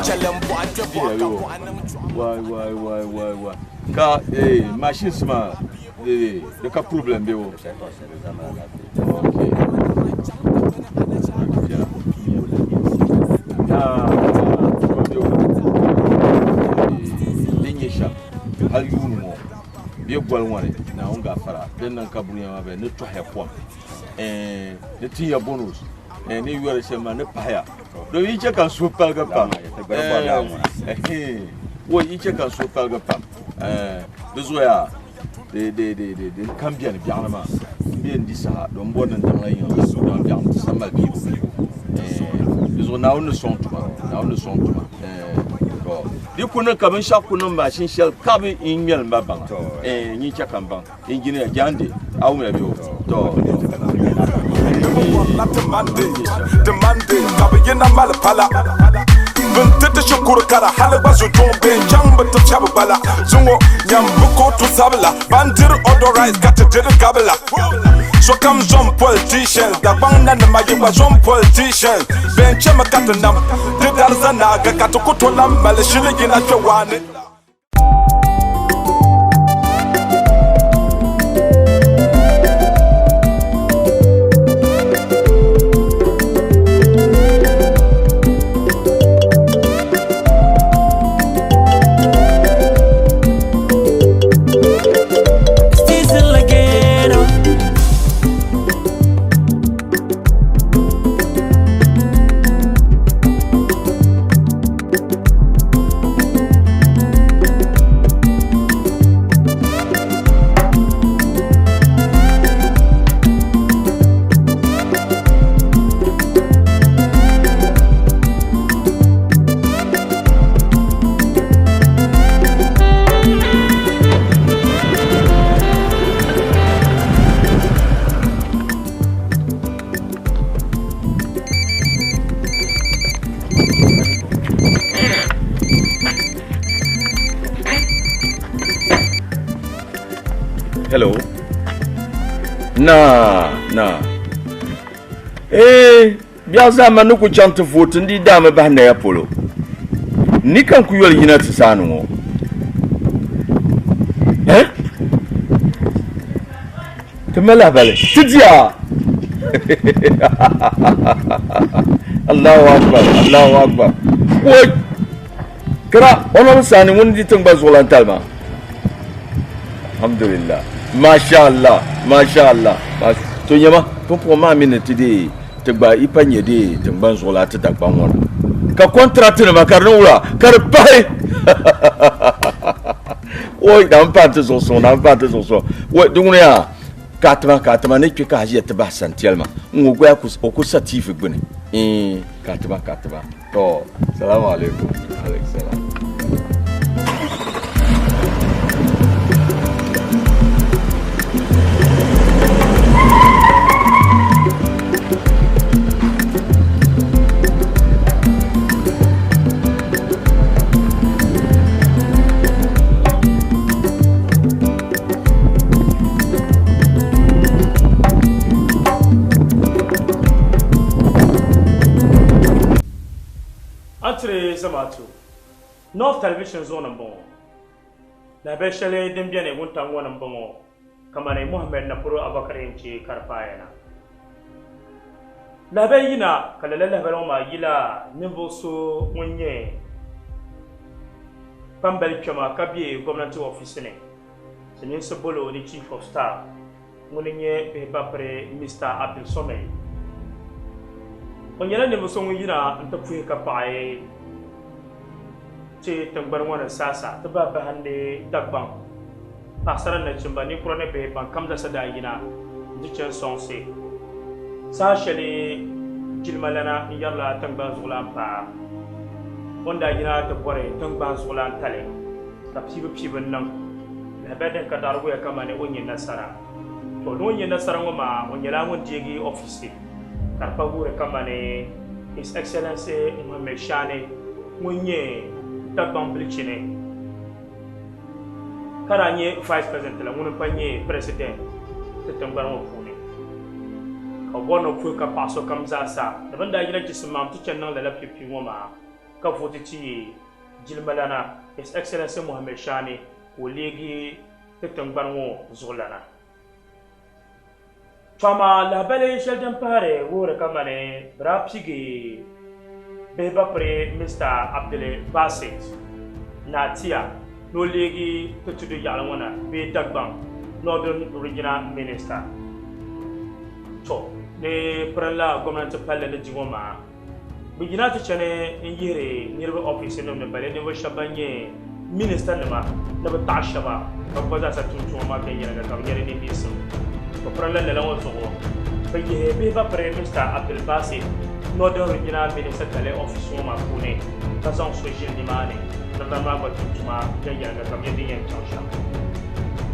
Chalembo ante boka Why Ka machine sma de ka problem be wo hal yuno bi gwal wani na unga fara den nan kabuni ma be ne to hepo ne tiya bonus ne yore sema ne paya do yi che kan so palga pam wo yi che kan so palga pam de zoya de kambian biana ma bi ndi sa do mbonan dan layin so do bian samal bi de zo na on son tuma di kuna kamin sha kunun mashin shell kabin inyel mbabanga nyi chaka mbang engineer jande awumela biyo to demande kabiyena malpala Ventete shukuru kara halba zo tombe jamba to chabala zungo nyambuko to sabla bandir odorize kata dir gabla so come some politicians da banda na majiba some politicians benche makata nam de darzana ga katukuto nam malishili gina chwane Hello. Na. Biaza manuku chante vote ndi dame bahna ya polo. Ni kan ku yol hina tsanu ngo. Tumela bale. Tidia. Allahu akbar. Woi. Kira ono sani wondi tungba zolan talma. Alhamdulillah. Mashallah. To nyama, pour ma minute de te ba ipanye de te ban zola te da ban wona. Ka contrat ne makarno ula, kar pai. Oi, dan pas son. Oi, donc ya katma ne ke ka je te ba santielma. Ngogo ya ku satif gbene. Katma. To, salam alaikum. Alaikum salam. Samatu, North Television Zone and Bone. la be shele dem biene gunta ngona mbongo kama ne Muhammad na puro Abakar yanci karfayana la be yina kala la be ma yila nimbo so wonye pambal chama kabie government office ne sinin sebolo ni chief of staff ngulinye be bapre Mr. Abdul Somey onyela nimbo so yina ntapuye kapae ci tangbar wana sasa taba bahande dagbang pasara na chimba ni kurone be ban kamda sada yina dicen sonse sa shele jilmalana yalla tangban zulan pa onda yina to bore tangban zulan tale ta pibe nan la beden ka darbu ya kama ne onye nasara to no onye nasara ngoma onyela ngon jegi office karpa gure kama ne His Excellency Mohamed Shane munye dagbang blichine karanye vice president la ngunu panye president tetangbar mo fune ka wono fu ka paso kam za sa da banda yina jismam tu chennan la pipi ngoma ka foti ci jilmalana His Excellency Mohamed Shani ko legi tetangbar mo zulana fama la bale sheldan pare wore kamane rapsigi beba pre Mr. Abdul Basit Natia no legi to tudu yalwana be dagbang Northern Regional Minister to ne prala government pale de jingoma bigina to chane yire nirba office no ne bale ne shabanye minister nama na ba shaba ba za sa tuntu ma kan yana ga yare ne bisu to prala le lawo so be beba pre Mr. Abdul Basit Northern Regional Minister Kale Office Woma Pune, Kazan Social Dimane, Nandama Batutuma, Jayaga Kamedi and Chansha.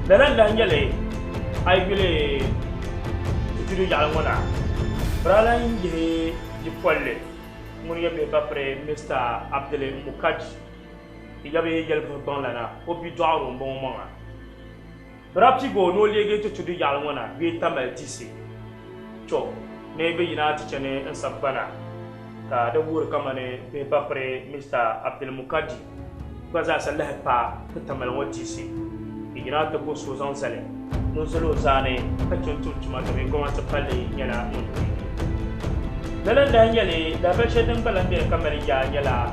The land Daniele, I will to do Yalamona. Bralan de Pole, Muria Bepre, Mr. Abdel Mukaji, Yabe Yelpo Bonlana, Obi Dwaro Bomona. Brapsigo no legate to do Yalamona, Vitamel TC. Cho. Nebe yina tichane sabana ka da wur kamane be bapre Mr. Abdul Mukadi kwaza salah pa tamal wajisi yina ta ko so zan sale no solo zane ka tuntu tuma ga be goma ta palle yana mun dalan da yale da be shedan balande kamar ya yala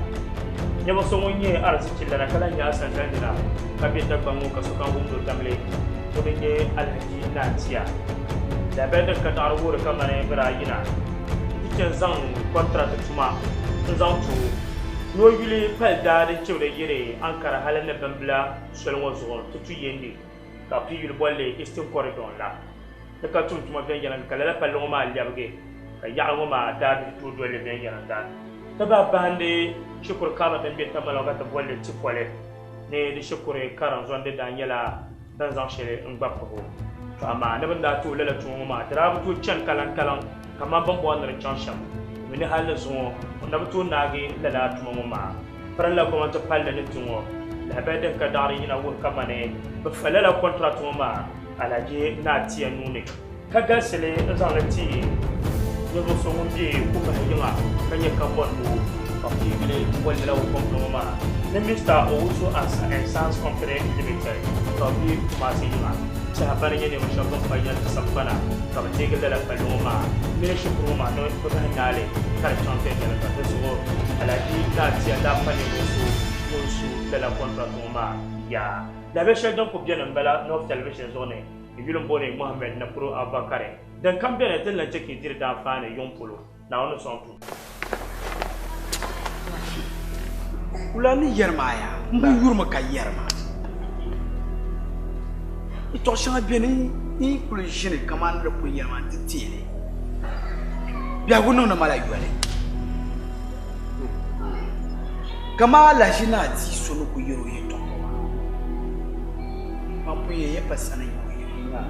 nyabo so wonye arziki da kala ya san gandina ka be tabban ka so kan wundo tamle to be alhaji Natia da benda ka tarwur kamane brayina diken zan contract tuma zan to no yule pal da de chewde yire ankara halan ne bambla selon zo to yende ka fi yule bolle eastern corridor la de ka tuma ben yana kala la pal ma liabge ka yawo ma da to dole ben yana da taba bande shukur kala ben be tamala ga to bolle ci pole ne de shukure karan zonde daniela dan zan shere ngbapo ama ne banda to lala to ma tara to chan kalan kama ban bo na chansham mini halle zo na to nage lala to ma faralla ko ta palle ne to la bada ka dari ina wur kama ne ba falala contract ma alaje na tiya nune kaga sele zan ti ne bo so mun je ko ba yima kanye ka bondo ba ki bile wala ko ma ne Mr. Owusu and Sons Company Limited to be masima sahabana yene mashabba fayal sabana kama tegel la paloma mine shukruma no ko nale kar chante de la so ala di ta tia da pale so de la contrat ma ya la be shedon ko bien mbala no television zone yulum bone Mohamed na pro Abakare dan kambe na tel la cheki dir da fane yompolo na ono sontu ulani yermaya mbu yurma ka yerma ito shanga bieni ni kulishine kamanda ko yerma titile biya gono na mala yuale kama la jina ti solo ko yero yeto mapuye yapasana yoyo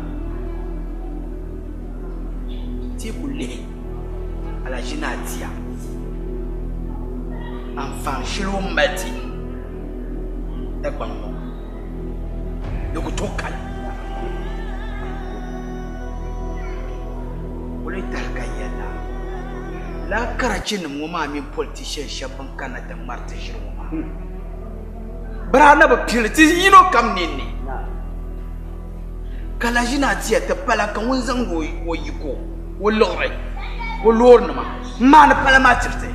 ti kulle ala jina tia enfant shilo mati dakwango yoko tokal wala talka yalla la karacin mu ma min politician shaban kana da marta shiro ma brana ba pili ti yino kam nini kala jina tiya ta pala kan won zango wo yiko wo lore wo lorna ma na pala ma tirte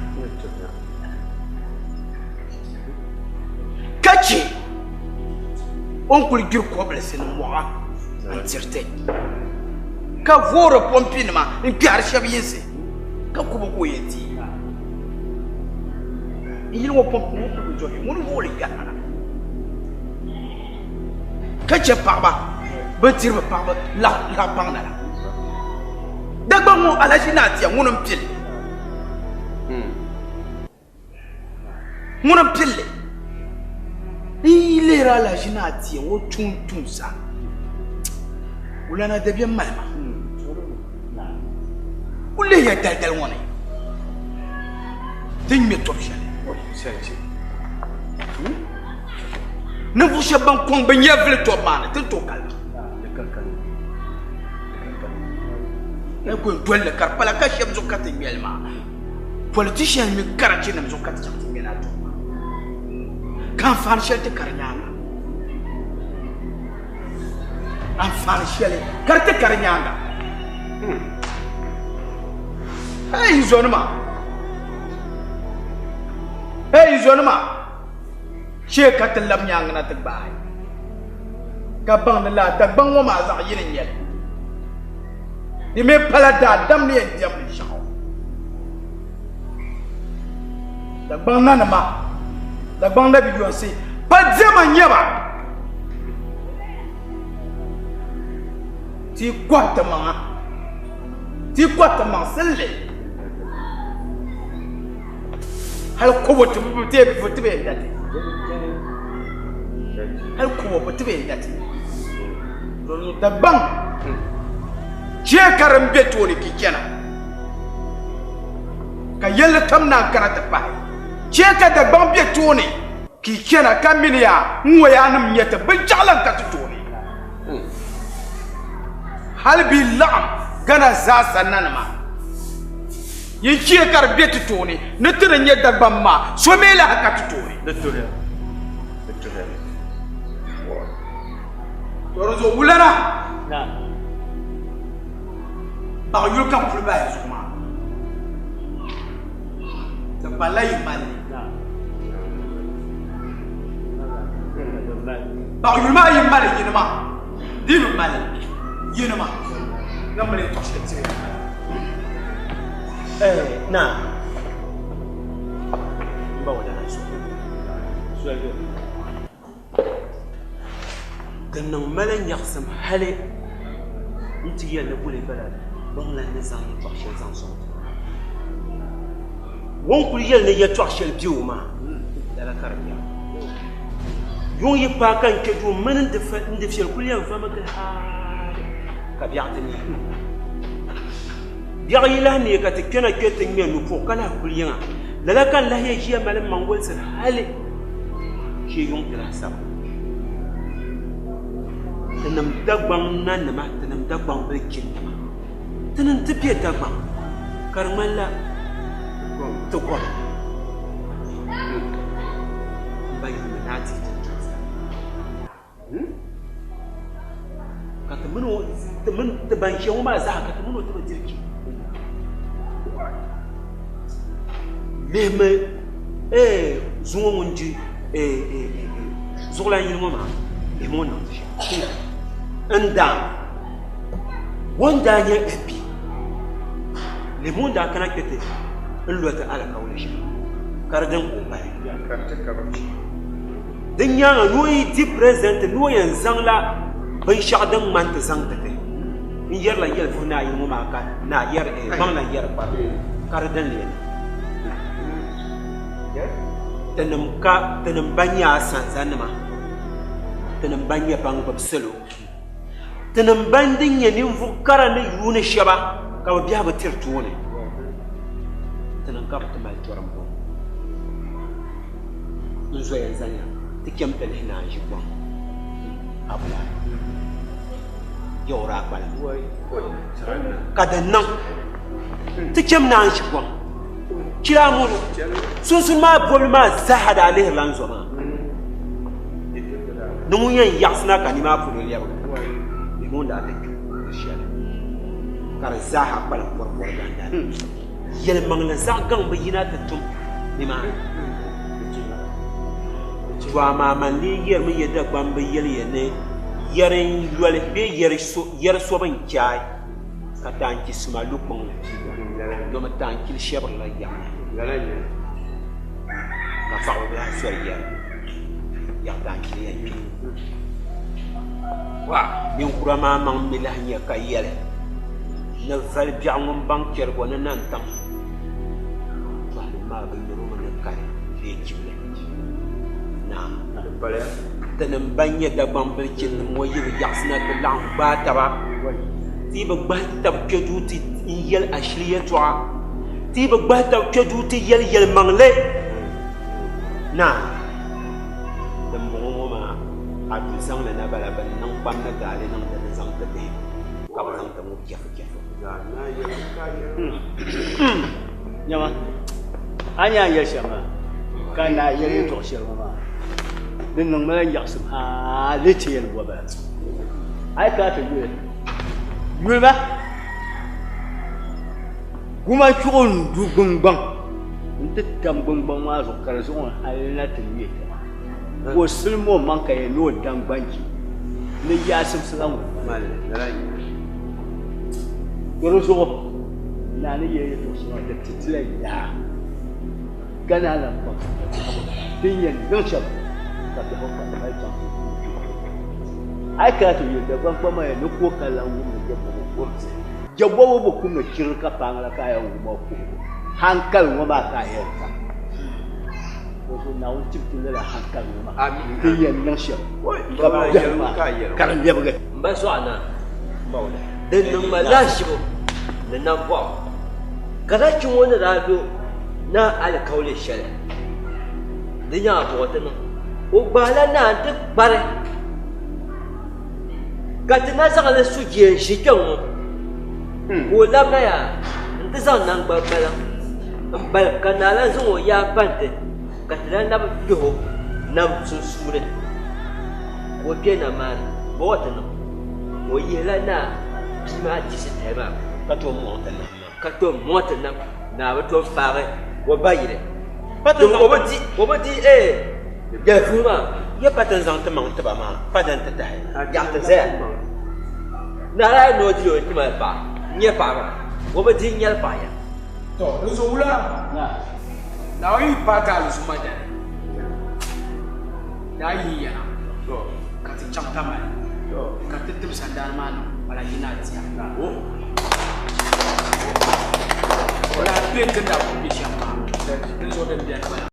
kachi on kul gir ko blessé no wa an tirte ka voro pompine ma in piar shabiyese ka ko ko yeti il wo pompe mo ko jogi mo no woli gana kachi parba ba tirba parba la pangna la dagba mo alajina tiya ngunum pil ngunum pille il era la jinati o tun sa ulana de bien malma ulle ya dal wona tin mi to chale ne vous chaban kon ben yevle to man tin to kal ne ko dolle kar pala ka shem zo katin mielma politicien mi karati na zo katin mielma kan fan shete karnyanga an fan shele karte karnyanga hey zonuma she katal lam nyanga na tagbaay ka bang la ta bang wa ma za yin yel di me pala da dam ne diam ni shaw da bang na ma da bang da bidiyo sai pa jama nyaba ti kwata ma selle hal ko wotu te bi fotu be dati hal ko wotu be dati da bang je karam beto ni kikena ka yalla tamna karata pa cheka da bambia toni ki kena kaminia ngoya nam nyeta ba jalan ka toni hal bi lam gana za sananma yi cheka beto toni ne tere nyeda bamma so mela ka toni docteur torozo ulana na ba yul kam fulba yazuma ta balai mali ba yulma yimale yinma dinu mali yinma namale toshete na ba wada so gannan malan yakhsam hale inti yalla bule balad bangla nizam toshel zanson won kul yalla ya toshel biuma dala karbiya yon yi pa kan ke du men de fa de fiel kul yan fama ka ha ka biatni biya ila ne ka tikena ke tin me nu ko kana kul yan dala kan la ya jiya malam mangol sir hale ke yon kira sa tanam dagbang nan ma tanam dagbang bekin ma tanam tipiya dagbang karmalla to ko bayu nati kata meno temen teban shau ma za kata meno to jirki meme zuwa munji zugla yin ma mo non anda wanda ya ebi le monda kana kete illo ta ala kawle shi kardan ko bai karta kabaci dan ya noyi di present no yan zangla ban sha'dan man ta zang ta kai in yar la yar funa yi mu ma ka na yar ban la yar ba kardan le tanam banya sanzanma tanam banya bang babselo tanam bandin ya nin fukara ne yune shaba ka biya ba tirtu ne tanan ka ta mai toran bo nzo ya zanya tikem tan hina jibon abula yora bala kadan nan tikem na jibon kira mu sun ma problema zahada alaihi lanzoma nungu yen yaksna ka ni ma fu le ni mo da te shele kar zaha pal por ganda yel mangla za gang ba yina ta tum ni ma wa ma man li yer mi yeda gbam ba yel yene yeren lole be yer so ban chai ka tan ki suma lu pong do ma tan ki shebar la ya ka fa o ba so ya tan ki ya wa min kurama man milah nya ka yele na val bi'angum banker ko nan tam wa ma ba yoro man ka fi jibla na bale tanan banya da bambal kin mo yibi yaksna ko lang ba taba ti ba ba tab ke duti yel ashliya tu'a ti ba ba tab ke duti yel mangle na da mo ma adu sang na bala ban nang pam na gale nang da sang ta te ka ba sang ta mo kya nyama anya ya shama kana yele to shama ma din nang ma yaksum ha le tiel wa ba ai ka ta yule ba kuma chukun du gungbang nta tam gungbang ma zo kar zo halina ta yi ko sulmo man ka yi no dan banki ne ya sim salam mal goro zo na ne ye to so da titile ya kana nan ba din yan don shab ka ta ba mai ta ai ka to yi da ban ba mai ne ko kala mu da ko jabo bo ku no kirka pangala ka ya mu ko hankal mu ba ka ya ka ko na un tip tile la hankal mu ma din yan nan shab ka ba ya ka ya kan ya ba ba so ana maula dan nan ma lashibo da nan ba kada kin wani rado na alkaule shari da ya ko wata nan o bala na duk bare gati na saka da su je shi kyan ko lam na ya nta san nan ba bala bal kanala zo ya bante gati na ba biho nam sun sure ko ke na man bo wata nan o yela na bima ji se tema ka to mota nan na ba to fare wa bayire patan o ba di ya kuma ya patan zan ta man ta ba ma patan ta dai ya ta zai na ra no ji o ti ma ba nye pa ba o ba di nyal pa ya to zo wula na yi pata lu suma da na yi ya to ka ti cham ta mai to ka ti tim sandan ma no wala yina ti ya wala pete da ku bi shamba din so da biya ba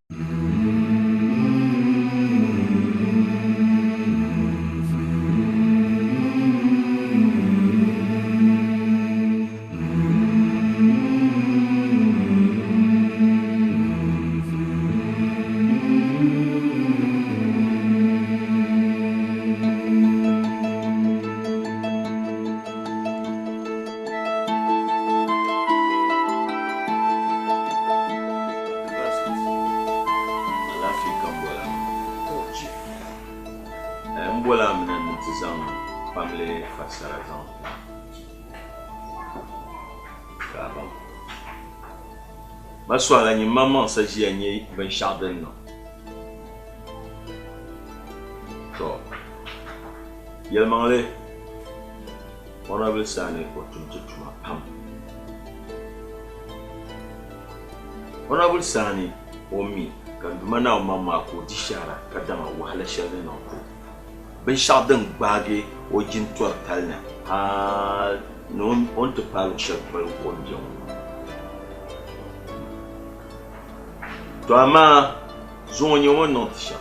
ma soala ni maman sa ji ani ben chardin no to yel mangle honorable sane ko tumtuma pam honorable sane omi kan duma na mama ko dishara kadama wahala shardin no ko ben chardin bage o jin tor talna ha non on te parle chardin ko ndio toi ma zonyo mo non tisha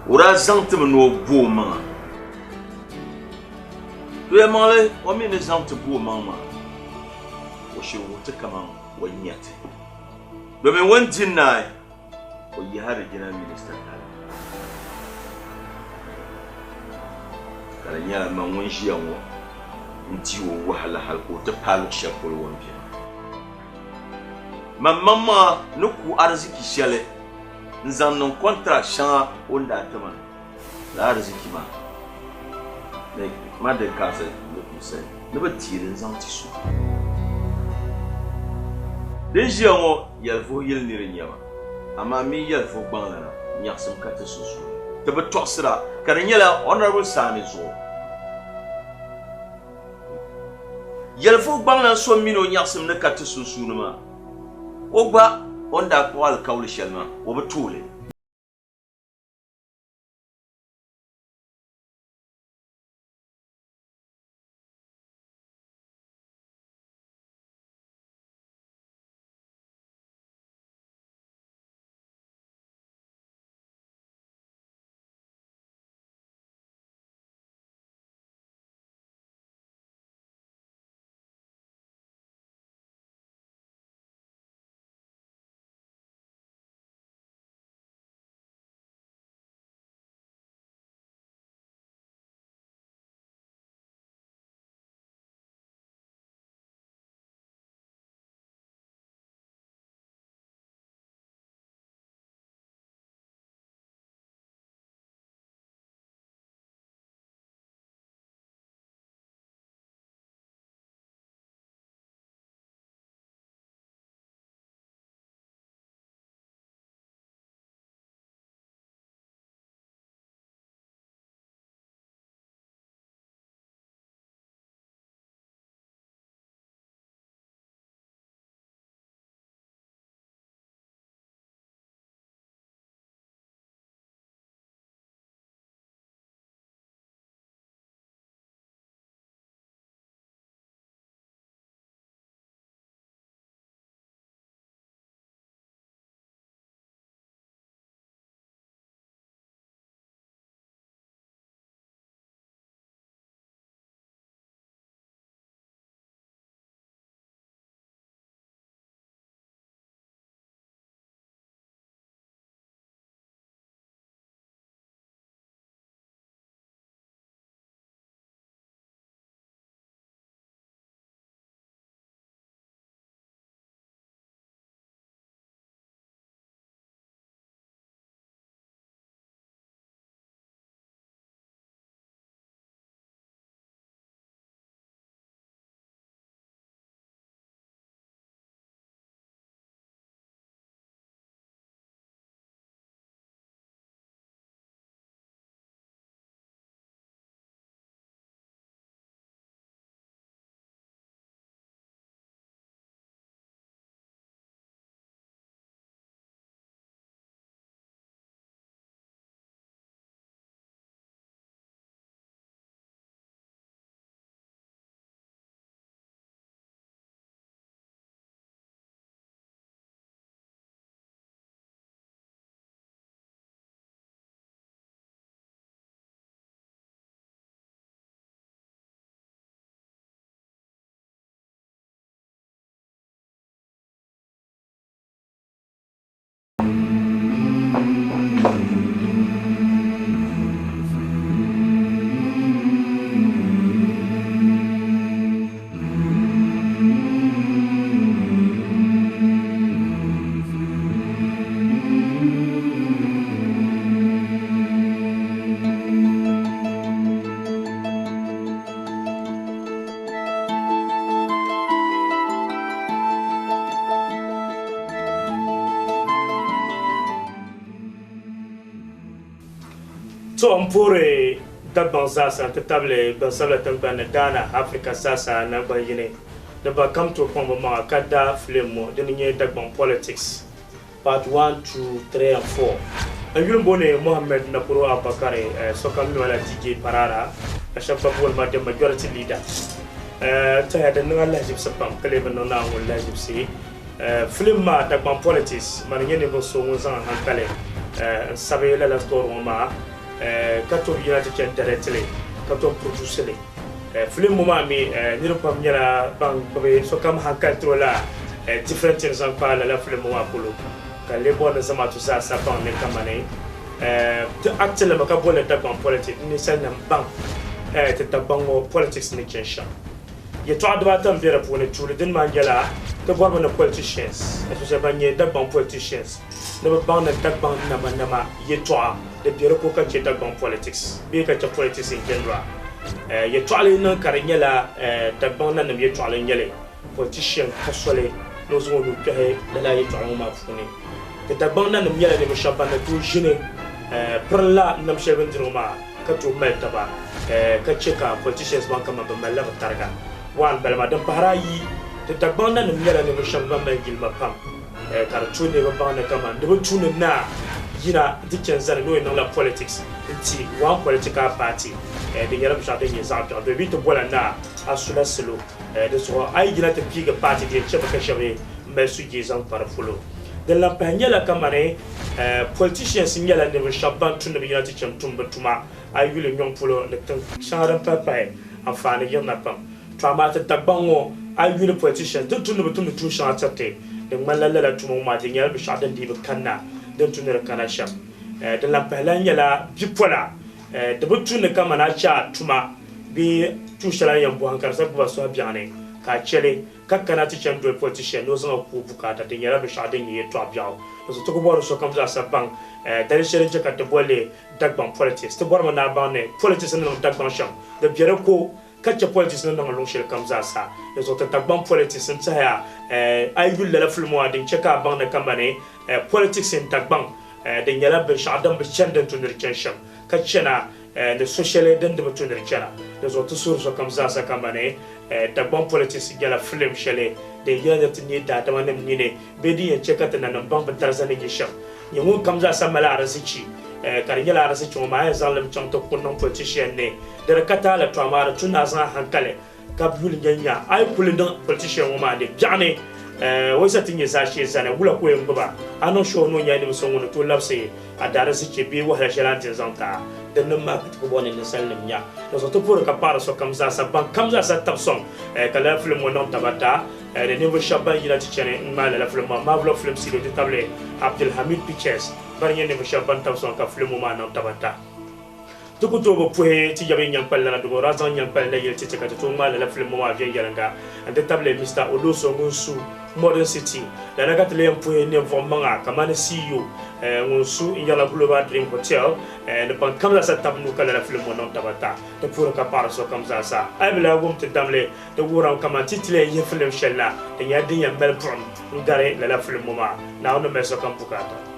ora zante no boma tu e male o mi ne zante boma ma o she wo te kama o nyate do me won tinai o yi hare gina minister kala nyala ma won shi yanwo nti wo wahala hal ko te palo shapol won bi ma mama nuku arziki shele nzan non contract shanga onda tama la arziki ma like ma de kase le conseil ne ba tirer nzan ti su deji on yalfo yel ni renyama ama mi yalfo bangala nyaksam kata susu te ba toksira kan nyala honorable sami zo yalfo bangala so mino nyaksam na kata susu numa ogba onda ko al kawl shelma wo ba tule So mpore dabban sasa ta table ban sabla tambana dana Africa sasa na bayine da ba come to kon ma kada film mo da nye dabban politics part 1 2 3 and 4 ayul bone Mohammed na pro abakare so kam wala tije parara a shafa bol ma dem majority leader ta ya da nan Allah jibsa pam kale ban na wala jibsi film ma dabban politics man nyene bo so mun san hankale sabe la story ma kato United directly kato producer film moment mi ni pam nyala bang ko so kam hankal trola different things en parle la film moment polo ka le bon sama tout ça ça bang ne kamane actuellement ka bolé ta bang politique ni sen bang te ta bang politics ni chensha ye to adba tam bere pone tuli din man yala to borba na politicians especially banye dagbang politicians no bang na dagbang na ma ye to de bere ko ka che dagbang politics be ka che politics in general ye to ale na karanyala dagbang na ye to ale nyele politician kasole no zo no pe la ye to ma fune de dagbang na yele de shabana to jine prla nam sheben diroma ka to metaba ka cheka politicians ban kama ba mala targa wan balma dan parayi de dagbang na yele de shabana ma gilma pam kar tune ba ban kama de tune na yina dikken zare no in la politics ti one political party de yele ba shade ni za de bi to bola na asula selo de so ay gina te piga party de cheba ka shabe me su jizan par fulo de la panyela kamane politicians nyela ne shaban tun de yina ti cham tumba tuma ay yule nyom fulo de tan shara papa afane yona pam trama te tabango ay yule politicians de tun de tun tu shara tate de malala la tuma ma de yela bi shadan di kanna de tun de kana sham de la panyela bipola de butun de kamana cha tuma bi tu shara yambo hankar sa ba so biane ka chele kakana ti cham do politician no zan ku bukata de yela bi shadan yi to abiao so to ko boro so kam za sa bang dare shere je ka to bole dagbang politics to boro na ba ne politics no dagbang sham de biere ko kacha politics no ngalo shel kam za sa so to dagbang politics nta ya ay gul la filmo adin cheka bang na kamane politics in dagbang de yela bi shadan bi chandan to nir sham kachena the social den de to nir chana so to sur so kam za sa kamane dagbang politics yela film shele de yela tini da ta manem nyine bedi en cheka tana nan bang batarzane gisham nyu kam za sa mala arasichi karinyala arasichi o ma ya zalim cham to kunnon politician ne de kata la to amara tuna zan hankale kabul nyanya ay kulidan politician o ma de jane wasa tinye za shi zana wula ko yin baba anon sho no nyani muso ngono to lapse adara sichi bi wa hashalantin zanta de nan ma ko bonen ne sallim nya so to pour ka para so kam za sa ban kam za sa tapson kala film wonon tabata de niveau shaban yila ti chene ma la film ma vlo film si de table Abdul Hamid Pictures bar nyene mo shaban tapson ka film ma non tabata to ko to bo poe ti jabe nyam palla na do razan nyam palla yel ti ka to ma la film ma vien yaranga de table Mr Oloso Ngunsu Modern City la na gatle yam poe ne vomanga kamane CEO Ngunsu Inyala Global Dream Hotel ne ban kamla sa tabnu kala la film non tabata de pour ka par so comme ça ay bla gum te damle de wuram kama title ye film shella de yadin ya Melbourne ngare la film ma na on me so kam bukata